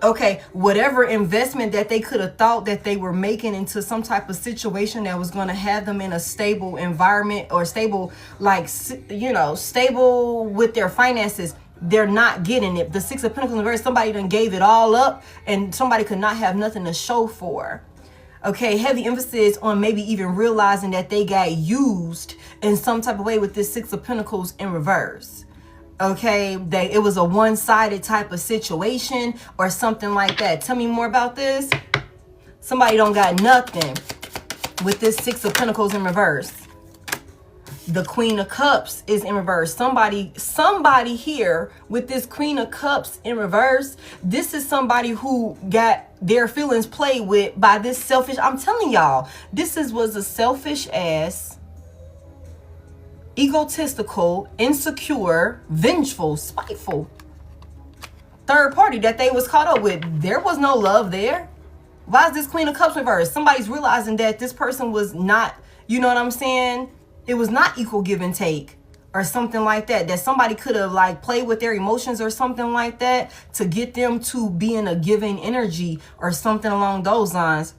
A: okay, whatever investment that they could have thought that they were making into some type of situation that was going to have them in a stable environment or stable, like, you know, stable with their finances, they're not getting it. The Six of Pentacles in reverse, somebody done gave it all up and somebody could not have nothing to show for. Okay, heavy emphasis on maybe even realizing that they got used in some type of way with this Six of Pentacles in reverse. Okay, that it was a one-sided type of situation or something like that. Tell me more about this. Somebody don't got nothing with this Six of Pentacles in reverse. The Queen of Cups is in reverse. Somebody here with this Queen of Cups in reverse, this is somebody who got their feelings played with by this selfish, I'm telling y'all, this was a selfish ass, egotistical, insecure, vengeful, spiteful third party that they was caught up with. There was no love there. Why is this Queen of Cups reversed? Somebody's realizing that this person was not, you know what I'm saying? It was not equal give and take or something like that. That somebody could have like played with their emotions or something like that to get them to be in a giving energy or something along those lines.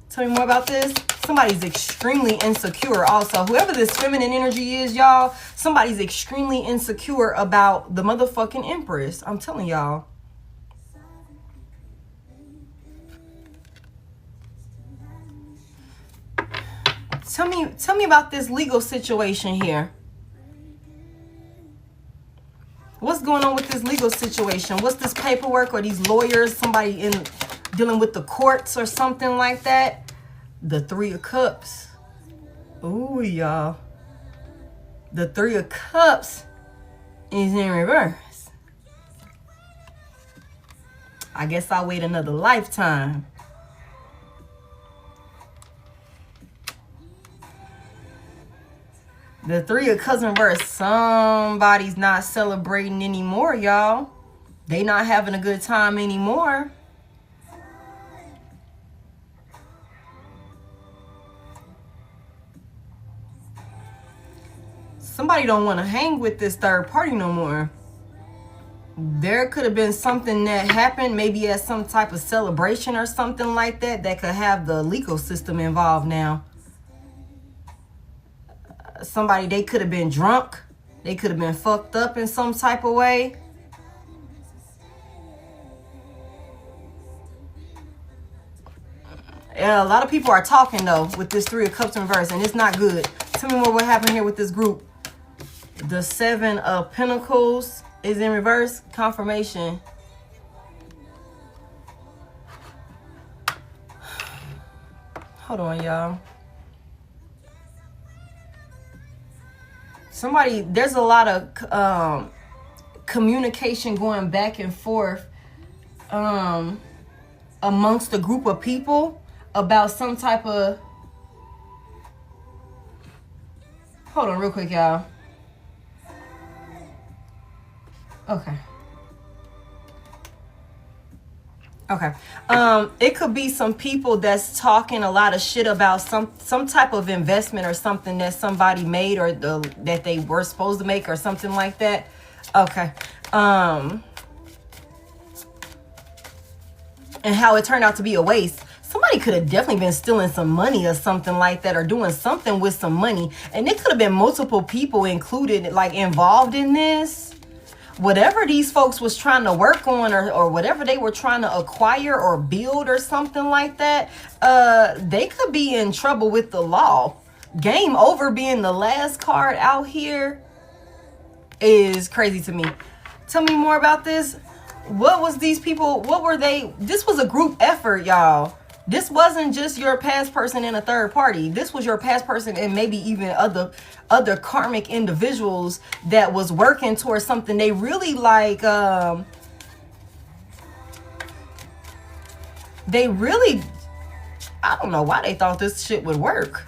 A: Tell me more about this. Somebody's extremely insecure also. Whoever this feminine energy is, y'all, somebody's extremely insecure about the motherfucking Empress. I'm telling y'all. Tell me about this legal situation here. What's going on with this legal situation? What's this paperwork or these lawyers, somebody dealing with the courts or something like that? The Three of Cups. Ooh, y'all. The Three of Cups is in reverse. I guess I'll wait another lifetime. The Three of Cups in reverse. Somebody's not celebrating anymore, y'all. They not having a good time anymore. Somebody don't want to hang with this third party no more. There could have been something that happened, maybe at some type of celebration or something like that, that could have the legal system involved now. Somebody, they could have been drunk. They could have been fucked up in some type of way. Yeah, a lot of people are talking though with this Three of Cups in reverse, and it's not good. Tell me more what happened here with this group. The Seven of Pentacles is in reverse. Confirmation. Hold on, y'all. There's a lot of communication going back and forth amongst a group of people about some type of... Hold on real quick, y'all. Okay. It could be some people that's talking a lot of shit about some type of investment or something that somebody made or that they were supposed to make or something like that. Okay. And how it turned out to be a waste. Somebody could have definitely been stealing some money or something like that, or doing something with some money. And there could have been multiple people included, like involved in this. Whatever these folks was trying to work on or whatever they were trying to acquire or build or something like that, they could be in trouble with the law. Game over being the last card out here is crazy to me. Tell me more about this. What was these people? What were they? This was a group effort, y'all. This wasn't just your past person and a third party. This was your past person and maybe even other karmic individuals that was working towards something they really like. They really, I don't know why they thought this shit would work.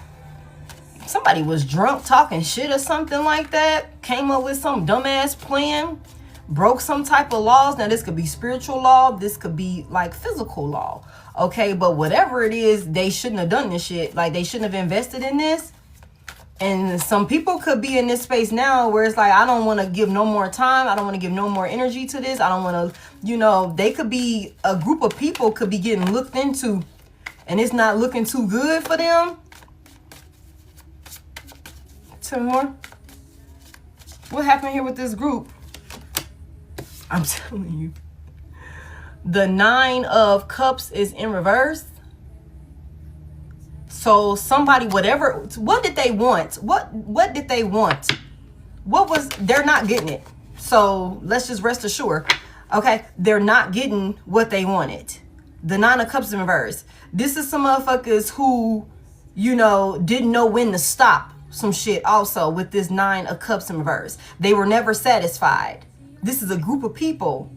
A: Somebody was drunk talking shit or something like that. Came up with some dumbass plan. Broke some type of laws. Now this could be spiritual law. This could be like physical law. Okay, but whatever it is, they shouldn't have done this shit. Like, they shouldn't have invested in this. And some people could be in this space now where it's like, I don't want to give no more time. I don't want to give no more energy to this. I don't want to, you know, they could be, a group of people could be getting looked into and it's not looking too good for them. Two more. What happened here with this group? I'm telling you. The 9 of Cups is in reverse. So somebody, whatever, what did they want? What did they want? What was, they're not getting it. So let's just rest assured. Okay, they're not getting what they wanted. The 9 of Cups in reverse. This is some motherfuckers who, you know, didn't know when to stop some shit also with this 9 of Cups in reverse. They were never satisfied. This is a group of people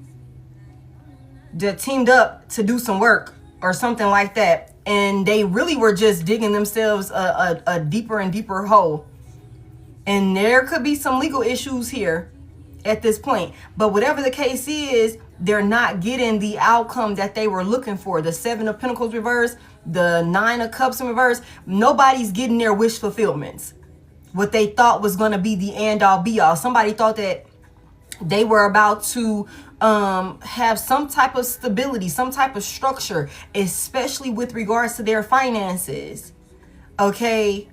A: that teamed up to do some work or something like that. And they really were just digging themselves a deeper and deeper hole. And there could be some legal issues here at this point. But whatever the case is, they're not getting the outcome that they were looking for. The 7 of Pentacles reverse, the 9 of Cups in reverse. Nobody's getting their wish fulfillments. What they thought was going to be the end all be all. Somebody thought that they were about to have some type of stability, some type of structure, especially with regards to their finances. Okay.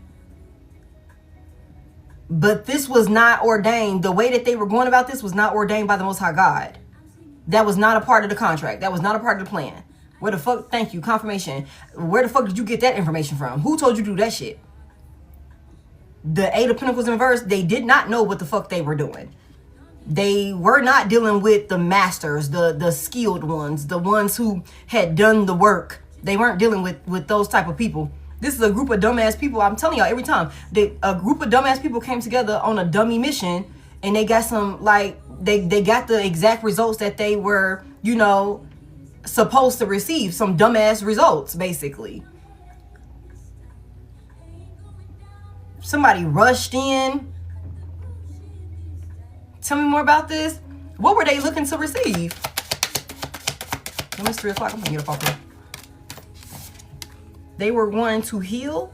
A: But this was not ordained. The way that they were going about this was not ordained by the Most High God. That was not a part of the contract. That was not a part of the plan. Where the fuck, thank you, confirmation. Where the fuck did you get that information from? Who told you to do that shit? The 8 of Pentacles in reverse, they did not know what the fuck they were doing. They were not dealing with the masters, the skilled ones, the ones who had done the work. They weren't dealing with those type of people. This is a group of dumbass people. I'm telling y'all every time. A group of dumbass people came together on a dummy mission, and they got some, like, they got the exact results that they were, you know, supposed to receive. Some dumbass results, basically. Somebody rushed in. Tell me more about this. What were they looking to receive? It's 3 o'clock. I'm gonna get up off here. They were wanting to heal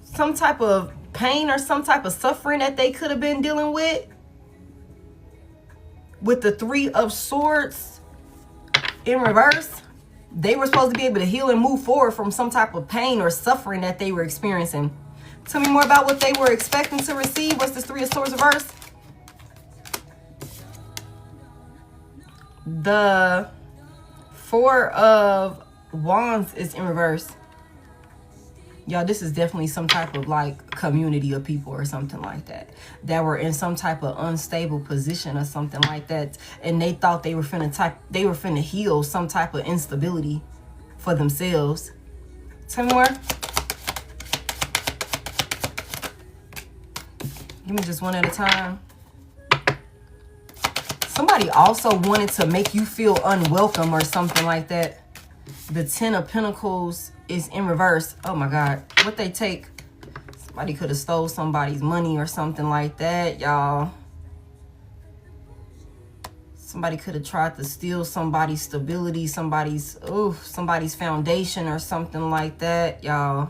A: some type of pain or some type of suffering that they could have been dealing with. With the 3 of Swords in reverse, they were supposed to be able to heal and move forward from some type of pain or suffering that they were experiencing. Tell me more about what they were expecting to receive. What's this 3 of Swords reverse? The 4 of Wands is in reverse. Y'all, this is definitely some type of like community of people or something like that were in some type of unstable position or something like that, and they thought they were finna heal some type of instability for themselves. Tell me more. Give me just one at a time. Somebody also wanted to make you feel unwelcome or something like that. The 10 of Pentacles is in reverse. Oh my God. What they take? Somebody could have stole somebody's money or something like that, y'all. Somebody could have tried to steal somebody's stability, somebody's foundation or something like that, y'all.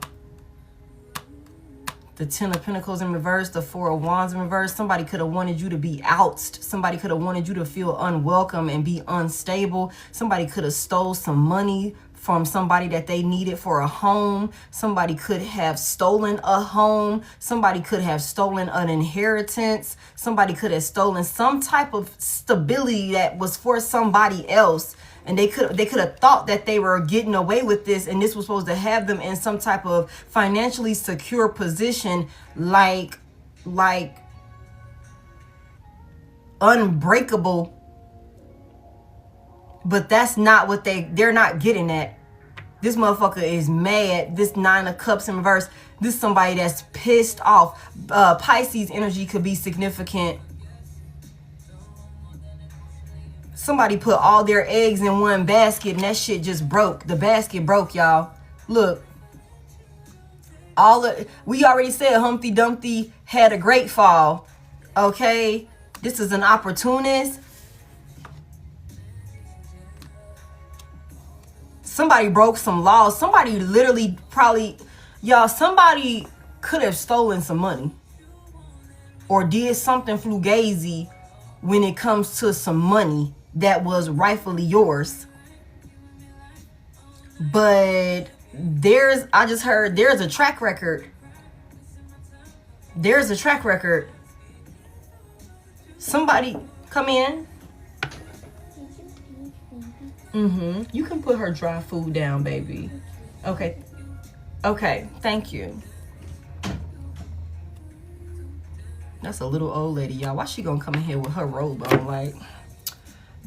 A: The 10 of Pentacles in reverse, the 4 of Wands in reverse. Somebody could have wanted you to be ousted. Somebody could have wanted you to feel unwelcome and be unstable. Somebody could have stole some money from somebody that they needed for a home. Somebody could have stolen a home. Somebody could have stolen an inheritance. Somebody could have stolen some type of stability that was for somebody else. And they could have thought that they were getting away with this, and this was supposed to have them in some type of financially secure position, like unbreakable. But that's not what they're not getting at. This motherfucker is mad. This 9 of Cups in reverse. This is somebody that's pissed off. Pisces energy could be significant. Somebody put all their eggs in one basket and that shit just broke. The basket broke, y'all. Look. We already said Humpty Dumpty had a great fall. Okay? This is an opportunist. Somebody broke some laws. Somebody literally probably, y'all, somebody could have stolen some money. Or did something fugazi when it comes to some money that was rightfully yours. But I just heard there's a track record. There's a track record. Somebody come in. You can put her dry food down, baby. Okay. Okay, thank you. That's a little old lady, y'all. Why she gonna come in here with her robe on? Like,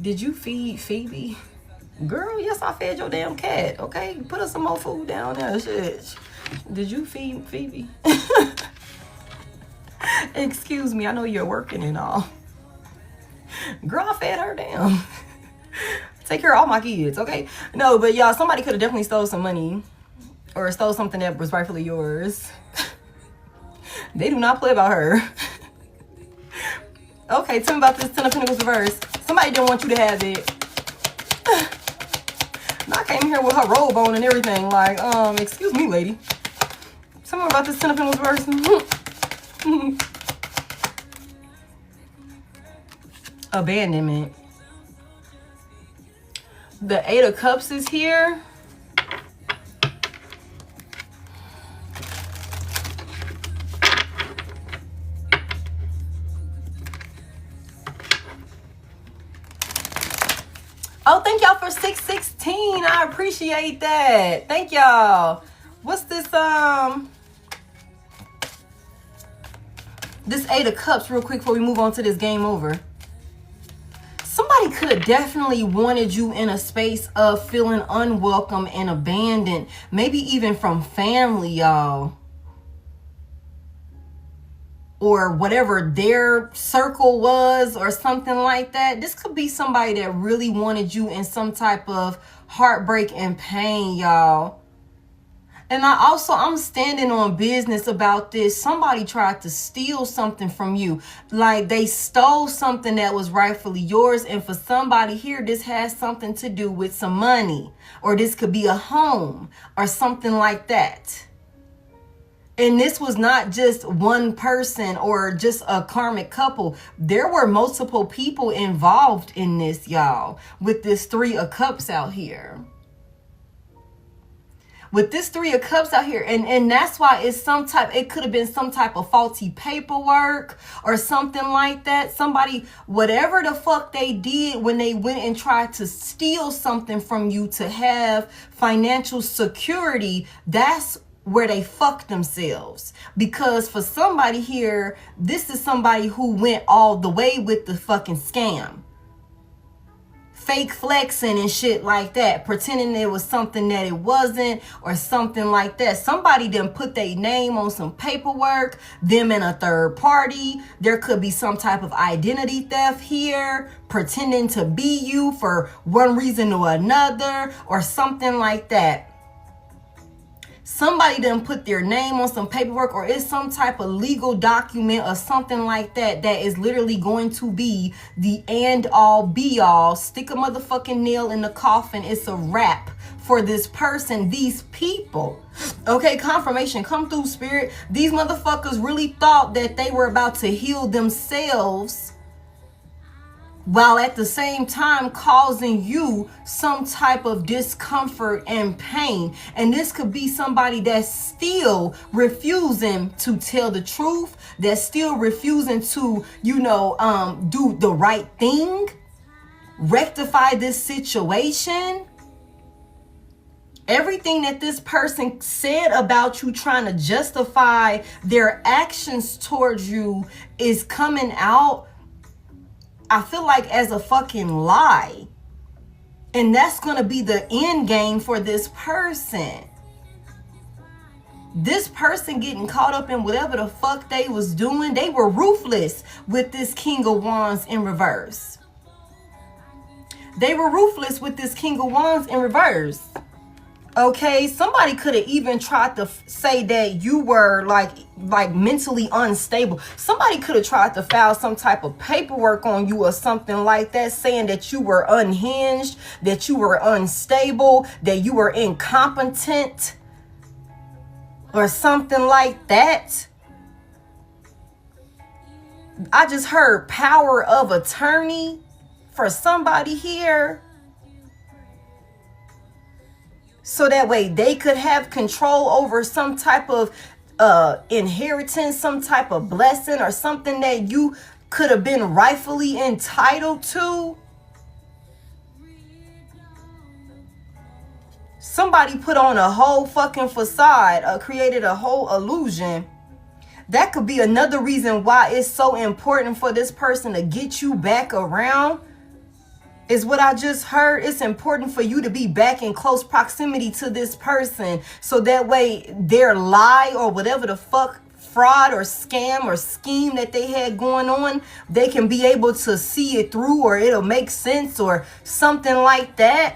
A: did you feed Phoebe? Girl, yes, I fed your damn cat. Okay, put her some more food down there. Shit. Did you feed Phoebe? Excuse me, I know you're working and all. Girl, I fed her down. Take care of all my kids, okay? No, but y'all, somebody could have definitely stole some money or stole something that was rightfully yours. They do not play about her. Okay, tell me about this 10 of Pentacles reverse. Somebody didn't want you to have it. I came here with her robe on and everything. Like, excuse me, lady. Tell me about this 10 of Pentacles reverse. Abandonment. The 8 of Cups is here. Oh, thank y'all for 616. I appreciate that. Thank y'all. What's this? This 8 of Cups real quick before we move on to this game over. Somebody could have definitely wanted you in a space of feeling unwelcome and abandoned. Maybe even from family, y'all. Or whatever their circle was or something like that. This could be somebody that really wanted you in some type of heartbreak and pain, y'all. And I'm standing on business about this. Somebody tried to steal something from you. Like they stole something that was rightfully yours. And for somebody here, this has something to do with some money. Or this could be a home or something like that. And this was not just one person or just a karmic couple. There were multiple people involved in this, y'all. With this 3 of Cups out here. With this 3 of Cups out here. And that's why it's it could have been some type of faulty paperwork or something like that. Somebody, whatever the fuck they did when they went and tried to steal something from you to have financial security, that's where they fucked themselves. Because for somebody here, this is somebody who went all the way with the fucking scam. Fake flexing and shit like that. Pretending it was something that it wasn't or something like that. Somebody didn't put their name on some paperwork. Them in a third party. There could be some type of identity theft here. Pretending to be you for one reason or another. Or something like that. Somebody didn't put their name on some paperwork or it's some type of legal document or something like that that is literally going to be the end all be all. Stick a motherfucking nail in the coffin. It's a wrap for this person, these people. Okay, confirmation. Come through, spirit. These motherfuckers really thought that they were about to heal themselves while at the same time causing you some type of discomfort and pain. And this could be somebody that's still refusing to tell the truth, that's still refusing to, do the right thing, rectify this situation. Everything that this person said about you, trying to justify their actions towards you, is coming out, I feel like, as a fucking lie. And that's going to be the end game for this person. This person getting caught up in whatever the fuck they was doing. They were ruthless with this King of Wands in reverse. They were ruthless with this King of Wands in reverse. Okay, somebody could have even tried to say that you were like mentally unstable. Somebody could have tried to file some type of paperwork on you or something like that, saying that you were unhinged, that you were unstable, that you were incompetent or something like that. I just heard power of attorney for somebody here. So that way they could have control over some type of inheritance, some type of blessing or something that you could have been rightfully entitled to. Somebody put on a whole fucking facade, created a whole illusion. That could be another reason why it's so important for this person to get you back around. Is what I just heard. It's important for you to be back in close proximity to this person, so that way their lie or whatever the fuck fraud or scam or scheme that they had going on, they can be able to see it through, or it'll make sense or something like that.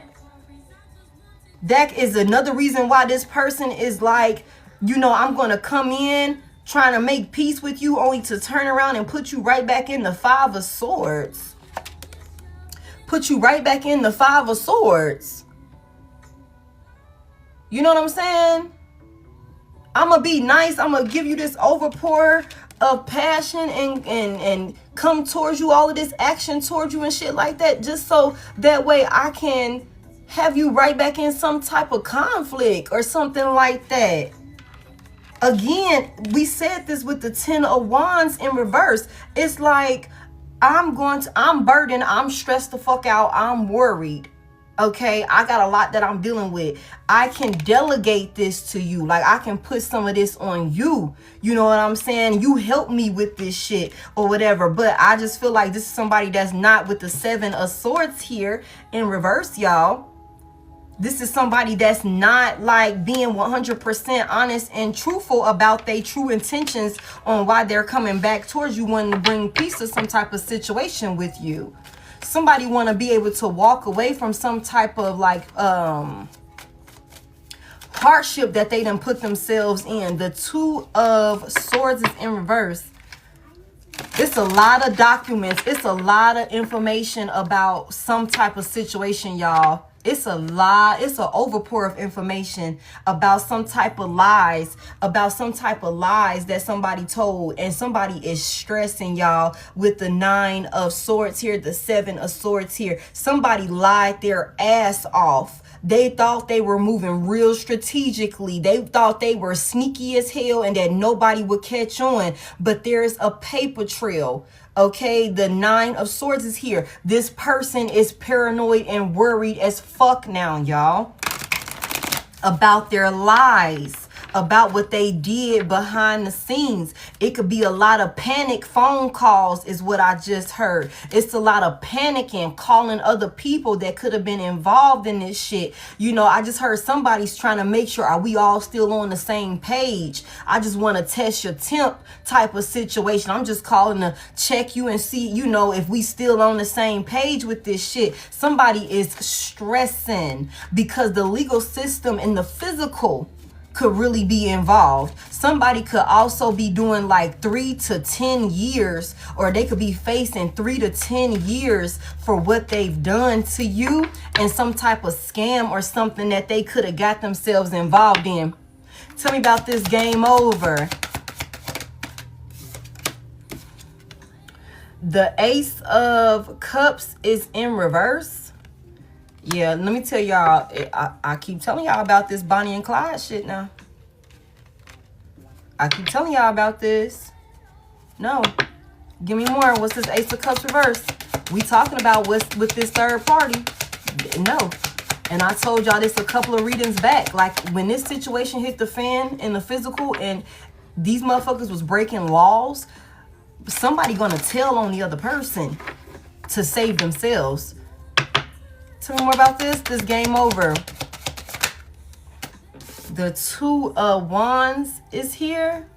A: That is another reason why this person is like, you know, I'm going to come in trying to make peace with you, only to turn around and put you right back in the Five of Swords. Put you right back in the Five of Swords. You know what I'm saying? I'm going to be nice. I'm going to give you this overpour of passion and come towards you, all of this action towards you and shit like that, just so that way I can have you right back in some type of conflict or something like that. Again, we said this with the Ten of Wands in reverse. It's like, I'm burdened, I'm stressed the fuck out, I'm worried. Okay, I got a lot that I'm dealing with. I can delegate this to you. Like, I can put some of this on you. You know what I'm saying? You help me with this shit or whatever. But I just feel like this is somebody that's not with the Seven of Swords here in reverse, y'all. This is somebody that's not like being 100% honest and truthful about their true intentions on why they're coming back towards you, wanting to bring peace to some type of situation with you. Somebody want to be able to walk away from some type of like hardship that they done put themselves in. The Two of Swords is in reverse. It's a lot of documents. It's a lot of information about some type of situation, y'all. It's a lot. It's an overpour of information about some type of lies, that somebody told, and somebody is stressing, y'all, with the Nine of Swords here, the Seven of Swords here. Somebody lied their ass off. They thought they were moving real strategically. They thought they were sneaky as hell and that nobody would catch on. But there's a paper trail. Okay, the Nine of Swords is here. This person is paranoid and worried as fuck now, y'all, about their lies, about what they did behind the scenes. It could be a lot of panic phone calls is what I just heard. It's a lot of panicking, calling other people that could have been involved in this shit. You know, I just heard somebody's trying to make sure, are we all still on the same page? I just want to test your temp type of situation. I'm just calling to check you and see, you know, if we still on the same page with this shit. Somebody is stressing because the legal system and the physical could really be involved. Somebody could also be doing like 3 to 10 years, or they could be facing 3 to 10 years for what they've done to you, and some type of scam or something that they could have got themselves involved in. Tell me about this game over. The Ace of Cups is in reverse. Yeah, let me tell y'all, I keep telling y'all about this Bonnie and Clyde shit now. I keep telling y'all about this. No. Give me more. What's this Ace of Cups reverse? We talking about what's with this third party. No. And I told y'all this a couple of readings back. Like, when this situation hit the fan in the physical and these motherfuckers was breaking laws, somebody gonna tell on the other person to save themselves. Tell me more about this game over. The Two of Wands is here.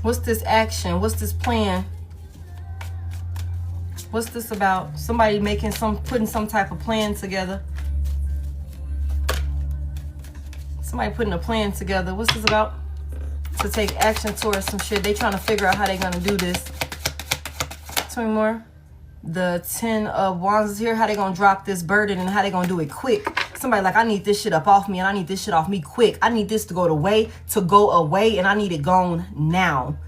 A: What's this action? What's this plan? What's this about? Somebody putting some type of plan together. Somebody putting a plan together. What's this about? To take action towards some shit. They trying to figure out how they gonna do this. Tell me more. The Ten of Wands is here. How they gonna drop this burden and how they gonna do it quick. Somebody like, I need this shit up off me and I need this shit off me quick. I need this to go away and I need it gone now.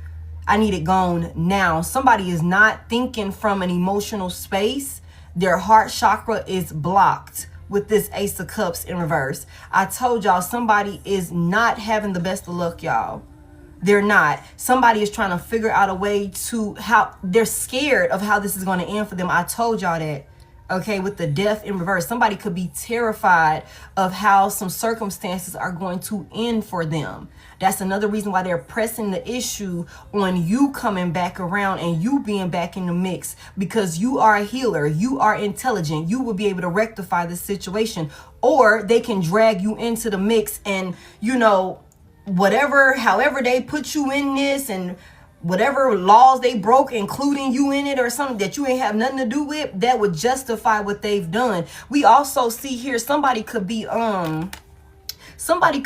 A: I need it gone now. Somebody is not thinking from an emotional space. Their heart chakra is blocked with this Ace of Cups in reverse. I told y'all somebody is not having the best of luck, y'all. They're not. Somebody is trying to figure out a way to how they're scared of how this is going to end for them. I told y'all that. Okay, with the death in reverse, somebody could be terrified of how some circumstances are going to end for them. That's another reason why they're pressing the issue on you coming back around and you being back in the mix, because you are a healer, you are intelligent, you will be able to rectify the situation, or they can drag you into the mix and, you know, whatever, however they put you in this and whatever laws they broke, including you in it, or something that you ain't have nothing to do with, that would justify what they've done. We also see here somebody could be running, somebody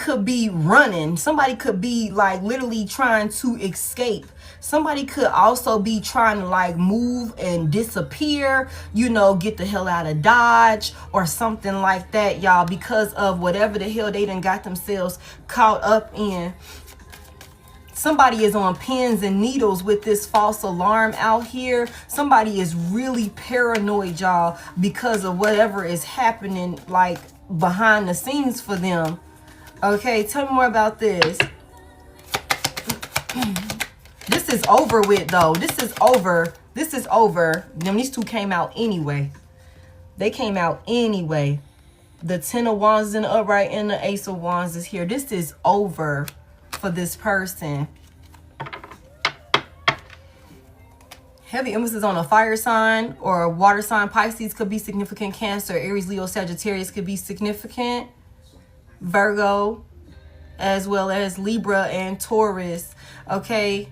A: could be like literally trying to escape. Somebody could also be trying to like move and disappear, you know, get the hell out of Dodge or something like that, y'all, because of whatever the hell they done got themselves caught up in. Somebody is on pins and needles with this false alarm out here. Somebody is really paranoid, y'all, because of whatever is happening like behind the scenes for them. Okay, tell me more about this. This is over with, though. This is over. This is over. These two came out anyway. They came out anyway. The 10 of Wands is in the upright and the Ace of Wands is here. This is over for this person. Heavy emphasis on a fire sign or a water sign. Pisces could be significant. Cancer, Aries, Leo, Sagittarius could be significant. Virgo, as well as Libra and Taurus. Okay.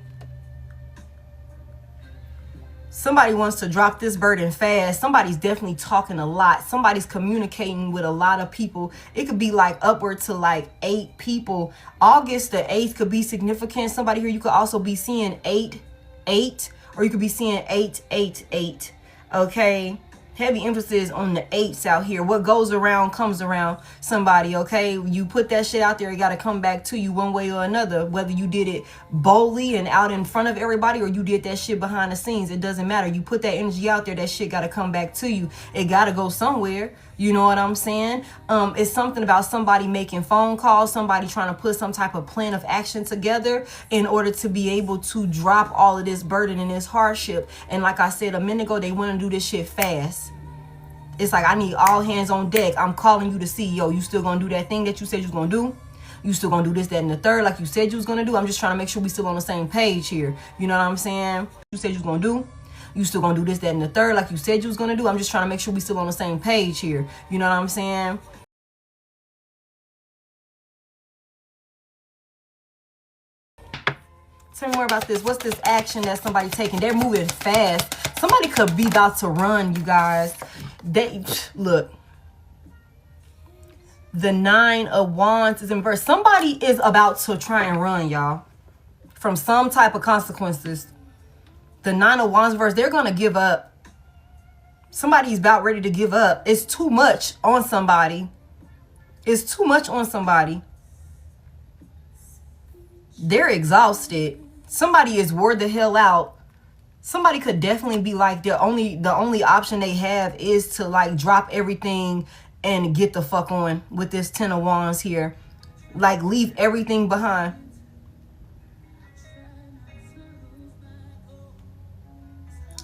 A: Somebody wants to drop this burden fast. Somebody's definitely talking a lot. Somebody's communicating with a lot of people. It could be like upward to like 8 people. August the 8th could be significant. Somebody here, you could also be seeing 8, or you could be seeing 888. Okay. Heavy emphasis on the 8s out here. What goes around comes around, somebody, okay? You put that shit out there, it got to come back to you one way or another. Whether you did it boldly and out in front of everybody or you did that shit behind the scenes, it doesn't matter. You put that energy out there, that shit got to come back to you. It got to go somewhere. You know what I'm saying? It's something about somebody making phone calls, somebody trying to put some type of plan of action together in order to be able to drop all of this burden and this hardship. And like I said a minute ago, they want to do this shit fast. It's like, I need all hands on deck. I'm calling you to see, yo, you still gonna do that thing that you said you was gonna do? You still gonna do this, that, and the third like you said you was gonna do? I'm just trying to make sure we still on the same page here. You know what I'm saying? You said you was gonna do? You still gonna do this, that, and the third like you said you was gonna do? I'm just trying to make sure we still on the same page here. You know what I'm saying? Tell me more about this. What's this action that somebody taking? They're moving fast. Somebody could be about to run, you guys. They look. The 9 of Wands is in reverse. Somebody is about to try and run, y'all, from some type of consequences. The 9 of Wands reverse, they're gonna give up. Somebody's about ready to give up. It's too much on somebody. It's too much on somebody. They're exhausted. Somebody is wore the hell out. Somebody could definitely be like, the only option they have is to like drop everything and get the fuck on with this 10 of Wands here. Like, leave everything behind.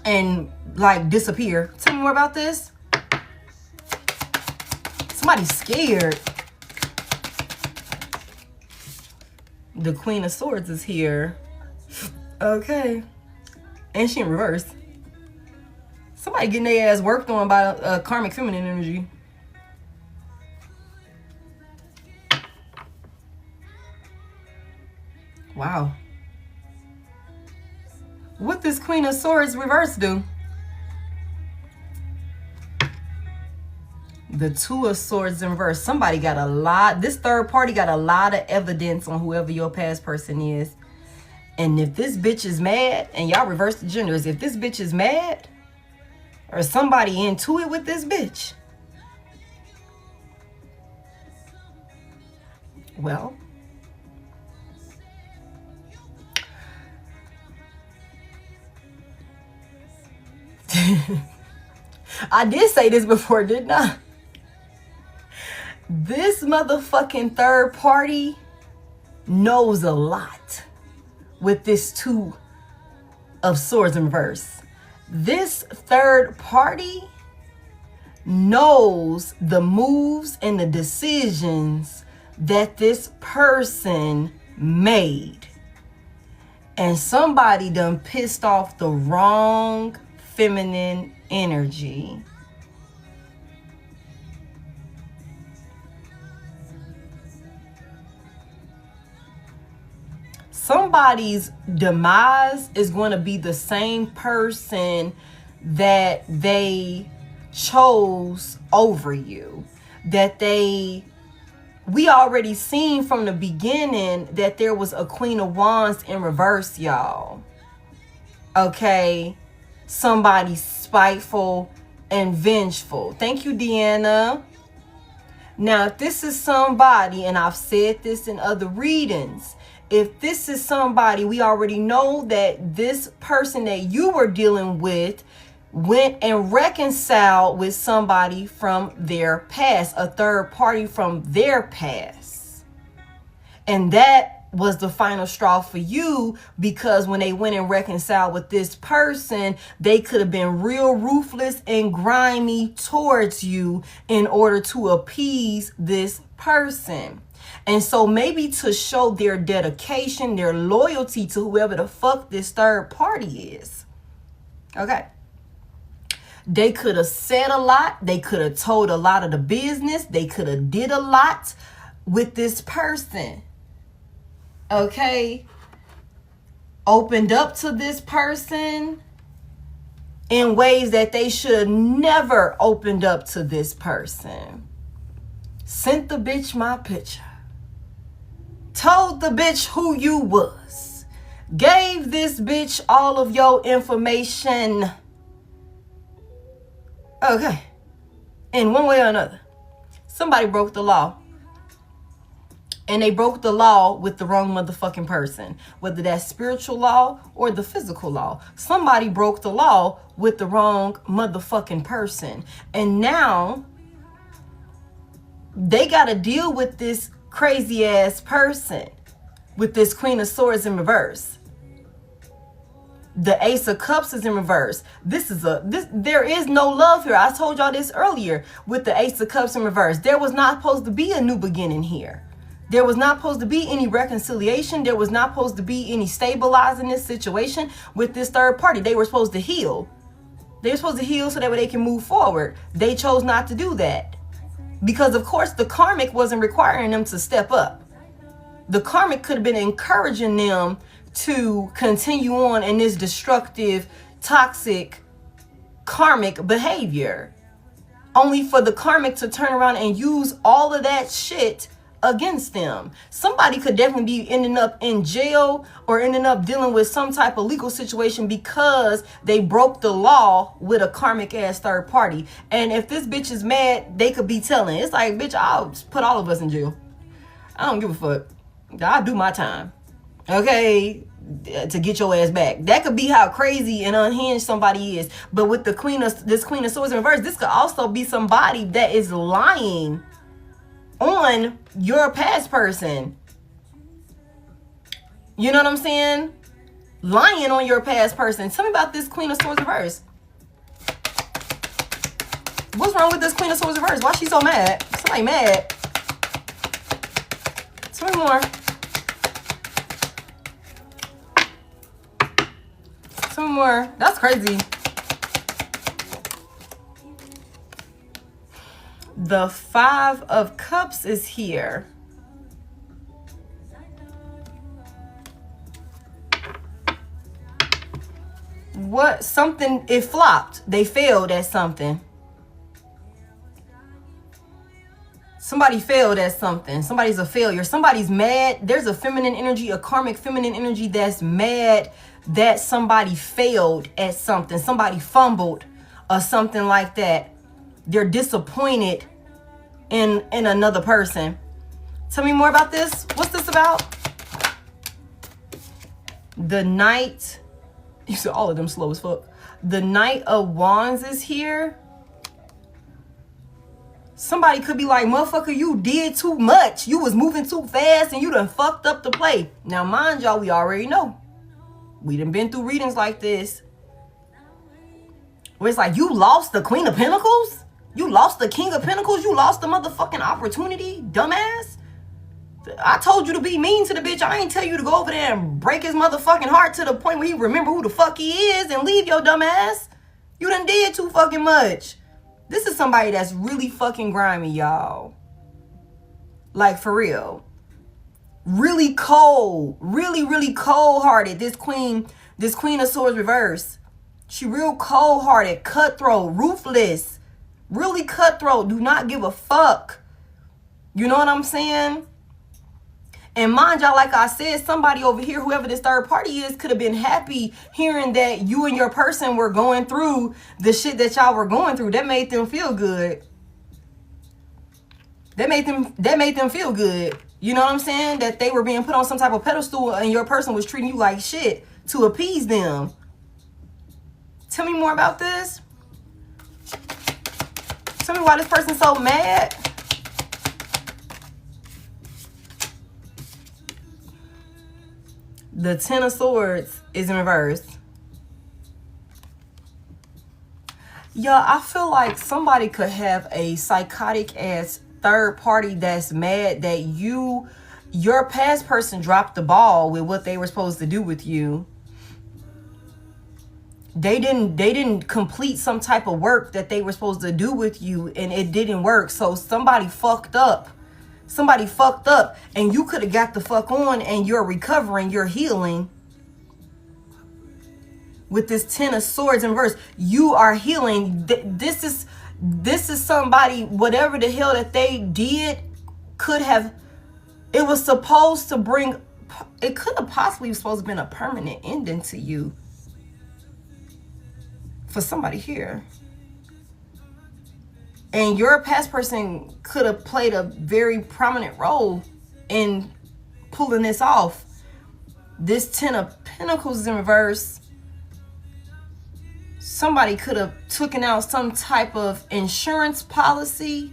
A: And like disappear. Tell me more about this. Somebody's scared. The Queen of Swords is here. Okay. And she in reverse. Somebody getting their ass worked on by karmic feminine energy. Wow. What this Queen of Swords reverse do? The 2 of Swords in reverse. Somebody got a lot. This third party got a lot of evidence on whoever your past person is. And if this bitch is mad, and y'all reverse the genders, if this bitch is mad, or somebody into it with this bitch, well, I did say this before, didn't I? This motherfucking third party knows a lot. with this Two of Swords in reverse. This third party knows the moves and the decisions that this person made. And somebody done pissed off the wrong feminine energy. Somebody's demise is going to be the same person that they chose over you. We already seen from the beginning that there was a Queen of Wands in reverse, y'all. Okay? Somebody spiteful and vengeful. Thank you, Deanna. Now, if this is somebody, and I've said this in other readings, if this is somebody, we already know that this person that you were dealing with went and reconciled with somebody from their past, a third party from their past. And that was the final straw for you, because when they went and reconciled with this person, they could have been real ruthless and grimy towards you in order to appease this person. And so maybe to show their dedication, their loyalty to whoever the fuck this third party is. Okay. They could have said a lot. They could have told a lot of the business. They could have did a lot with this person. Okay. Opened up to this person in ways that they should have never opened up to this person. Sent the bitch my picture. Told the bitch who you was. Gave this bitch all of your information. Okay. In one way or another, somebody broke the law. And they broke the law with the wrong motherfucking person. Whether that's spiritual law or the physical law. Somebody broke the law with the wrong motherfucking person. And now they got to deal with this crazy ass person. With this Queen of Swords in reverse. The Ace of Cups is in reverse. There is no love here. I told y'all this earlier with the Ace of Cups in reverse. There was not supposed to be a new beginning here. There was not supposed to be any reconciliation. There was not supposed to be any stabilizing this situation with this third party. They were supposed to heal. They were supposed to heal so that way they can move forward. They chose not to do that. Because of course the karmic wasn't requiring them to step up. The karmic could have been encouraging them to continue on in this destructive, toxic, karmic behavior. Only for the karmic to turn around and use all of that shit against them. Somebody could definitely be ending up in jail or ending up dealing with some type of legal situation because they broke the law with a karmic ass third party. And if this bitch is mad, they could be telling. It's like, bitch, I'll put all of us in jail. I don't give a fuck. I'll do my time. Okay, to get your ass back. That could be how crazy and unhinged somebody is. But with the Queen of Swords in reverse, this could also be somebody that is lying on your past person. You know what I'm saying? Lying on your past person. Tell me about this Queen of Swords reverse. What's wrong with this Queen of Swords reverse? Why is she so mad? Somebody mad. Tell me more. Tell me more. That's crazy. The Five of Cups is here. What? Something, it flopped. They failed at something. Somebody failed at something. Somebody's a failure. Somebody's mad. There's a feminine energy, a karmic feminine energy that's mad that somebody failed at something. Somebody fumbled or something like that. They're disappointed in another person. Tell me more about this. What's this about? The Knight. You said all of them slow as fuck. The Knight of Wands is here. Somebody could be like, motherfucker, you did too much. You was moving too fast and you done fucked up the play. Now, mind y'all, we already know. We done been through readings like this, where it's like, you lost the Queen of Pentacles? You lost the King of Pentacles? You lost the motherfucking opportunity, dumbass? I told you to be mean to the bitch. I ain't tell you to go over there and break his motherfucking heart to the point where he remember who the fuck he is and leave your dumb ass. You done did too fucking much. This is somebody that's really fucking grimy, y'all. Like, for real. Really cold. Really, really cold-hearted. This Queen of Swords reverse. She real cold-hearted, cutthroat, ruthless. Really cutthroat. Do not give a fuck. You know what I'm saying? And mind y'all, like I said, somebody over here, whoever this third party is, could have been happy hearing that you and your person were going through the shit that y'all were going through. That made them feel good. That made them feel good. You know what I'm saying? That they were being put on some type of pedestal and your person was treating you like shit to appease them. Tell me more about this. Tell me why this person's so mad. The Ten of Swords is in reverse. Y'all, I feel like somebody could have a psychotic ass third party that's mad that your past person dropped the ball with what they were supposed to do with you. They didn't complete some type of work that they were supposed to do with you, and it didn't work. So somebody fucked up. Somebody fucked up, and you could have got the fuck on, and you're recovering, you're healing. With this Ten of Swords in reverse, you are healing. This is somebody, whatever the hell that they did, could have, it was supposed to bring, it could have possibly supposed to been a permanent ending to you. For somebody here. And your past person could have played a very prominent role in pulling this off. This Ten of Pentacles in reverse. Somebody could have taken out some type of insurance policy.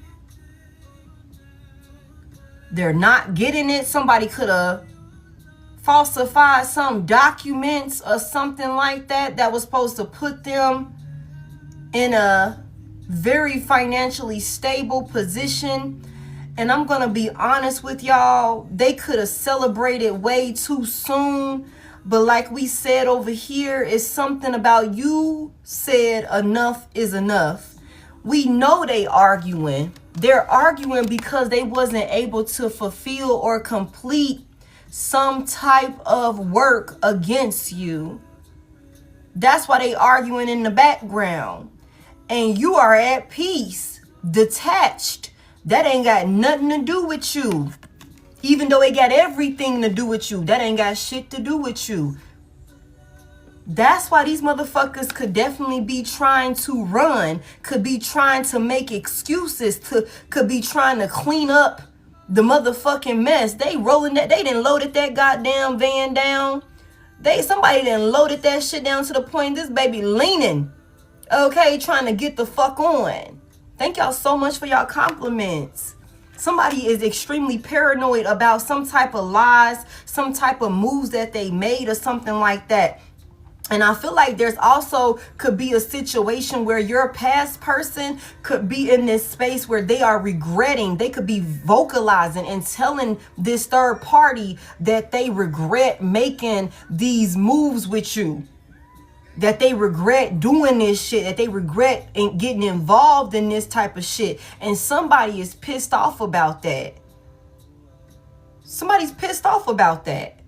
A: They're not getting it. Somebody could have falsified some documents or something like that that was supposed to put them in a very financially stable position. And I'm gonna be honest with y'all, they could have celebrated way too soon. But like we said over here, it's something about you said enough is enough. We know they arguing. They're arguing because they wasn't able to fulfill or complete some type of work against you. That's why they arguing in the background. And you are at peace, detached. That ain't got nothing to do with you. Even though it got everything to do with you, that ain't got shit to do with you. That's why these motherfuckers could definitely be trying to run, could be trying to make excuses, could be trying to clean up the motherfucking mess. They rolling that, they done loaded that goddamn van down. Somebody done loaded that shit down to the point this baby leaning. Okay, trying to get the fuck on. Thank y'all so much for y'all compliments. Somebody is extremely paranoid about some type of lies, some type of moves that they made or something like that. And I feel like there's also could be a situation where your past person could be in this space where they are regretting. They could be vocalizing and telling this third party that they regret making these moves with you. That they regret doing this shit, that they regret getting involved in this type of shit. And somebody is pissed off about that. Somebody's pissed off about that.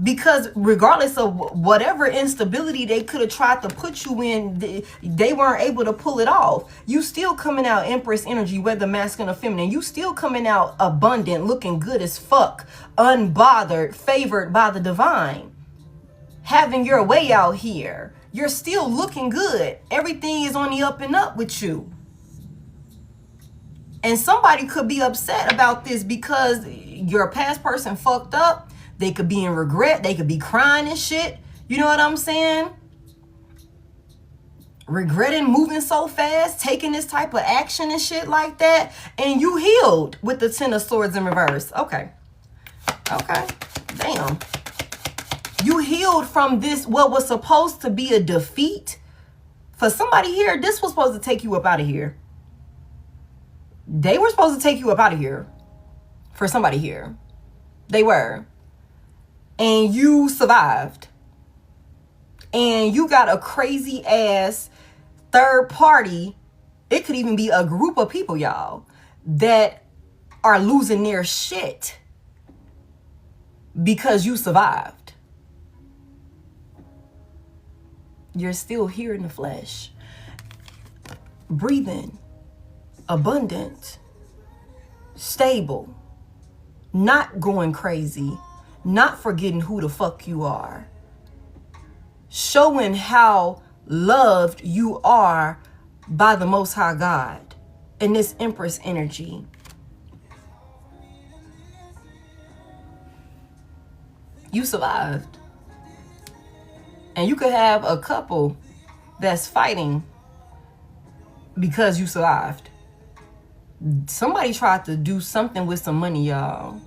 A: Because regardless of whatever instability they could have tried to put you in, they weren't able to pull it off. You still coming out Empress energy, whether masculine or feminine. You still coming out abundant, looking good as fuck, unbothered, favored by the divine. Having your way out here. You're still looking good. Everything is on the up and up with you. And somebody could be upset about this because your past person fucked up. They could be in regret. They could be crying and shit. You know what I'm saying? Regretting moving so fast, taking this type of action and shit like that. And you healed with the Ten of Swords in reverse. Okay. Okay. Damn. You healed from this, what was supposed to be a defeat. For somebody here, this was supposed to take you up out of here. They were supposed to take you up out of here. For somebody here. They were. And you survived. And you got a crazy ass third party. It could even be a group of people, y'all, that are losing their shit because you survived. You're still here in the flesh, breathing, abundant, stable, not going crazy, not forgetting who the fuck you are, showing how loved you are by the Most High God in this Empress energy. You survived. And you could have a couple that's fighting because you survived. Somebody tried to do something with some money, y'all.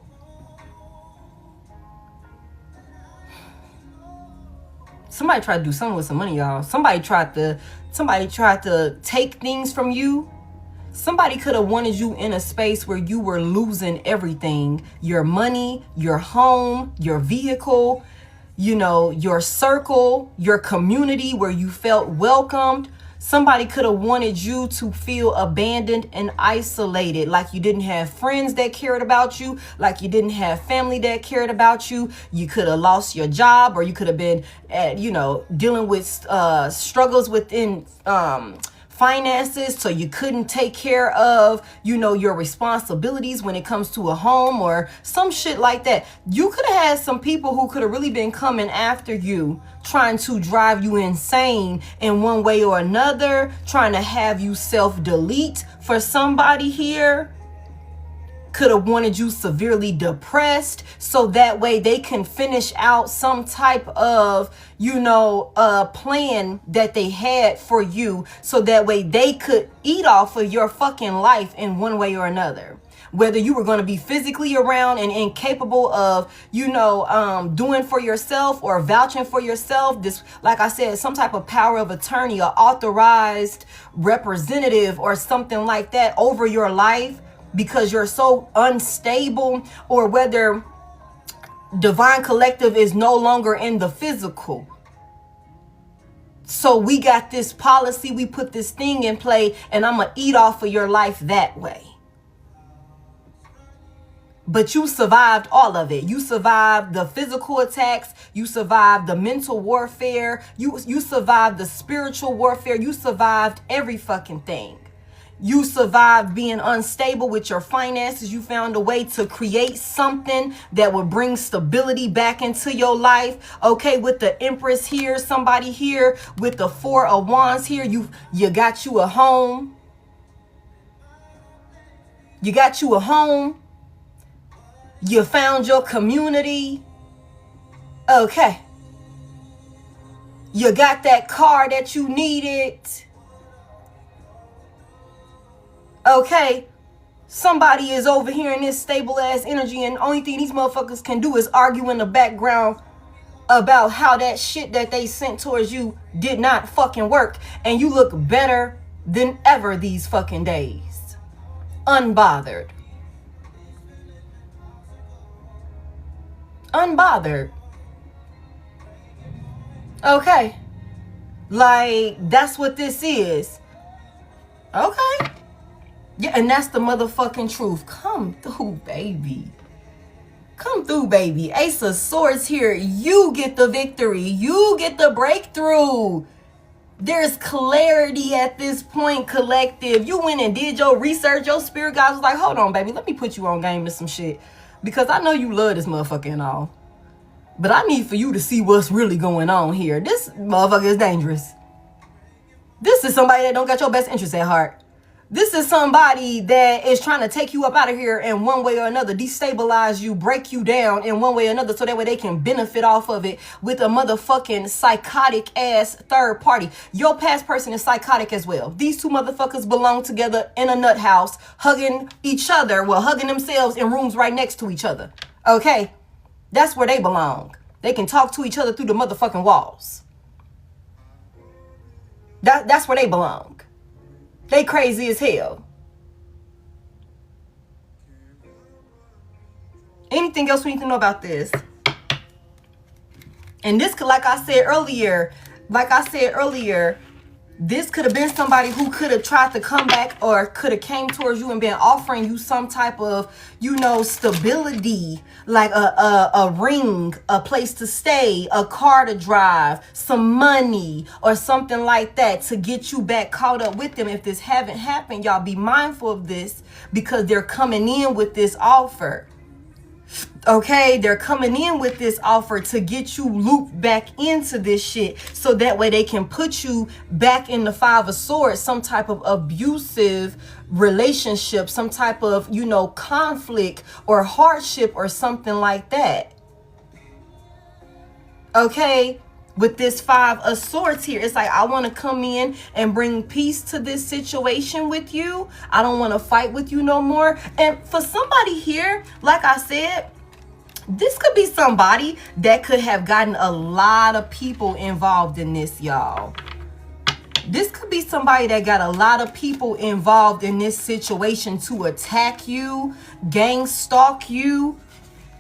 A: Somebody tried to do something with some money, y'all. Somebody tried to take things from you. Somebody could have wanted you in a space where you were losing everything. Your money, your home, your vehicle, you know, your circle, your community where you felt welcomed. Somebody could have wanted you to feel abandoned and isolated, like you didn't have friends that cared about you, like you didn't have family that cared about you. You could have lost your job, or you could have been, dealing with struggles within finances, so you couldn't take care of, your responsibilities when it comes to a home or some shit like that. You could have had some people who could have really been coming after you, trying to drive you insane in one way or another, trying to have you self-delete. For somebody here, could have wanted you severely depressed, so that way they can finish out some type of, plan that they had for you, so that way they could eat off of your fucking life in one way or another. Whether you were going to be physically around and incapable of, doing for yourself or vouching for yourself. This, like I said, some type of power of attorney or authorized representative or something like that over your life, because you're so unstable, or whether Divine Collective is no longer in the physical. So we got this policy, we put this thing in play, and I'm going to eat off of your life that way. But you survived all of it. You survived the physical attacks. You survived the mental warfare. You survived the spiritual warfare. You survived every fucking thing. You survived being unstable with your finances. You found a way to create something that would bring stability back into your life. Okay, with the Empress here, somebody here with the Four of Wands here, you got you a home. You got you a home. You found your community. Okay. You got that car that you needed. Okay, somebody is over here in this stable ass energy, and the only thing these motherfuckers can do is argue in the background about how that shit that they sent towards you did not fucking work. And you look better than ever these fucking days. Unbothered. Unbothered. Okay. Like, that's what this is. Okay. Yeah, and that's the motherfucking truth. Come through, baby. Come through, baby. Ace of Swords here. You get the victory. You get the breakthrough. There's clarity at this point, collective. You went and did your research. Your spirit guys was like, hold on, baby. Let me put you on game with some shit. Because I know you love this motherfucker and all. But I need for you to see what's really going on here. This motherfucker is dangerous. This is somebody that don't got your best interest at heart. This is somebody that is trying to take you up out of here in one way or another, destabilize you, break you down in one way or another, so that way they can benefit off of it with a motherfucking psychotic ass third party. Your past person is psychotic as well. These two motherfuckers belong together in a nut house, hugging each other, hugging themselves in rooms right next to each other. Okay? That's where they belong. They can talk to each other through the motherfucking walls. That's where they belong. They crazy as hell. Anything else we need to know about this? And this could, like I said earlier, this could have been somebody who could have tried to come back or could have came towards you and been offering you some type of, you know, stability, like a ring, a place to stay, a car to drive, some money or something like that to get you back caught up with them. If this haven't happened, y'all be mindful of this because they're coming in with this offer. Okay, they're coming in with this offer to get you looped back into this shit so that way they can put you back in the Five of Swords, some type of abusive relationship, some type of, you know, conflict or hardship or something like that. Okay, with this Five of Swords here, it's like, I want to come in and bring peace to this situation with you. I don't want to fight with you no more. And for somebody here, like I said, this could be somebody that could have gotten a lot of people involved in this, y'all. This could be somebody that got a lot of people involved in this situation to attack you, gang stalk you,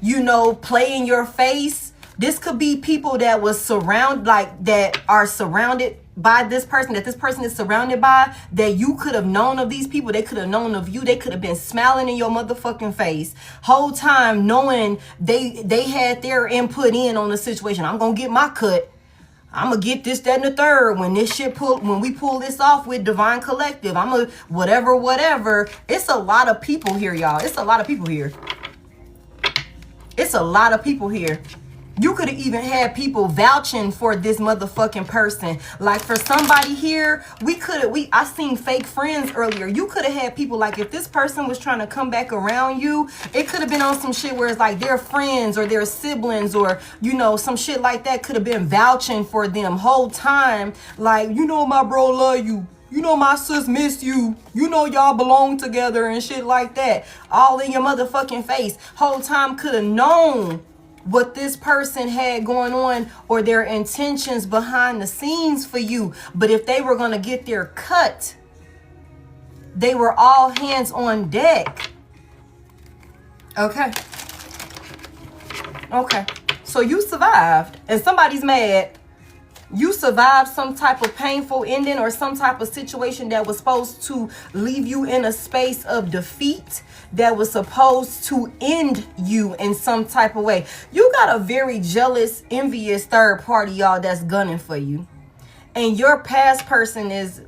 A: you know, play in your face. This could be people that was that are surrounded by this person, that this person is surrounded by, that you could have known of these people. They could have known of you. They could have been smiling in your motherfucking face whole time, knowing they had their input in on the situation. I'm gonna get my cut. I'm gonna get this, that, and the third when we pull this off with Divine Collective. I'm gonna whatever. It's a lot of people here, y'all. It's a lot of people here. It's a lot of people here. You could have even had people vouching for this motherfucking person. Like for somebody here, I seen fake friends earlier. You could have had people, like if this person was trying to come back around you, it could have been on some shit where it's like their friends or their siblings or, you know, some shit like that could have been vouching for them whole time. Like, you know, my bro love you. You know, my sis miss you. You know, y'all belong together and shit like that. All in your motherfucking face. Whole time could have known what this person had going on or their intentions behind the scenes for you. But if they were going to get their cut, they were all hands on deck. Okay. So you survived and somebody's mad. You survived some type of painful ending or some type of situation that was supposed to leave you in a space of defeat, that was supposed to end you in some type of way. You got a very jealous, envious third party, y'all, that's gunning for you. And your past person is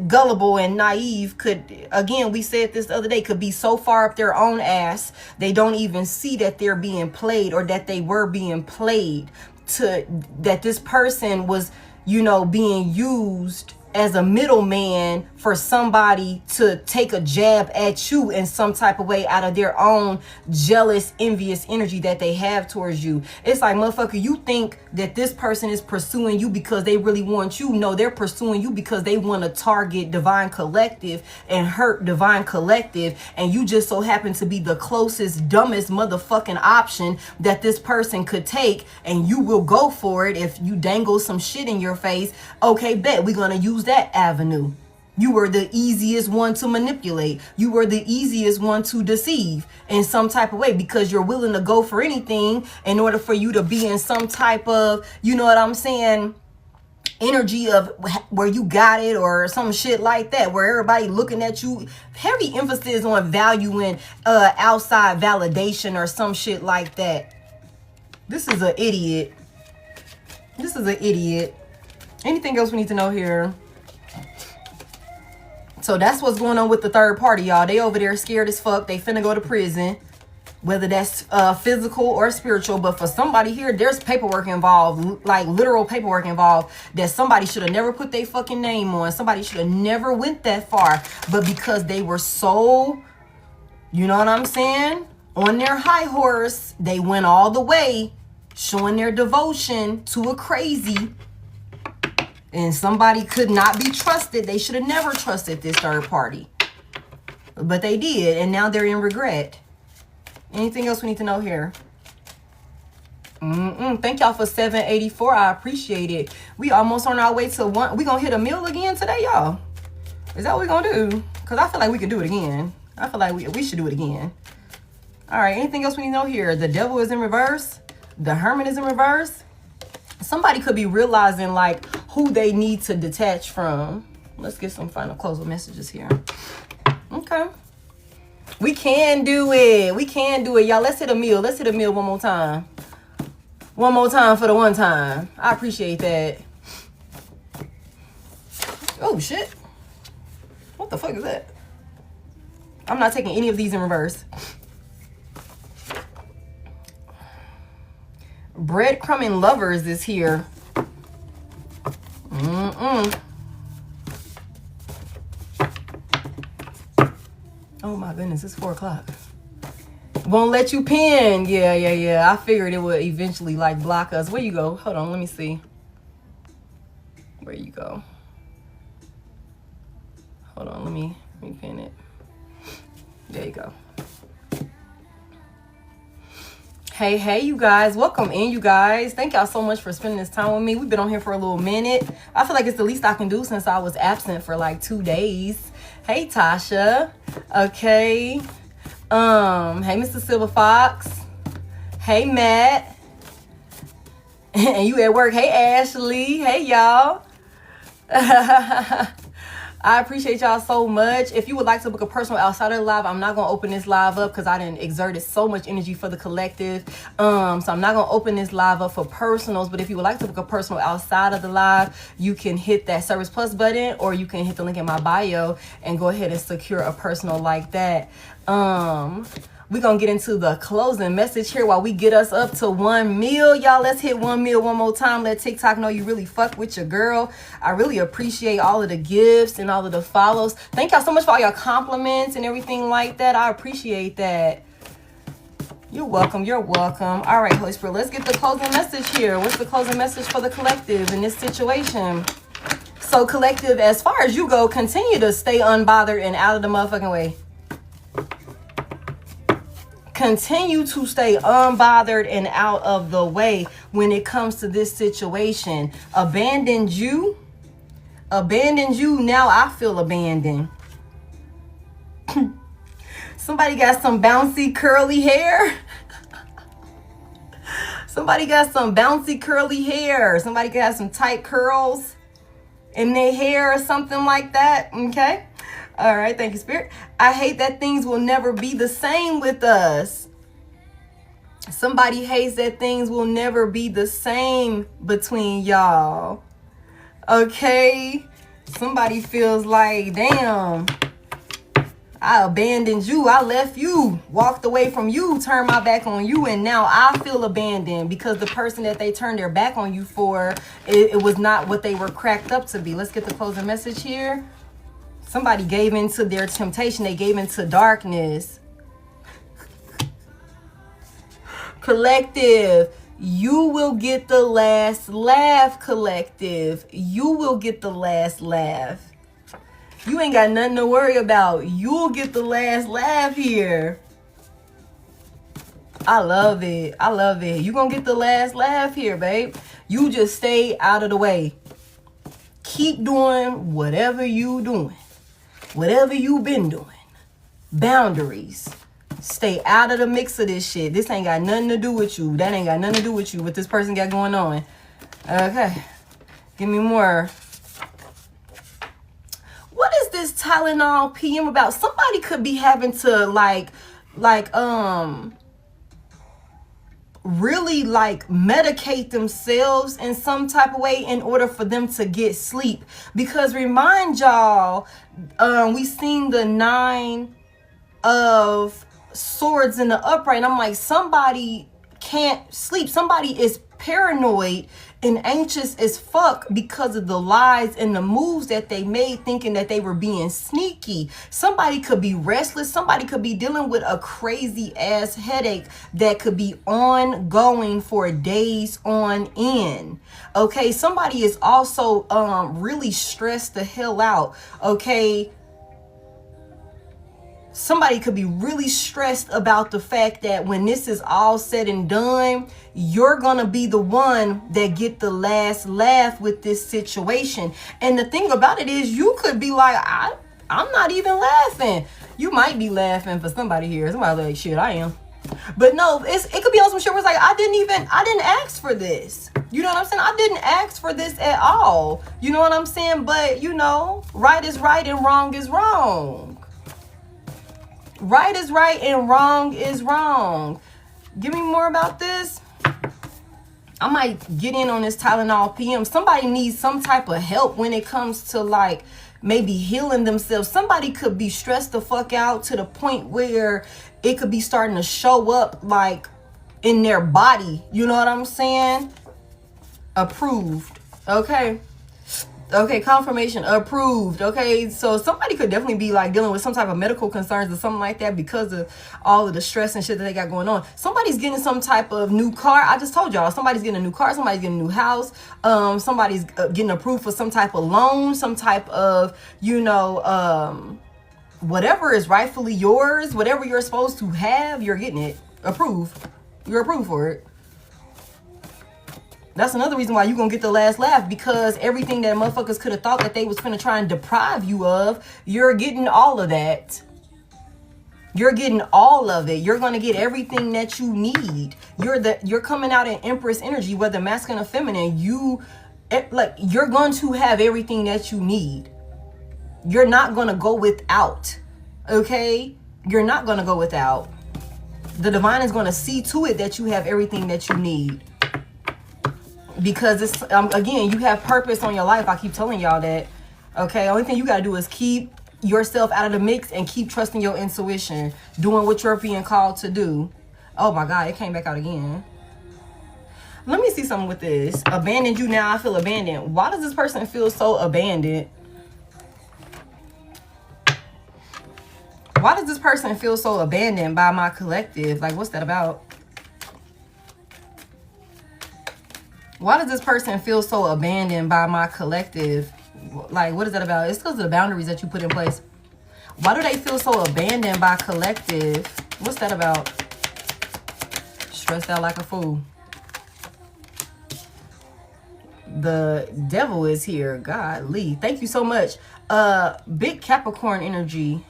A: gullible and naive, could, again, we said this the other day, could be so far up their own ass, they don't even see that they're being played or that they were being played, that this person was, you know, being used as a middleman for somebody to take a jab at you in some type of way out of their own jealous, envious energy that they have towards you. It's like, motherfucker, you think that this person is pursuing you because they really want you. No, they're pursuing you because they want to target Divine Collective and hurt Divine Collective. And you just so happen to be the closest, dumbest motherfucking option that this person could take. And you will go for it if you dangle some shit in your face. Okay, bet we're going to use that avenue. You were the easiest one to manipulate. You were the easiest one to deceive in some type of way because you're willing to go for anything in order for you to be in some type of, you know what I'm saying, energy of where you got it or some shit like that, where everybody looking at you. Heavy emphasis on valuing outside validation or some shit like that. This is an idiot. Anything else we need to know here? So that's what's going on with the third party, y'all. They over there scared as fuck. They finna go to prison, whether that's physical or spiritual. But for somebody here, there's paperwork involved, like literal paperwork involved, that somebody should have never put their fucking name on. Somebody should have never went that far. But because they were so, you know what I'm saying, on their high horse, they went all the way, showing their devotion to a crazy. And somebody could not be trusted. They should have never trusted this third party. But they did. And now they're in regret. Anything else we need to know here? Thank y'all for 784. I appreciate it. We almost on our way to one. We gonna hit a meal again today, y'all. Is that what we gonna do? Because I feel like we can do it again. I feel like we should do it again. All right, anything else we need to know here? The devil is in reverse. The hermit is in reverse. Somebody could be realizing like who they need to detach from. Let's get some final closing messages here. Okay. We can do it. We can do it, y'all. Let's hit a meal. Let's hit a meal one more time. One more time for the one time. I appreciate that. Oh, shit. What the fuck is that? I'm not taking any of these in reverse. Breadcrumbing lovers is here. Oh my goodness, it's 4 o'clock. Won't let you pin. Yeah. I figured it would eventually like block us. Where you go? Hold on, let me see. Where you go? Hold on, let me pin it. There you go. Hey, you guys. Welcome in, you guys. Thank y'all so much for spending this time with me. We've been on here for a little minute. I feel like it's the least I can do since I was absent for like 2 days. Hey, Tasha. Okay. Hey, Mr. Silver Fox. Hey, Matt. And you at work. Hey, Ashley. Hey, y'all. I appreciate y'all so much. If you would like to book a personal outside of the live, I'm not going to open this live up because I didn't exerted so much energy for the collective. So I'm not going to open this live up for personals. But if you would like to book a personal outside of the live, you can hit that Service Plus button, or you can hit the link in my bio and go ahead and secure a personal like that. We're going to get into the closing message here while we get us up to 1 mil. Y'all, let's hit 1 mil one more time. Let TikTok know you really fuck with your girl. I really appreciate all of the gifts and all of the follows. Thank y'all so much for all your compliments and everything like that. I appreciate that. You're welcome. You're welcome. All right, Holy Spirit, let's get the closing message here. What's the closing message for the collective in this situation? So, collective, as far as you go, continue to stay unbothered and out of the motherfucking way. Continue to stay unbothered and out of the way when it comes to this situation. Abandoned you. Now I feel abandoned. Somebody got some bouncy curly hair. Somebody got some bouncy curly hair. Somebody got some tight curls in their hair or something like that. Okay. All right, thank you, Spirit. I hate that things will never be the same with us. Somebody hates that things will never be the same between y'all. Okay? Somebody feels like, damn, I abandoned you. I left you, walked away from you, turned my back on you, and now I feel abandoned because the person that they turned their back on you for, it was not what they were cracked up to be. Let's get the closing message here. Somebody gave into their temptation. They gave into darkness. Collective, you will get the last laugh, collective. You will get the last laugh. You ain't got nothing to worry about. You'll get the last laugh here. I love it. I love it. You gonna get the last laugh here, babe. You just stay out of the way. Keep doing whatever you doing. Whatever you've been doing. Boundaries. Stay out of the mix of this shit. This ain't got nothing to do with you. That ain't got nothing to do with you. What this person got going on. Okay. Give me more. What is this Tylenol PM about? Somebody could be having to really medicate themselves in some type of way in order for them to get sleep. Because remind y'all, we seen the 9 of swords in the upright. And I'm like, somebody can't sleep. Somebody is paranoid and anxious as fuck because of the lies and the moves that they made, thinking that they were being sneaky. Somebody could be restless. Somebody could be dealing with a crazy ass headache that could be ongoing for days on end. Okay, somebody is also really stressed the hell out. Okay, somebody could be really stressed about the fact that when this is all said and done, you're gonna be the one that get the last laugh with this situation. And the thing about it is, you could be like, I'm not even laughing. You might be laughing for somebody here. Somebody like, shit, I am. But no, it could be on some shit where it's like, I didn't ask for this. You know what I'm saying? I didn't ask for this at all. You know what I'm saying? But, you know, right is right and wrong is wrong. Right is right and wrong is wrong. Give me more about this. I might get in on this Tylenol PM. Somebody needs some type of help when it comes to like maybe healing themselves. Somebody could be stressed the fuck out to the point where it could be starting to show up like in their body. You know what I'm saying? Approved. Okay. Okay, confirmation, approved. Okay, so somebody could definitely be like dealing with some type of medical concerns or something like that because of all of the stress and shit that they got going on. Somebody's getting some type of new car. I just told y'all, somebody's getting a new car, somebody's getting a new house, somebody's getting approved for some type of loan, some type of, you know, whatever is rightfully yours, whatever you're supposed to have, you're getting it approved. You're approved for it. That's another reason why you gonna get the last laugh, because everything that motherfuckers could have thought that they was finna try and deprive you of, you're getting all of that. You're getting all of it. You're gonna get everything that you need. You're coming out in Empress energy, whether masculine or feminine. You're going to have everything that you need. You're not gonna go without. Okay? You're not gonna go without. The divine is gonna see to it that you have everything that you need. Because it's again, you have purpose on your life. I keep telling y'all that. Okay, only thing you gotta do is keep yourself out of the mix and keep trusting your intuition, doing what you're being called to do. Oh my God, it came back out again. Let me see something with this. Abandoned you, now I feel abandoned. Why does this person feel so abandoned? Why does this person feel so abandoned by my collective? Like, what's that about? Why does this person feel so abandoned by my collective? Like, what is that about? It's because of the boundaries that you put in place. Why do they feel so abandoned by collective? What's that about? Stressed out like a fool. The devil is here. Godly. Thank you so much. Big Capricorn energy.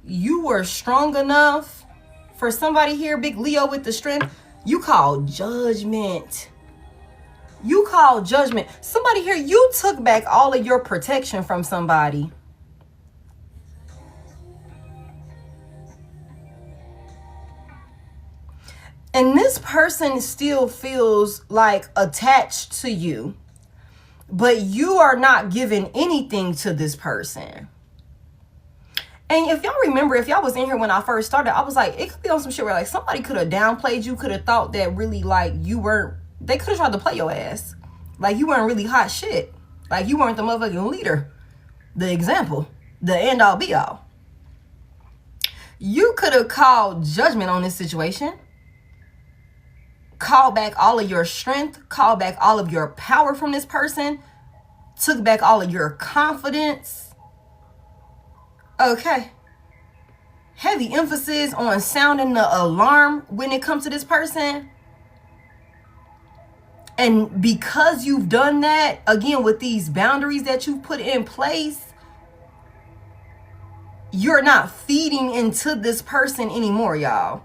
A: You were strong enough. For somebody here, big Leo with the strength, you call judgment. You call judgment. Somebody here, you took back all of your protection from somebody. And this person still feels like attached to you, but you are not giving anything to this person. And if y'all remember, if y'all was in here when I first started, I was like, it could be on some shit where like somebody could have downplayed you, could have thought that really like you weren't, they could have tried to play your ass. Like you weren't really hot shit. Like you weren't the motherfucking leader, the example, the end all be all. You could have called judgment on this situation. Call back all of your strength, call back all of your power from this person, took back all of your confidence. Okay. Heavy emphasis on sounding the alarm when it comes to this person. And because you've done that, again, with these boundaries that you've put in place, you're not feeding into this person anymore, y'all.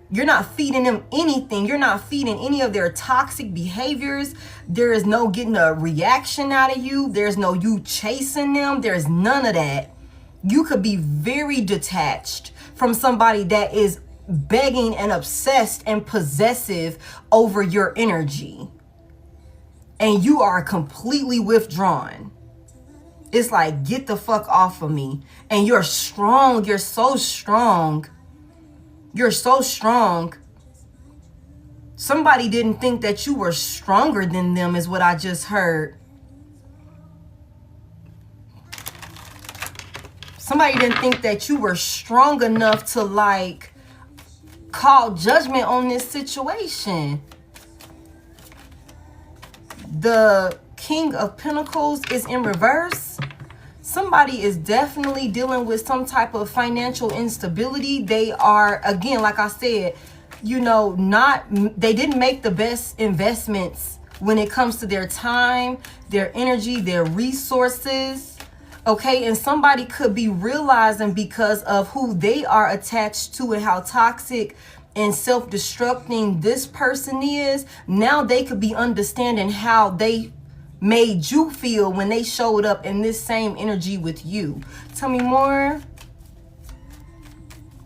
A: You're not feeding them anything. You're not feeding any of their toxic behaviors. There is no getting a reaction out of you. There's no you chasing them. There's none of that. You could be very detached from somebody that is begging and obsessed and possessive over your energy. And you are completely withdrawn. It's like, get the fuck off of me. And you're strong. You're so strong. You're so strong. Somebody didn't think that you were stronger than them is what I just heard. Somebody didn't think that you were strong enough to like call judgment on this situation. The King of Pentacles is in reverse. Somebody is definitely dealing with some type of financial instability. They are, again, like I said, you know, they didn't make the best investments when it comes to their time, their energy, their resources. Okay, and somebody could be realizing, because of who they are attached to and how toxic and self-destructing this person is, now they could be understanding how they made you feel when they showed up in this same energy with you. Tell me more.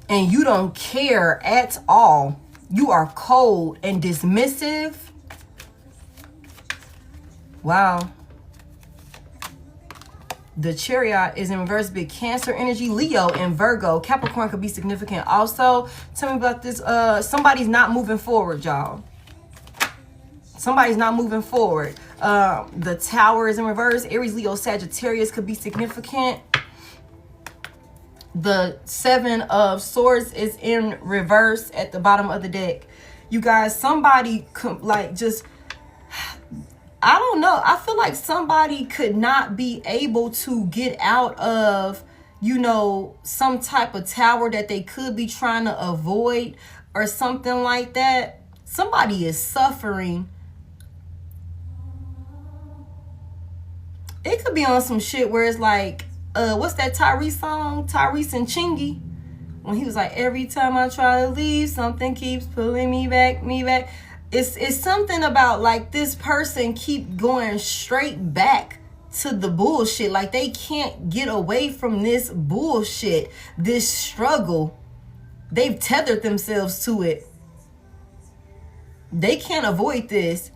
A: And you don't care at all. You are cold and dismissive. Wow. The Chariot is in reverse. Big Cancer energy. Leo and Virgo. Capricorn could be significant also. Tell me about this. Somebody's not moving forward, y'all. Somebody's not moving forward. The Tower is in reverse. Aries, Leo, Sagittarius could be significant. The Seven of Swords is in reverse at the bottom of the deck. You guys, somebody like just... I don't know. I feel like somebody could not be able to get out of, you know, some type of tower that they could be trying to avoid or something like that. Somebody is suffering. It could be on some shit where it's like, what's that Tyrese song? Tyrese and Chingy. When he was like, every time I try to leave, something keeps pulling me back. It's something about like this person keep going straight back to the bullshit. Like they can't get away from this bullshit, this struggle. They've tethered themselves to it. They can't avoid this.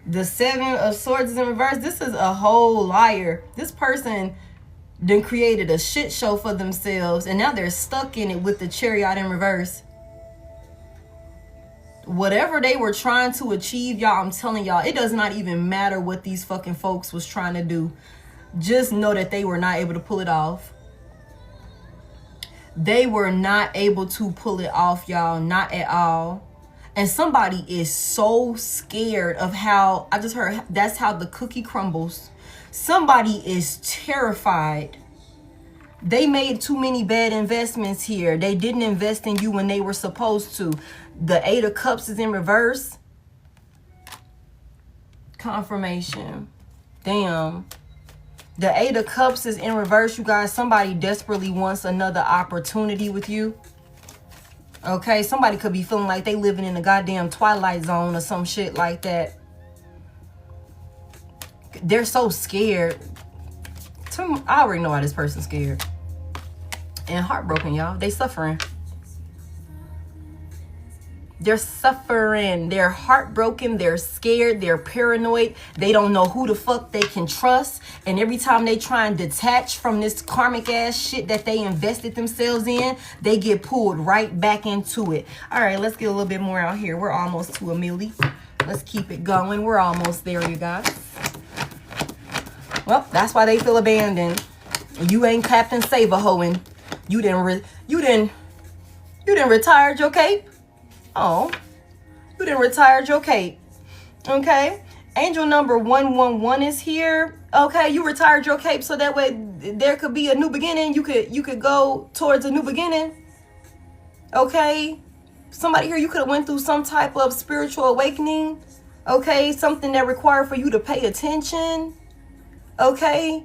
A: The Seven of Swords is in reverse. This is a whole liar. This person then created a shit show for themselves, and now they're stuck in it with the Chariot in reverse. Whatever they were trying to achieve, y'all, I'm telling y'all, it does not even matter what these fucking folks was trying to do. Just know that they were not able to pull it off. They were not able to pull it off, y'all. Not at all. And somebody is so scared of how, I just heard, that's how the cookie crumbles. Somebody is terrified. They made too many bad investments here. They didn't invest in you when they were supposed to. The Eight of Cups is in reverse. Confirmation. Damn. The Eight of Cups is in reverse, you guys. Somebody desperately wants another opportunity with you. Okay, somebody could be feeling like they living in a goddamn Twilight Zone or some shit like that. They're so scared. I already know why this person's scared. And heartbroken, y'all. They suffering. They're suffering. They're heartbroken. They're scared. They're paranoid. They don't know who the fuck they can trust. And every time they try and detach from this karmic ass shit that they invested themselves in, they get pulled right back into it. All right, let's get a little bit more out here. We're almost to a milli. Let's keep it going. We're almost there, you guys. Well, that's why they feel abandoned. You ain't Captain Save-A-Hoeing. You didn't retire your cape. Oh, you didn't retire your cape. Okay. Angel number 111 is here. Okay, you retired your cape so that way there could be a new beginning. You could go towards a new beginning. Okay. Somebody here, you could have went through some type of spiritual awakening. Okay, something that required for you to pay attention. Okay.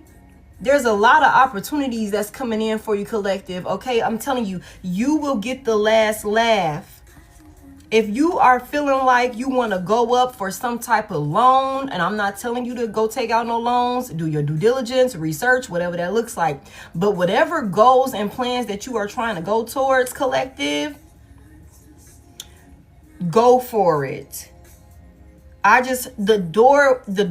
A: There's a lot of opportunities that's coming in for you, collective. Okay, I'm telling you, you will get the last laugh. If you are feeling like you want to go up for some type of loan, and I'm not telling you to go take out no loans, do your due diligence, research, whatever that looks like. But whatever goals and plans that you are trying to go towards, collective, go for it. The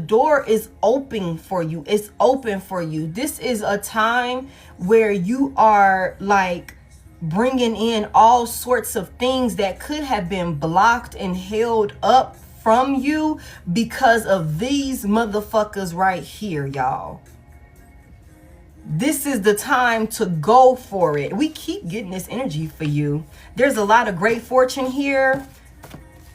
A: door is open for you. It's open for you. This is a time where you are like bringing in all sorts of things that could have been blocked and held up from you because of these motherfuckers right here, y'all. This is the time to go for it. We keep getting this energy for you. There's a lot of great fortune here.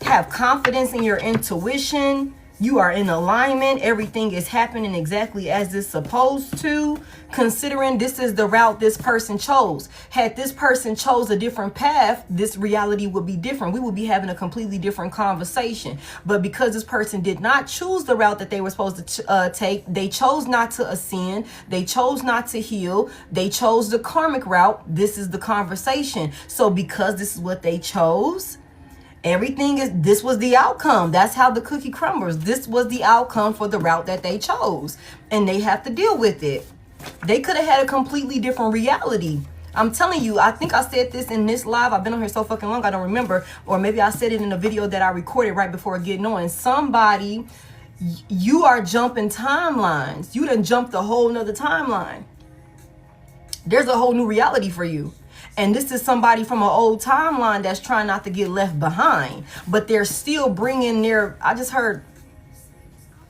A: Have confidence in your intuition. You are in alignment. Everything is happening exactly as it's supposed to, considering this is the route this person chose. Had this person chose a different path, this reality would be different. We would be having a completely different conversation. But because this person did not choose the route that they were supposed to take, they chose not to ascend. They chose not to heal. They chose the karmic route. This is the conversation. So because this is what they chose, this was the outcome. That's how the cookie crumbles. This was the outcome for the route that they chose, and they have to deal with it. They could have had a completely different reality. I'm telling you, I think I said this in this live. I've been on here so fucking long, I don't remember. Or maybe I said it in a video that I recorded right before getting on. Somebody, you are jumping timelines. You done jumped a whole nother timeline. There's a whole new reality for you. And this is somebody from an old timeline that's trying not to get left behind. But they're still bringing their... I just heard...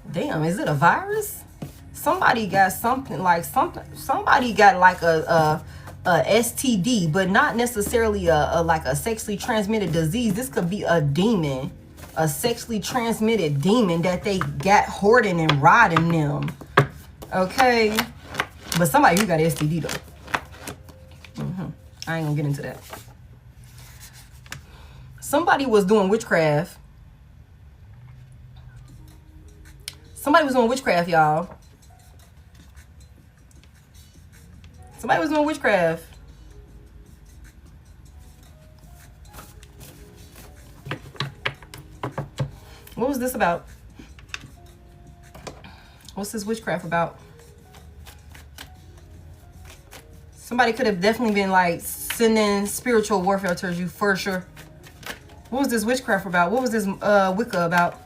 A: Damn, is it a virus? Somebody got something like... Somebody got like a STD, but not necessarily like a sexually transmitted disease. This could be a demon. A sexually transmitted demon that they got hoarding and rotting them. Okay? But somebody who got STD though. I ain't gonna get into that. Somebody was doing witchcraft. Somebody was doing witchcraft, y'all. Somebody was doing witchcraft. What was this about? What's this witchcraft about? Somebody could have definitely been like sending spiritual warfare towards you for sure. What was this witchcraft about? What was this Wicca about?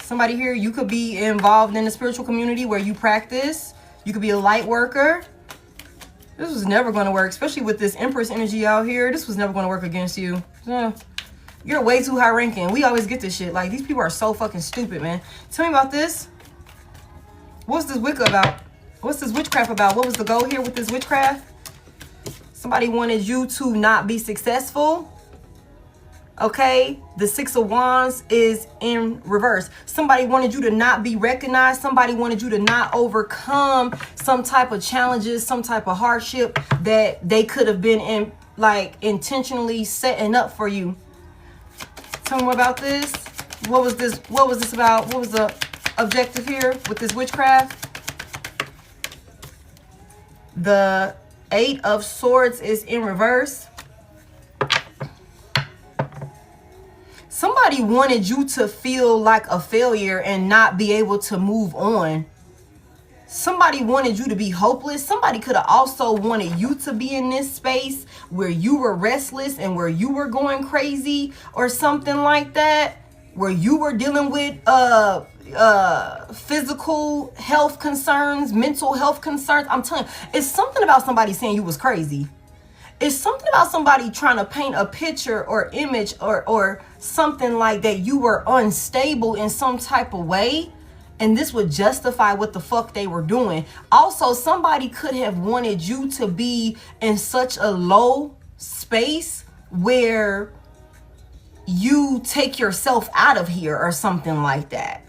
A: Somebody here, you could be involved in the spiritual community where you practice. You could be a light worker. This was never going to work, especially with this Empress energy out here. This was never going to work against you. You're way too high ranking. We always get this shit. Like, these people are so fucking stupid, man. Tell me about this. What's this Wicca about? What's this witchcraft about? What was the goal here with this witchcraft? Somebody wanted you to not be successful. Okay, the Six of Wands is in reverse. Somebody wanted you to not be recognized. Somebody wanted you to not overcome some type of challenges, some type of hardship that they could have been intentionally setting up for you. Tell me more about this. What was this about? What was the objective here with this witchcraft? The Eight of Swords is in reverse. Somebody wanted you to feel like a failure and not be able to move on. Somebody wanted you to be hopeless. Somebody could have also wanted you to be in this space where you were restless and where you were going crazy or something like that, where you were dealing with physical health concerns, mental health concerns. I'm telling you, it's something about somebody saying you was crazy. It's something about somebody trying to paint a picture or image or something like that. You were unstable in some type of way, and this would justify what the fuck they were doing. Also, somebody could have wanted you to be in such a low space where you take yourself out of here or something like that.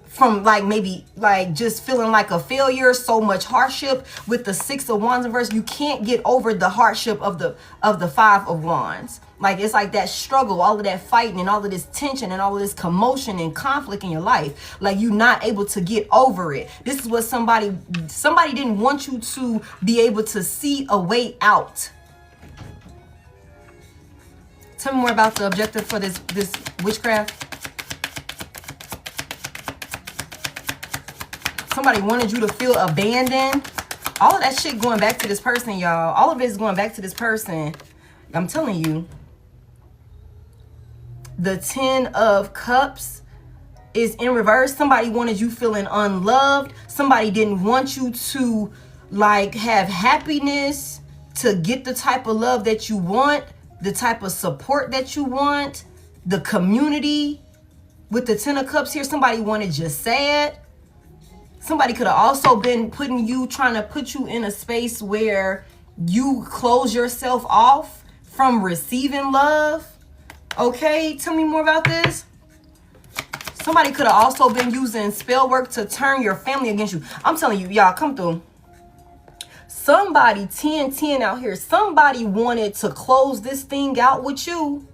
A: From maybe just feeling like a failure, so much hardship with the Six of Wands in reverse. You can't get over the hardship of the Five of Wands. It's like that struggle, all of that fighting and all of this tension and all of this commotion and conflict in your life. You're not able to get over it. This is what somebody didn't want you to be able to see a way out. Tell me more about the objective for this witchcraft. Somebody wanted you to feel abandoned. All of that shit going back to this person, y'all. All of it is going back to this person. I'm telling you. The Ten of Cups is in reverse. Somebody wanted you feeling unloved. Somebody didn't want you to have happiness, to get the type of love that you want, the type of support that you want, the community. With the Ten of Cups here, somebody wanted you sad. Somebody could have also been trying to put you in a space where you close yourself off from receiving love. Okay, tell me more about this. Somebody could have also been using spell work to turn your family against you. I'm telling you, y'all, come through. Somebody 10-10 out here. Somebody wanted to close this thing out with you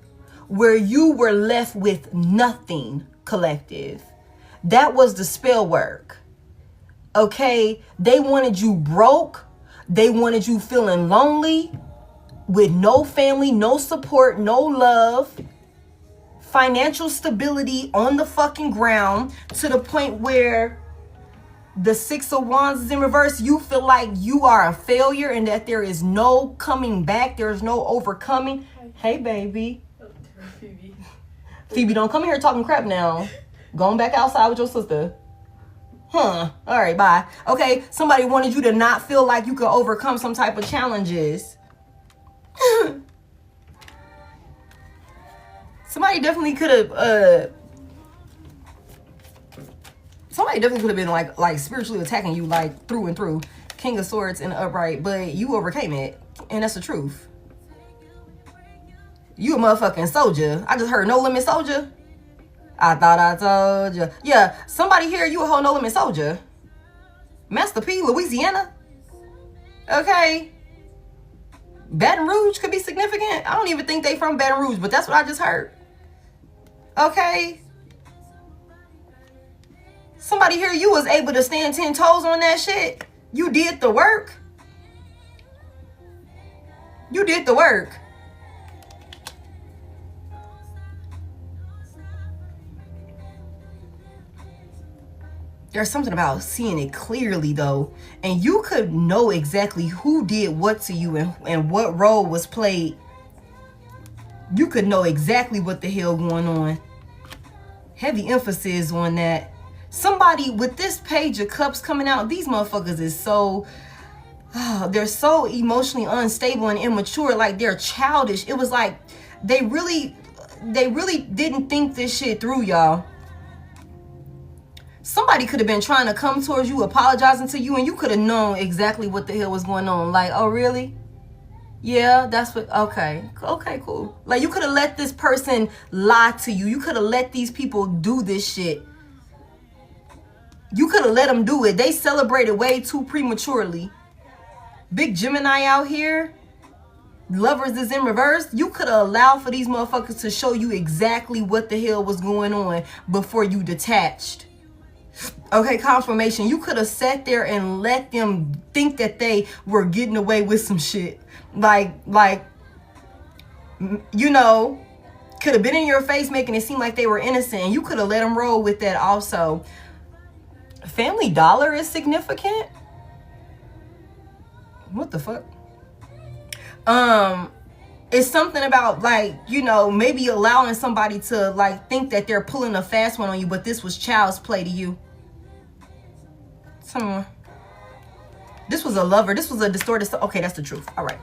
A: where you were left with nothing, collective. That was the spell work. Okay? They wanted you broke. They wanted you feeling lonely with no family, no support, no love, financial stability on the fucking ground, to the point where the 6 of Wands is in reverse. You feel like you are a failure and that there is no coming back. There is no overcoming. Hey, baby. Phoebe, don't come here talking crap now. Going back outside with your sister. All right, bye. Okay, somebody wanted you to not feel like you could overcome some type of challenges. Somebody definitely could have been like spiritually attacking you, like through and through. King of Swords in the upright, but you overcame it, and that's the truth. You a motherfucking soldier. I just heard no limit soldier. I thought I told you. Yeah, somebody here, you a whole no limit soldier. Master P, Louisiana. Okay. Baton Rouge could be significant. I don't even think they from Baton Rouge, but that's what I just heard. Okay. Somebody here, you was able to stand 10 toes on that shit. You did the work. You did the work. There's something about seeing it clearly, though. And you could know exactly who did what to you and what role was played. You could know exactly what the hell going on. Heavy emphasis on that. Somebody with this Page of Cups coming out, these motherfuckers is so... they're so emotionally unstable and immature. Like, they're childish. It was like they really didn't think this shit through, y'all. Somebody could have been trying to come towards you, apologizing to you, and you could have known exactly what the hell was going on. Like, oh, really? Yeah, that's what... Okay, cool. Like, you could have let this person lie to you. You could have let these people do this shit. You could have let them do it. They celebrated way too prematurely. Big Gemini out here. Lovers is in reverse. You could have allowed for these motherfuckers to show you exactly what the hell was going on before you detached. Okay, confirmation. You could have sat there and let them think that they were getting away with some shit. Like, you know, could have been in your face making it seem like they were innocent. And you could have let them roll with that also. Family Dollar is significant. What the fuck? It's something about, like, you know, maybe allowing somebody to, like, think that they're pulling a fast one on you, but this was child's play to you. Someone. This was a lover. This was a distorted... Okay, that's the truth. All right.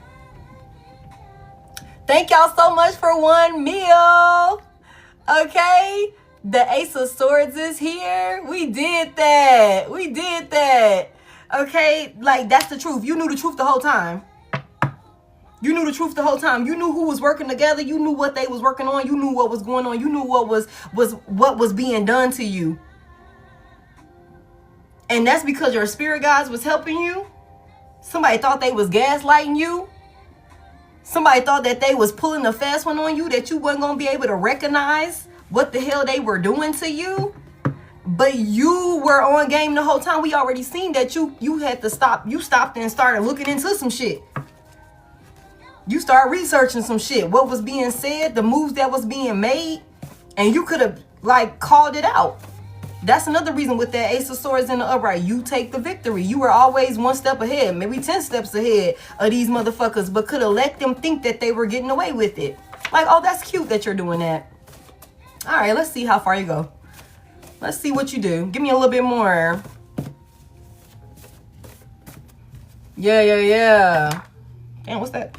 A: Thank y'all so much for 1 meal. Okay. The Ace of Swords is here. We did that. We did that. Okay. Like, that's the truth. You knew the truth the whole time. You knew the truth the whole time. You knew who was working together. You knew what they was working on. You knew what was going on. You knew what was being done to you. And that's because your spirit guides was helping you. Somebody thought they was gaslighting you. Somebody thought that they was pulling a fast one on you, that you wasn't going to be able to recognize what the hell they were doing to you. But you were on game the whole time. We already seen that you had to stop. You stopped and started looking into some shit. You started researching some shit. What was being said, the moves that was being made. And you could have, like, called it out. That's another reason with that Ace of Swords in the upright. You take the victory. You were always 1 step ahead, maybe 10 steps ahead of these motherfuckers, but could have let them think that they were getting away with it. Like, oh, that's cute that you're doing that. All right, let's see how far you go. Let's see what you do. Give me a little bit more. Yeah. Damn, what's that?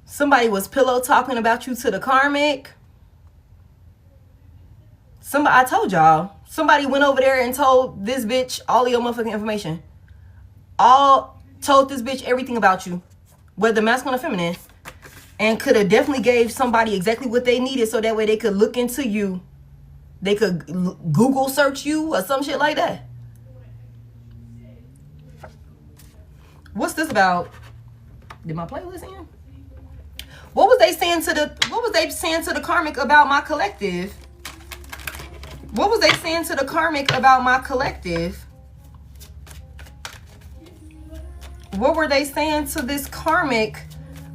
A: Somebody was pillow talking about you to the karmic. I told y'all. Somebody went over there and told this bitch all of your motherfucking information. Told this bitch everything about you. Whether masculine or feminine. and could have definitely gave somebody exactly what they needed so that way they could look into you. They could Google search you or some shit like that. What's this about? Did my playlist end? What was they saying to the karmic about my collective? What was they saying to the karmic about my collective? What were they saying to this karmic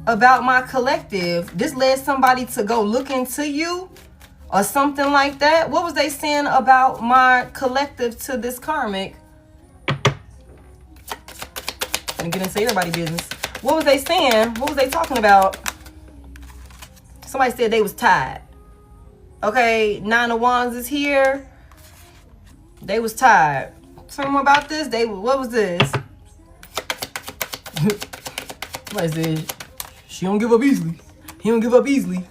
A: about my collective? This led somebody to go look into you or something like that. What was they saying about my collective to this karmic? I'm gonna say everybody's business. What was they saying? What was they talking about? Somebody said they was tired. Okay, 9 of Wands is here. They was tired. Tell me more about this. What was this? What is this? She don't give up easily. He don't give up easily.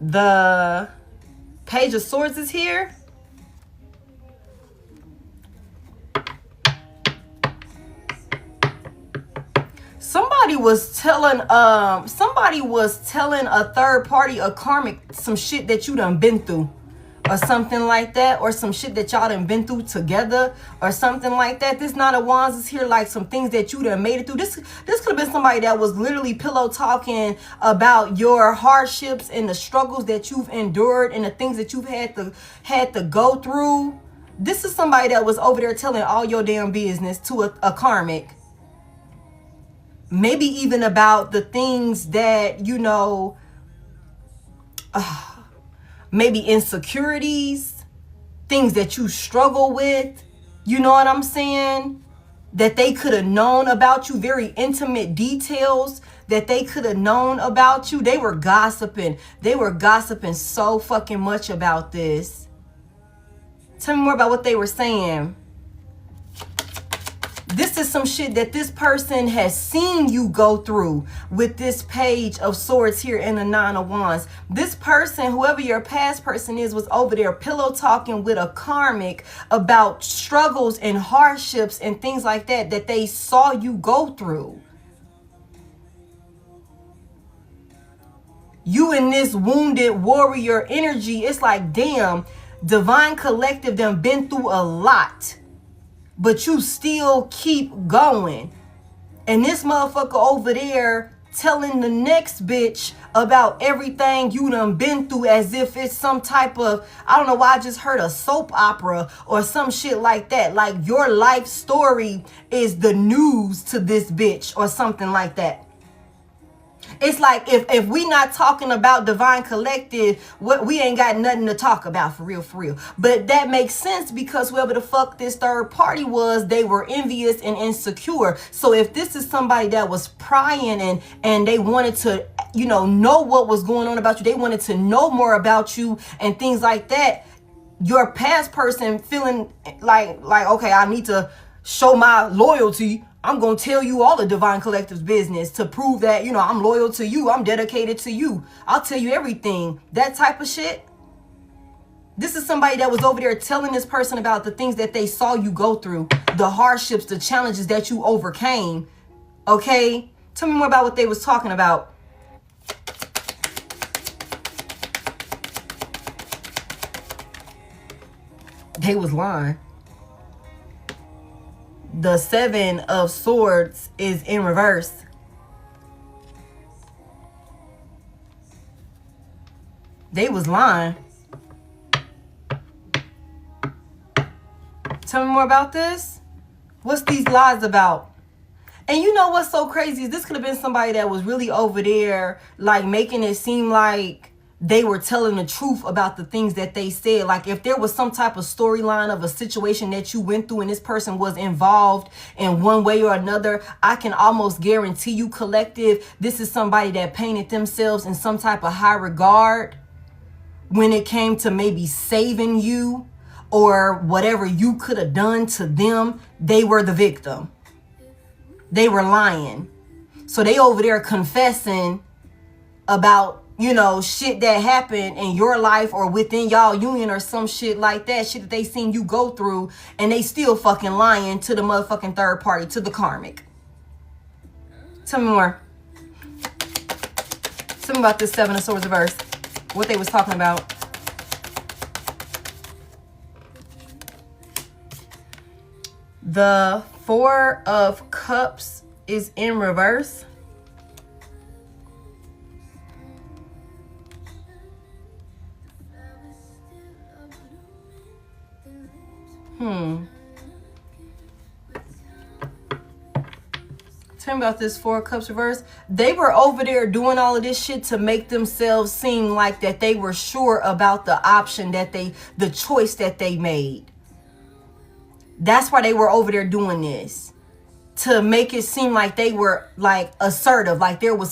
A: The Page of Swords is here. Somebody was telling a third party, a karmic, some shit that you done been through or something like that, or some shit that y'all done been through together or something like that. This Nine of Wands is here, like some things that you done made it through. This could have been somebody that was literally pillow talking about your hardships and the struggles that you've endured and the things that you've had to go through. This is somebody that was over there telling all your damn business to a karmic. Maybe even about the things that, you know, maybe insecurities, things that you struggle with, you know what I'm saying? That they could have known about you, very intimate details that they could have known about you. They were gossiping. They were gossiping so fucking much about this. Tell me more about what they were saying. This is some shit that this person has seen you go through with this Page of Swords here in the Nine of Wands. This person, whoever your past person is, was over there pillow talking with a karmic about struggles and hardships and things like that that they saw you go through. You in this wounded warrior energy, it's like, damn, Divine Collective done been through a lot. But you still keep going. And this motherfucker over there telling the next bitch about everything you done been through as if it's some type of, I don't know why I just heard a soap opera or some shit like that. Like your life story is the news to this bitch or something like that. It's like if we not talking about Divine Collective, we ain't got nothing to talk about for real, for real. But that makes sense because whoever the fuck this third party was, they were envious and insecure. So if this is somebody that was prying and they wanted to, you know what was going on about you, they wanted to know more about you and things like that, your past person feeling like okay, I need to show my loyalty. I'm going to tell you all the Divine Collective's business to prove that, I'm loyal to you. I'm dedicated to you. I'll tell you everything. That type of shit. This is somebody that was over there telling this person about the things that they saw you go through, the hardships, the challenges that you overcame. Okay? Tell me more about what they was talking about. They was lying. The Seven of Swords is in reverse. They was lying. Tell me more about this. What's these lies about? And you know what's so crazy is this could have been somebody that was really over there, like making it seem like they were telling the truth about the things that they said. Like if there was some type of storyline of a situation that you went through and this person was involved in one way or another, I can almost guarantee you, collective, this is somebody that painted themselves in some type of high regard when it came to maybe saving you or whatever you could have done to them. They were the victim. They were lying. So they over there confessing about shit that happened in your life or within y'all union or some shit like that, shit that they seen you go through, and they still fucking lying to the motherfucking third party, to the karmic. Tell me more. Tell me about this Seven of Swords reverse. What they was talking about. The Four of Cups is in reverse. Tell me about this Four of Cups reverse. They were over there doing all of this shit to make themselves seem like that they were sure about the option that the choice that they made. That's why they were over there doing this. To make it seem like they were like assertive, like they were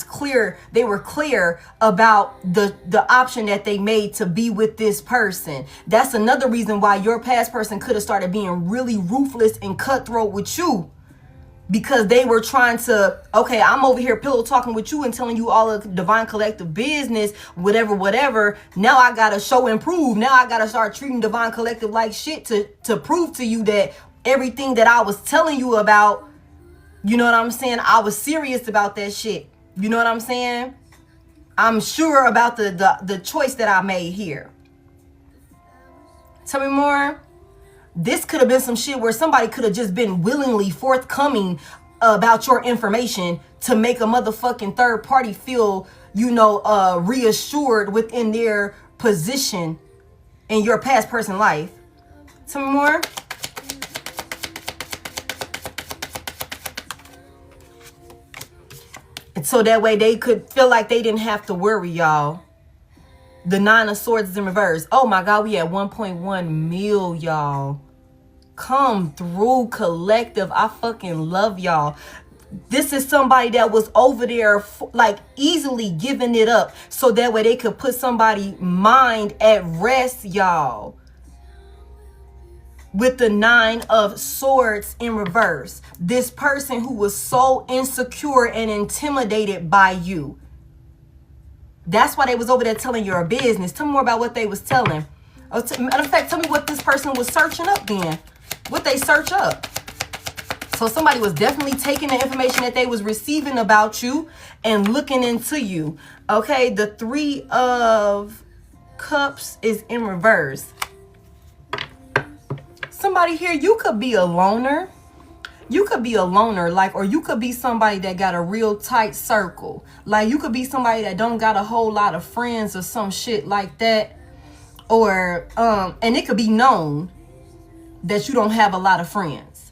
A: clear about the option that they made to be with this person. That's another reason why your past person could have started being really ruthless and cutthroat with you. Because they were trying to, okay, I'm over here pillow talking with you and telling you all of divine collective business, whatever. Now I gotta show and prove. Now I gotta start treating divine collective like shit to prove to you that everything that I was telling you about, you know what I'm saying? I was serious about that shit. You know what I'm saying? I'm sure about the choice that I made here. Tell me more. This could have been some shit where somebody could have just been willingly forthcoming about your information to make a motherfucking third party feel, reassured within their position in your past person life. Tell me more. And so that way they could feel like they didn't have to worry, y'all. The Nine of Swords is in reverse. Oh my God, we at 1.1 mil, y'all. Come through, collective. I fucking love y'all. This is somebody that was over there like easily giving it up so that way they could put somebody's mind at rest, y'all. With the Nine of Swords in reverse. This person who was so insecure and intimidated by you. That's why they was over there telling your business. Tell me more about what they was telling. Matter of fact, tell me what this person was searching up then. What they search up. So somebody was definitely taking the information that they was receiving about you and looking into you. Okay, the Three of Cups is in reverse. Somebody here, you could be a loner. You could be a loner, or you could be somebody that got a real tight circle. Like, you could be somebody that don't got a whole lot of friends or some shit like that. Or, and it could be known that you don't have a lot of friends.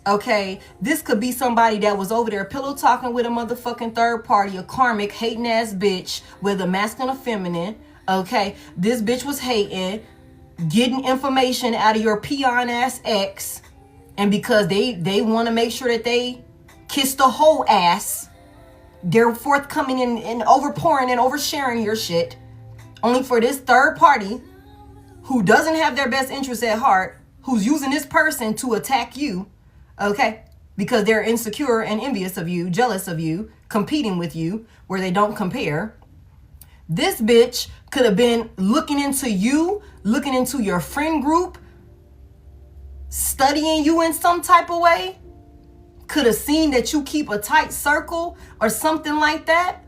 A: Okay? This could be somebody that was over there pillow talking with a motherfucking third party, a karmic, hating ass bitch, whether masculine or feminine. Okay? This bitch was hating, getting information out of your peon ass ex. And because they want to make sure that they kiss the whole ass, they're forthcoming and overpouring and oversharing your shit. Only for this third party who doesn't have their best interests at heart, who's using this person to attack you, okay? Because they're insecure and envious of you, jealous of you, competing with you, where they don't compare. This bitch could have been looking into you, looking into your friend group, studying you in some type of way. Could have seen that you keep a tight circle or something like that.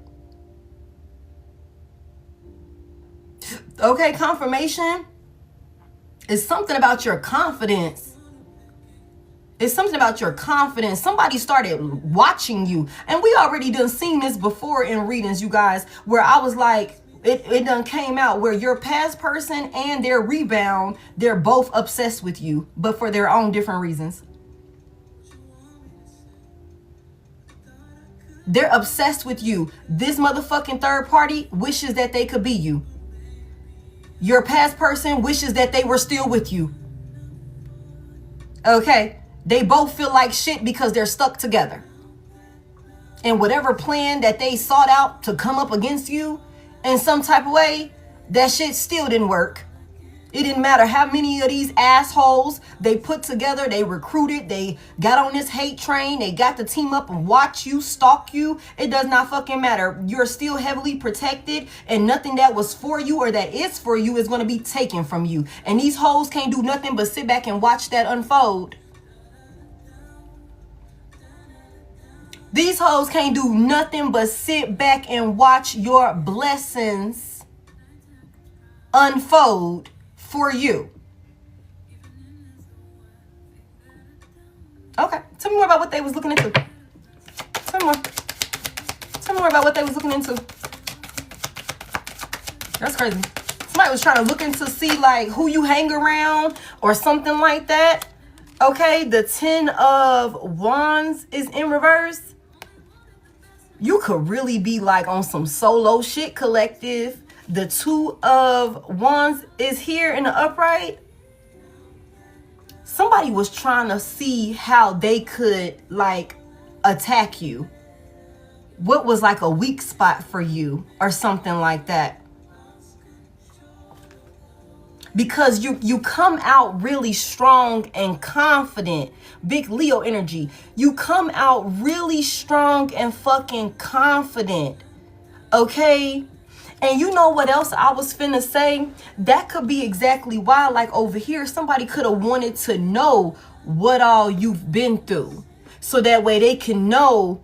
A: Okay, confirmation. It's something about your confidence. It's something about your confidence. Somebody started watching you. And we already done seen this before in readings, you guys, where I was like, it done came out where your past person and their rebound, they're both obsessed with you, but for their own different reasons. They're obsessed with you. This motherfucking third party wishes that they could be you. Your past person wishes that they were still with you. Okay? They both feel like shit because they're stuck together. And whatever plan that they sought out to come up against you in some type of way, that shit still didn't work. It didn't matter how many of these assholes they put together, they recruited, they got on this hate train, they got to team up and watch you, stalk you. It does not fucking matter. You're still heavily protected, and nothing that was for you or that is for you is going to be taken from you. And these hoes can't do nothing but sit back and watch that unfold. These hoes can't do nothing but sit back and watch your blessings unfold for you. Okay, tell me more about what they was looking into. Tell me more. Tell me more about what they was looking into. That's crazy. Somebody was trying to look into see like who you hang around or something like that. Okay, the 10 of Wands is in reverse. You could really be like on some solo shit, collective. The 2 of Wands is here in the upright. Somebody was trying to see how they could like attack you. What was like a weak spot for you or something like that. Because you come out really strong and confident. Big Leo energy. You come out really strong and fucking confident. Okay? And you know what else I was finna say? That could be exactly why, like over here, somebody could have wanted to know what all you've been through. So that way they can know,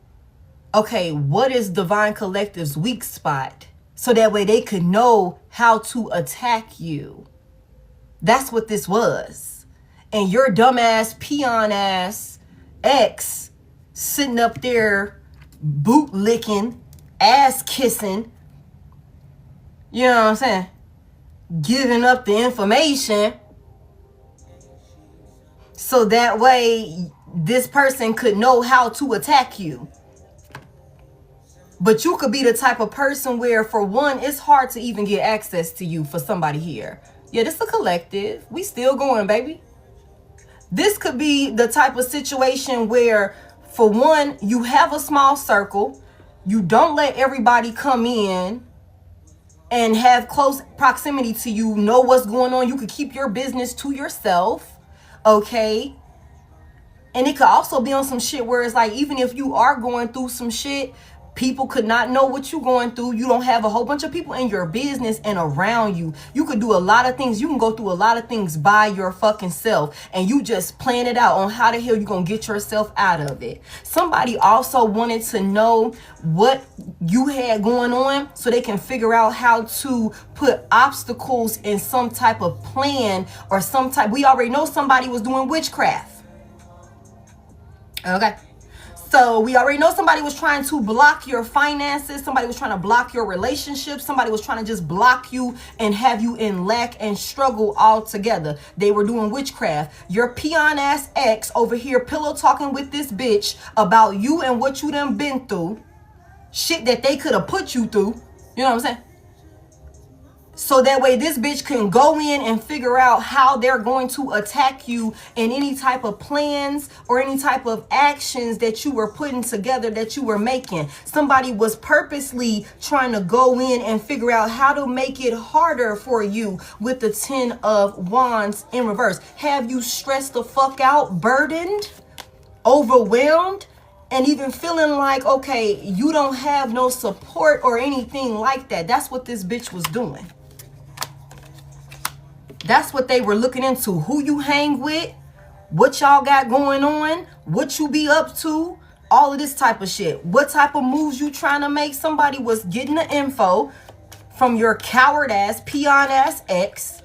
A: okay, what is Divine Collective's weak spot? So that way they could know how to attack you. That's what this was. And your dumbass, peon ass ex sitting up there boot licking, ass kissing, you know what I'm saying? Giving up the information so that way this person could know how to attack you. But you could be the type of person where, for one, it's hard to even get access to you for somebody here. Yeah, this is a collective. We still going, baby. This could be the type of situation where, for one, you have a small circle. You don't let everybody come in and have close proximity to you, know what's going on. You could keep your business to yourself, okay? And it could also be on some shit where it's like, even if you are going through some shit, people could not know what you're going through. You don't have a whole bunch of people in your business and around you. You could do a lot of things. You can go through a lot of things by your fucking self. And you just plan it out on how the hell you're going to get yourself out of it. Somebody also wanted to know what you had going on so they can figure out how to put obstacles in some type of plan or some type. We already know somebody was doing witchcraft. Okay. So we already know somebody was trying to block your finances. Somebody was trying to block your relationships. Somebody was trying to just block you and have you in lack and struggle altogether. They were doing witchcraft. Your peon ass ex over here pillow talking with this bitch about you and what you done been through. Shit that they could have put you through. You know what I'm saying? So that way this bitch can go in and figure out how they're going to attack you in any type of plans or any type of actions that you were putting together, that you were making. Somebody was purposely trying to go in and figure out how to make it harder for you with the 10 of Wands in reverse. Have you stressed the fuck out, burdened, overwhelmed, and even feeling like, okay, you don't have no support or anything like that. That's what this bitch was doing. That's what they were looking into. Who you hang with, what y'all got going on, what you be up to, all of this type of shit. What type of moves you trying to make. Somebody was getting the info from your coward ass, peon ass ex,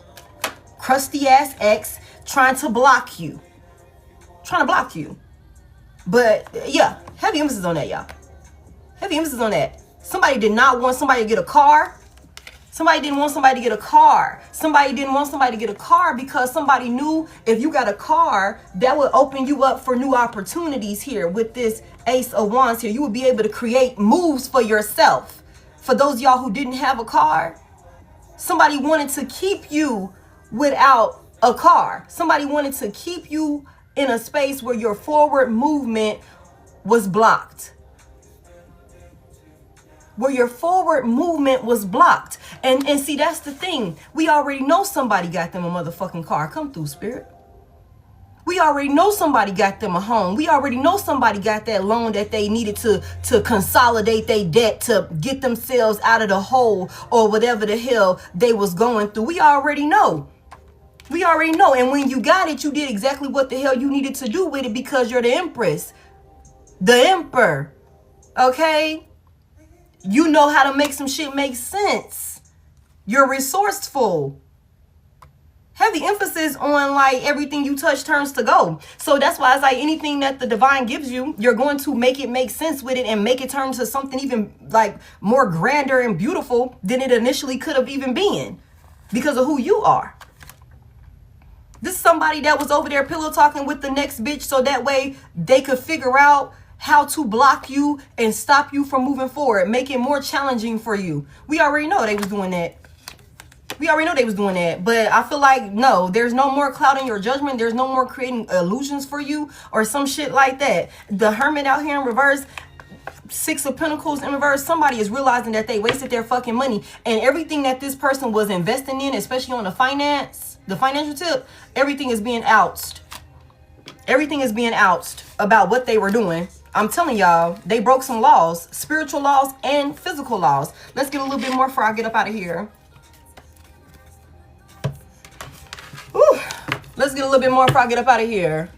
A: crusty ass ex, trying to block you. Trying to block you. But yeah, heavy emphasis on that, y'all. Heavy emphasis on that. Somebody did not want somebody to get a car. Somebody didn't want somebody to get a car. Somebody didn't want somebody to get a car because somebody knew if you got a car, that would open you up for new opportunities here with this Ace of Wands here. You would be able to create moves for yourself. For those of y'all who didn't have a car, somebody wanted to keep you without a car. Somebody wanted to keep you in a space where your forward movement was blocked. Where your forward movement was blocked. And see, that's the thing. We already know somebody got them a motherfucking car. Come through, Spirit. We already know somebody got them a home. We already know somebody got that loan that they needed to consolidate their debt to get themselves out of the hole or whatever the hell they was going through. We already know. We already know. And when you got it, you did exactly what the hell you needed to do with it because you're the Empress. The Emperor. Okay? You know how to make some shit make sense. You're resourceful. Heavy emphasis on like everything you touch turns to gold. So that's why it's like anything that the divine gives you, you're going to make it make sense with it and make it turn to something even like more grander and beautiful than it initially could have even been because of who you are. This is somebody that was over there pillow talking with the next bitch so that way they could figure out how to block you and stop you from moving forward, make it more challenging for you. We already know they was doing that. But I feel like, no, there's no more clouding your judgment. There's no more creating illusions for you or some shit like that. The Hermit out here in reverse, Six of Pentacles in reverse, somebody is realizing that they wasted their fucking money. And everything that this person was investing in, especially on the financial tip, everything is being ousted. Everything is being ousted about what they were doing. I'm telling y'all, they broke some laws, spiritual laws and physical laws. Let's get a little bit more before I get up out of here. Whew. Let's get a little bit more before I get up out of here.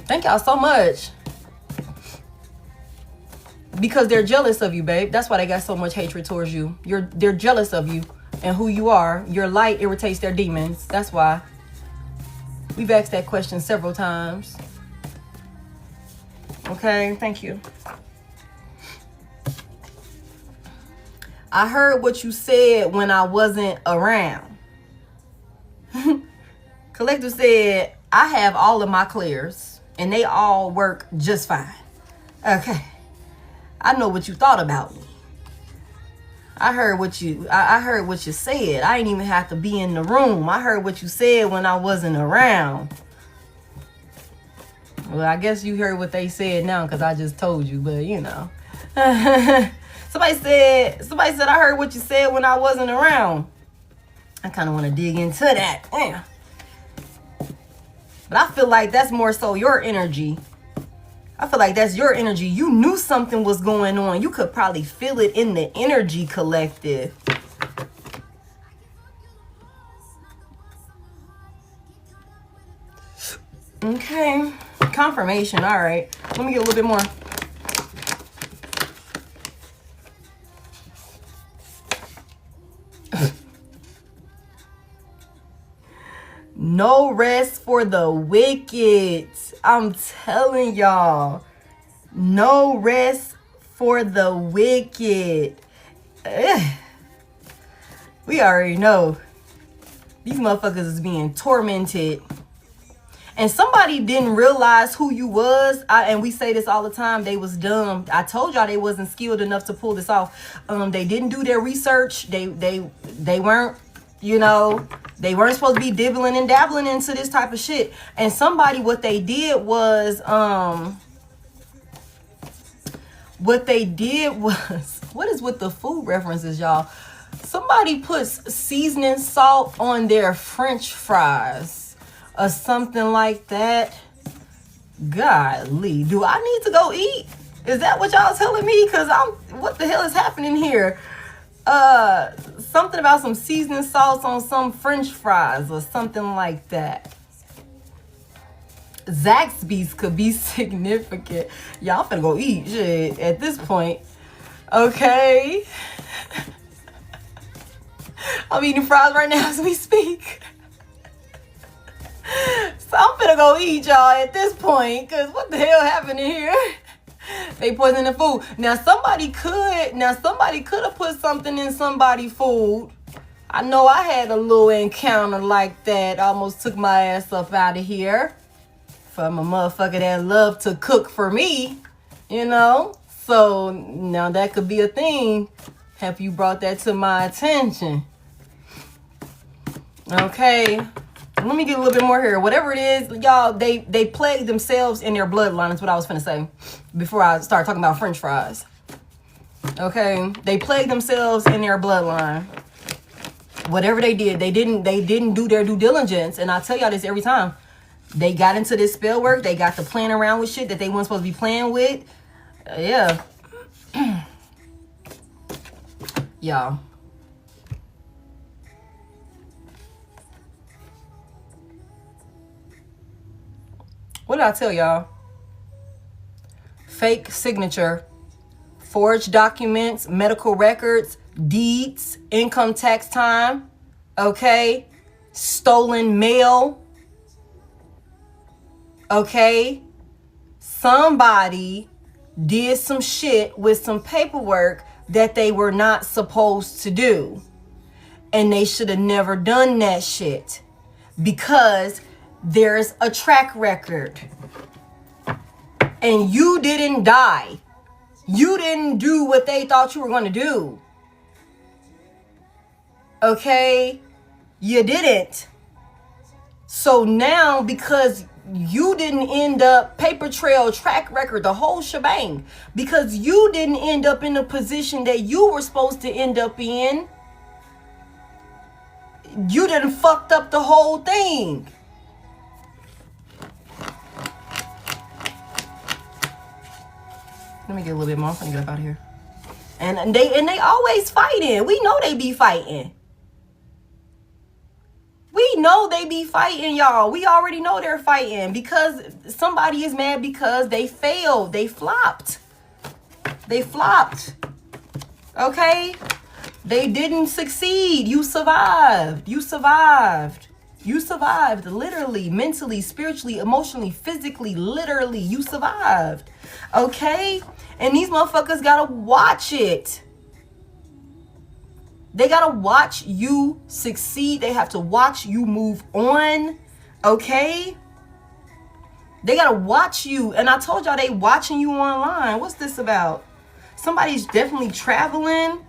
A: Thank y'all so much. Because they're jealous of you, babe. That's why they got so much hatred towards you. They're jealous of you and who you are. Your light irritates their demons. That's why. We've asked that question several times. Okay, thank you. I heard what you said when I wasn't around. Collective said, I have all of my clears and they all work just fine. Okay. I know what you thought about me. I heard what you said. I didn't even have to be in the room. I heard what you said when I wasn't around. Well, I guess you heard what they said now because I just told you, but you know. Somebody said, I heard what you said when I wasn't around. I kind of want to dig into that. Damn. But I feel like that's more so your energy. I feel like that's your energy. You knew something was going on. You could probably feel it in the energy, collective. Okay. Confirmation. All right. Let me get a little bit more. No rest for the wicked. I'm telling y'all. No rest for the wicked. Ugh. We already know. These motherfuckers is being tormented. And somebody didn't realize who you was. And we say this all the time. They was dumb. I told y'all they wasn't skilled enough to pull this off. They didn't do their research. They weren't, you know, they weren't supposed to be dibbling and dabbling into this type of shit. And somebody, what they did was, what is with the food references, y'all? Somebody puts seasoning salt on their French fries or something like that. Golly, do I need to go eat? Is that what y'all telling me? Because what the hell is happening here? Something about some seasoning sauce on some French fries or something like that. Zaxby's could be significant. Y'all finna go eat shit at this point. Okay. I'm eating fries right now as we speak. So I'm finna go eat y'all at this point. Cause what the hell happened in here? They poisoning the food. Now somebody could have put something in somebody's food. I know I had a little encounter like that. Almost took my ass up out of here. From a motherfucker that love to cook for me. You know? So now that could be a thing. Have you brought that to my attention? Okay. Let me get a little bit more here. Whatever it is, y'all, they plague themselves in their bloodline. That's what I was finna say before I start talking about French fries. Okay, they plague themselves in their bloodline. Whatever they did, they didn't do their due diligence. And I tell y'all this every time. They got into this spell work. They got to playing around with shit that they weren't supposed to be playing with. Yeah. Y'all. What did I tell y'all? fake signature, forged documents, medical records, deeds, income tax time, okay? Stolen mail, okay? Somebody did some shit with some paperwork that they were not supposed to do. And they should have never done that shit because there's a track record. And you didn't die. You didn't do what they thought you were going to do. Okay? You didn't. So now, because you didn't end up paper trail, track record, the whole shebang, because you didn't end up in the position that you were supposed to end up in, you done fucked up the whole thing. Let me get a little bit more. I'm gonna get up out of here. And they always fighting. We know they be fighting. We know they be fighting, y'all. We already know they're fighting because somebody is mad because they failed. They flopped. They flopped. Okay? They didn't succeed. You survived. You survived. You survived. Literally, mentally, spiritually, emotionally, physically, literally. You survived. Okay? And these motherfuckers gotta watch it. They gotta watch you succeed. They have to watch you move on. Okay? They gotta watch you. And I told y'all they watching you online. What's this about? Somebody's definitely traveling.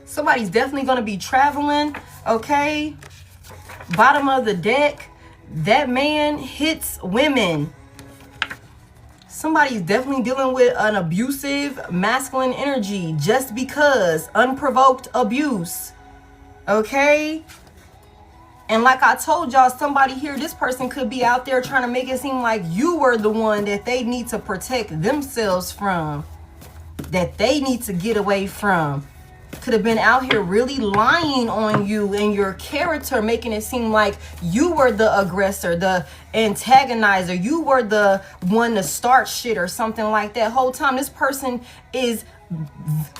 A: Somebody's definitely gonna be traveling. Okay? Bottom of the deck. That man hits women. Somebody's definitely dealing with an abusive masculine energy just because. Unprovoked abuse. Okay? And like I told y'all, somebody here, this person could be out there trying to make it seem like you were the one that they need to protect themselves from. That they need to get away from. Could have been out here really lying on you and your character, making it seem like you were the aggressor, the antagonizer. You were the one to start shit or something like that. Whole time this person is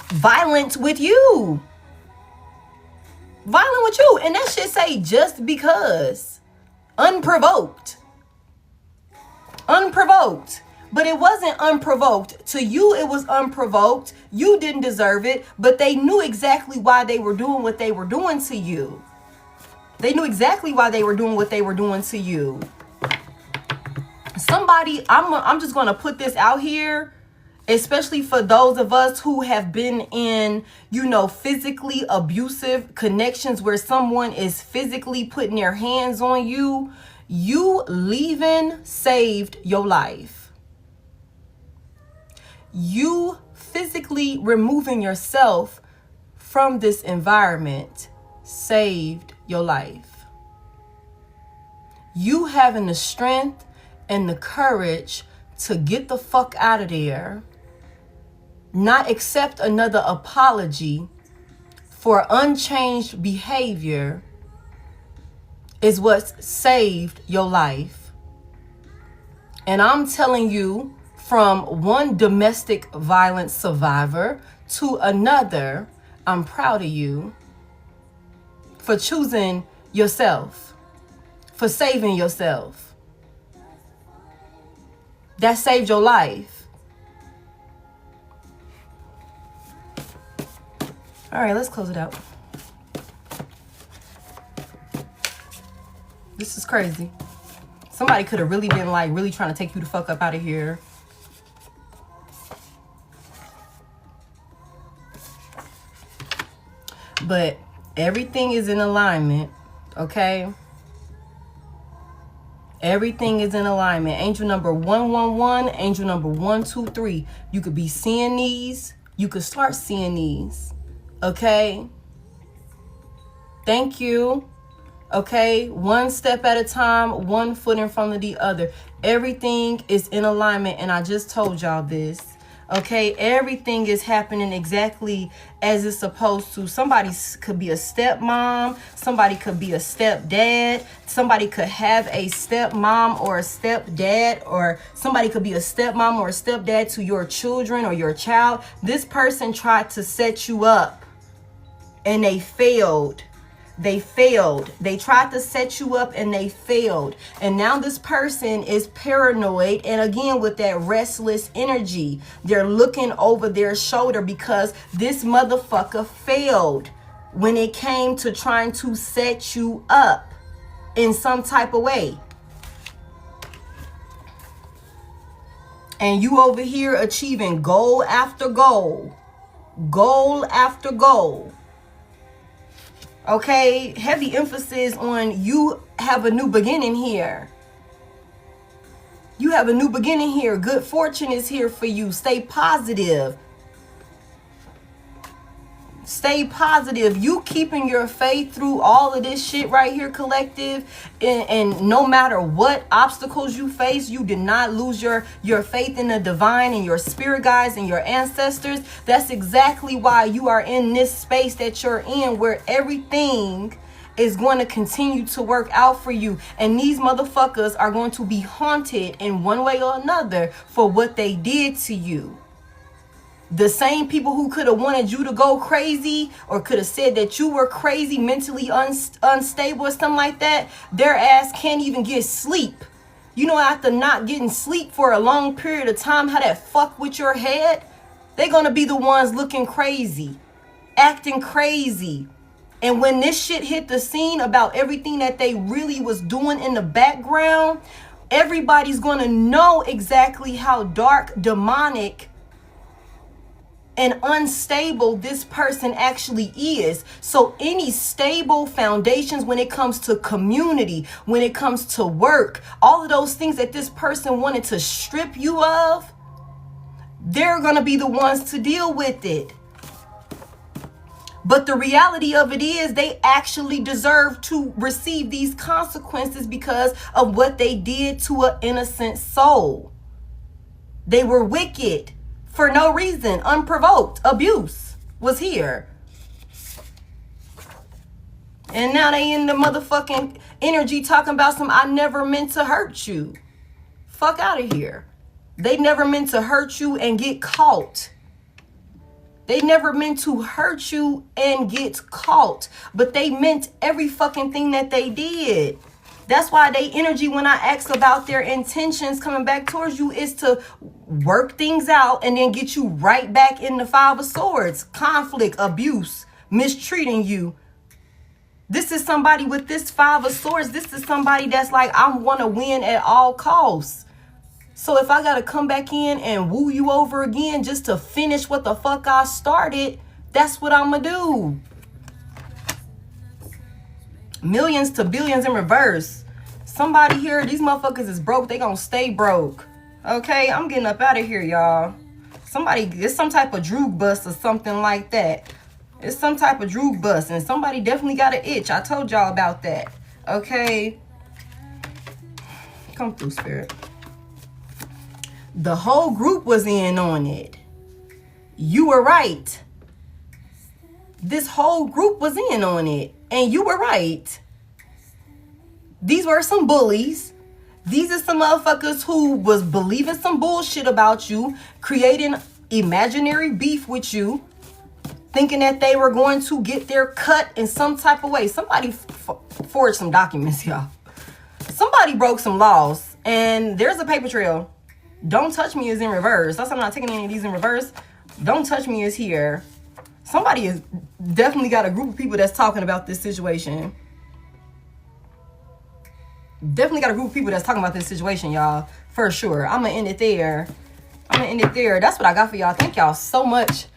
A: violent with you. Violent with you. And that shit say just because. Unprovoked. Unprovoked. But it wasn't unprovoked. To you, it was unprovoked. You didn't deserve it. But they knew exactly why they were doing what they were doing to you. They knew exactly why they were doing what they were doing to you. Somebody, I'm just going to put this out here, especially for those of us who have been in, you know, physically abusive connections where someone is physically putting their hands on you. You leaving saved your life. You physically removing yourself from this environment saved your life. You having the strength and the courage to get the fuck out of there, not accept another apology for unchanged behavior is what saved your life. And I'm telling you, from one domestic violence survivor to another, I'm proud of you for choosing yourself, for saving yourself. That saved your life. All right, let's close it out. This is crazy. Somebody could have really been like really trying to take you the fuck up out of here. But everything is in alignment, okay? Everything is in alignment. Angel number 111, angel number 123. You could be seeing these. You could start seeing these, okay? Thank you, okay? One step at a time, one foot in front of the other. Everything is in alignment, and I just told y'all this, Okay, everything is happening exactly as it's supposed to. Somebody could be a stepmom, somebody could be a stepdad, somebody could have a stepmom or a stepdad, or somebody could be a stepmom or a stepdad to your children or your child. This person tried to set you up and they failed. They failed. They tried to set you up and they failed. And now this person is paranoid. And again, with that restless energy, they're looking over their shoulder because this motherfucker failed when it came to trying to set you up in some type of way. And you over here achieving goal after goal, goal after goal. Okay, heavy emphasis on you have a new beginning here. You have a new beginning here. Good fortune is here for you. Stay positive. Stay positive. You keeping your faith through all of this shit right here, collective. And no matter what obstacles you face, you did not lose your faith in the divine and your spirit guides and your ancestors. That's exactly why you are in this space that you're in, where everything is going to continue to work out for you. And these motherfuckers are going to be haunted in one way or another for what they did to you. The same people who could have wanted you to go crazy or could have said that you were crazy, mentally unstable or something like that, their ass can't even get sleep. You know, after not getting sleep for a long period of time, how that fuck with your head? They're going to be the ones looking crazy, acting crazy. And when this shit hit the scene about everything that they really was doing in the background, everybody's going to know exactly how dark, demonic, and unstable this person actually is. So any stable foundations when it comes to community, when it comes to work, all of those things that this person wanted to strip you of, they're going to be the ones to deal with it. But the reality of it is they actually deserve to receive these consequences because of what they did to an innocent soul. They were wicked. For no reason, unprovoked, abuse was here. And now they in the motherfucking energy talking about some, I never meant to hurt you. Fuck out of here. They never meant to hurt you and get caught. They never meant to hurt you and get caught. But they meant every fucking thing that they did. That's why they energy, when I ask about their intentions coming back towards you, is to work things out and then get you right back in the Five of Swords. Conflict, abuse, mistreating you. This is somebody with this Five of Swords. This is somebody that's like, I want to win at all costs. So if I got to come back in and woo you over again just to finish what the fuck I started, that's what I'm going to do. Millions to billions in reverse. Somebody here, these motherfuckers is broke. They gonna stay broke. Okay, I'm getting up out of here, y'all. Somebody, it's some type of droog bust or something like that. It's some type of droog bust, and somebody definitely got an itch. I told y'all about that. Okay. Come through, Spirit. The whole group was in on it. You were right. This whole group was in on it. And you were right. These were some bullies. These are some motherfuckers who was believing some bullshit about you, creating imaginary beef with you, thinking that they were going to get their cut in some type of way. Somebody forged some documents, y'all. Somebody broke some laws, and there's a paper trail. Don't touch me is in reverse. That's why I'm not taking any of these in reverse. Don't touch me is here. Somebody has definitely got a group of people that's talking about this situation. Definitely got a group of people that's talking about this situation, y'all. For sure. I'm going to end it there. That's what I got for y'all. Thank y'all so much.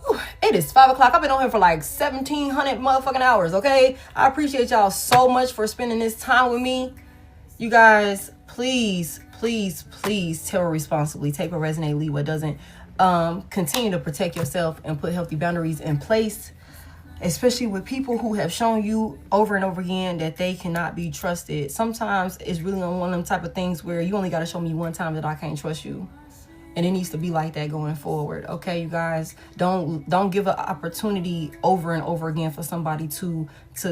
A: Whew. It is 5 o'clock. I've been on here for like 1,700 motherfucking hours, okay? I appreciate y'all so much for spending this time with me. You guys, please, please, please tell responsibly. Take what resonates, leave what doesn't. Continue to protect yourself and put healthy boundaries in place, especially with people who have shown you over and over again that they cannot be trusted. Sometimes it's really on one of them type of things where you only got to show me one time that I can't trust you. And it needs to be like that going forward. Okay, you guys, don't give an opportunity over and over again for somebody to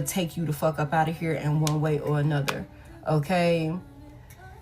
A: take you the fuck up out of here in one way or another. Okay.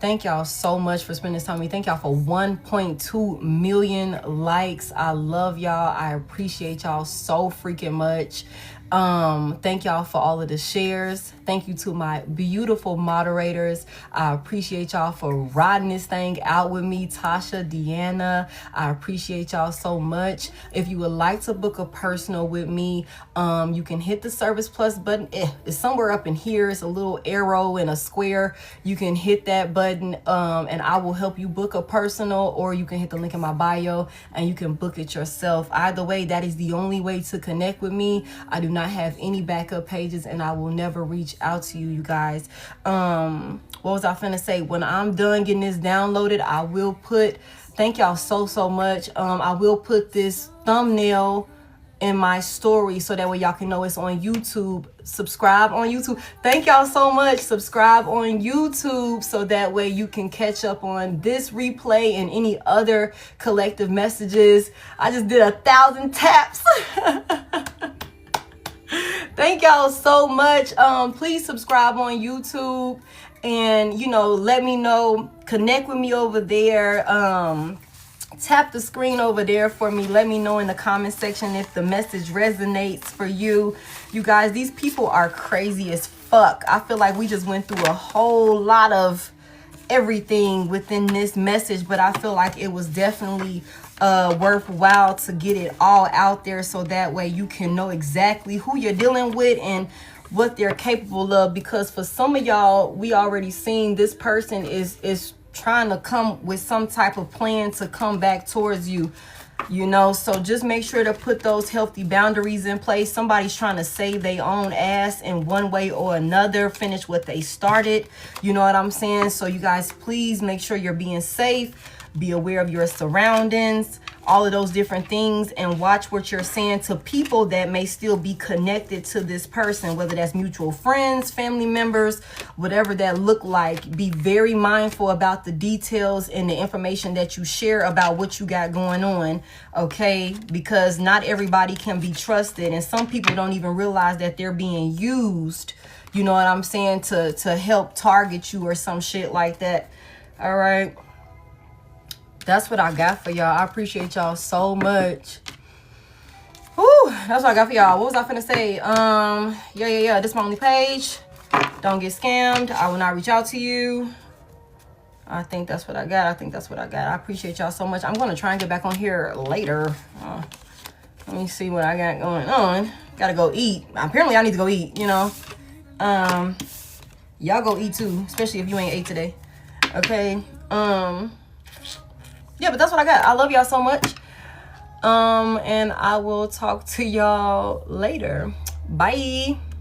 A: Thank y'all so much for spending this time with me. Thank y'all for 1.2 million likes. I love y'all. I appreciate y'all so freaking much. Thank y'all for all of the shares. Thank you to my beautiful moderators. I appreciate y'all for riding this thing out with me. Tasha, Deanna, I appreciate y'all so much. If you would like to book a personal with me, you can hit the Service Plus button. It's somewhere up in here. It's a little arrow and a square. You can hit that button, and I will help you book a personal, or you can hit the link in my bio and you can book it yourself. Either way, that is the only way to connect with me. I do not have any backup pages, and I will never reach out to you guys. What was I finna say? When I'm done getting this downloaded, I will put, thank y'all so much. I will put this thumbnail in my story so that way y'all can know it's on YouTube. Subscribe on YouTube. Thank y'all so much. Subscribe on YouTube so that way you can catch up on this replay and any other collective messages. I just did 1,000 taps. Thank y'all so much. Please subscribe on YouTube, and let me know, connect with me over there. Tap the screen over there for me. Let me know in the comment section if the message resonates for you. You guys, these people are crazy as fuck. I feel like we just went through a whole lot of everything within this message, but I feel like it was definitely worthwhile to get it all out there so that way you can know exactly who you're dealing with and what they're capable of. Because for some of y'all, we already seen this person is trying to come with some type of plan to come back towards you, so just make sure to put those healthy boundaries in place. Somebody's trying to save their own ass in one way or another, finish what they started, you know what I'm saying? So you guys, please make sure you're being safe, be aware of your surroundings, all of those different things, and watch what you're saying to people that may still be connected to this person, whether that's mutual friends, family members, whatever that look like. Be very mindful about the details and the information that you share about what you got going on, okay? Because not everybody can be trusted, and some people don't even realize that they're being used, you know what I'm saying, to help target you or some shit like that. All right. That's what I got for y'all. I appreciate y'all so much. Whew, that's what I got for y'all. What was I finna say? Yeah. This is my only page. Don't get scammed. I will not reach out to you. I think that's what I got. I appreciate y'all so much. I'm going to try and get back on here later. Let me see what I got going on. Gotta go eat. Apparently, I need to go eat, Y'all go eat too, especially if you ain't ate today. Okay. Yeah, but that's what I got. I love y'all so much. And I will talk to y'all later. Bye.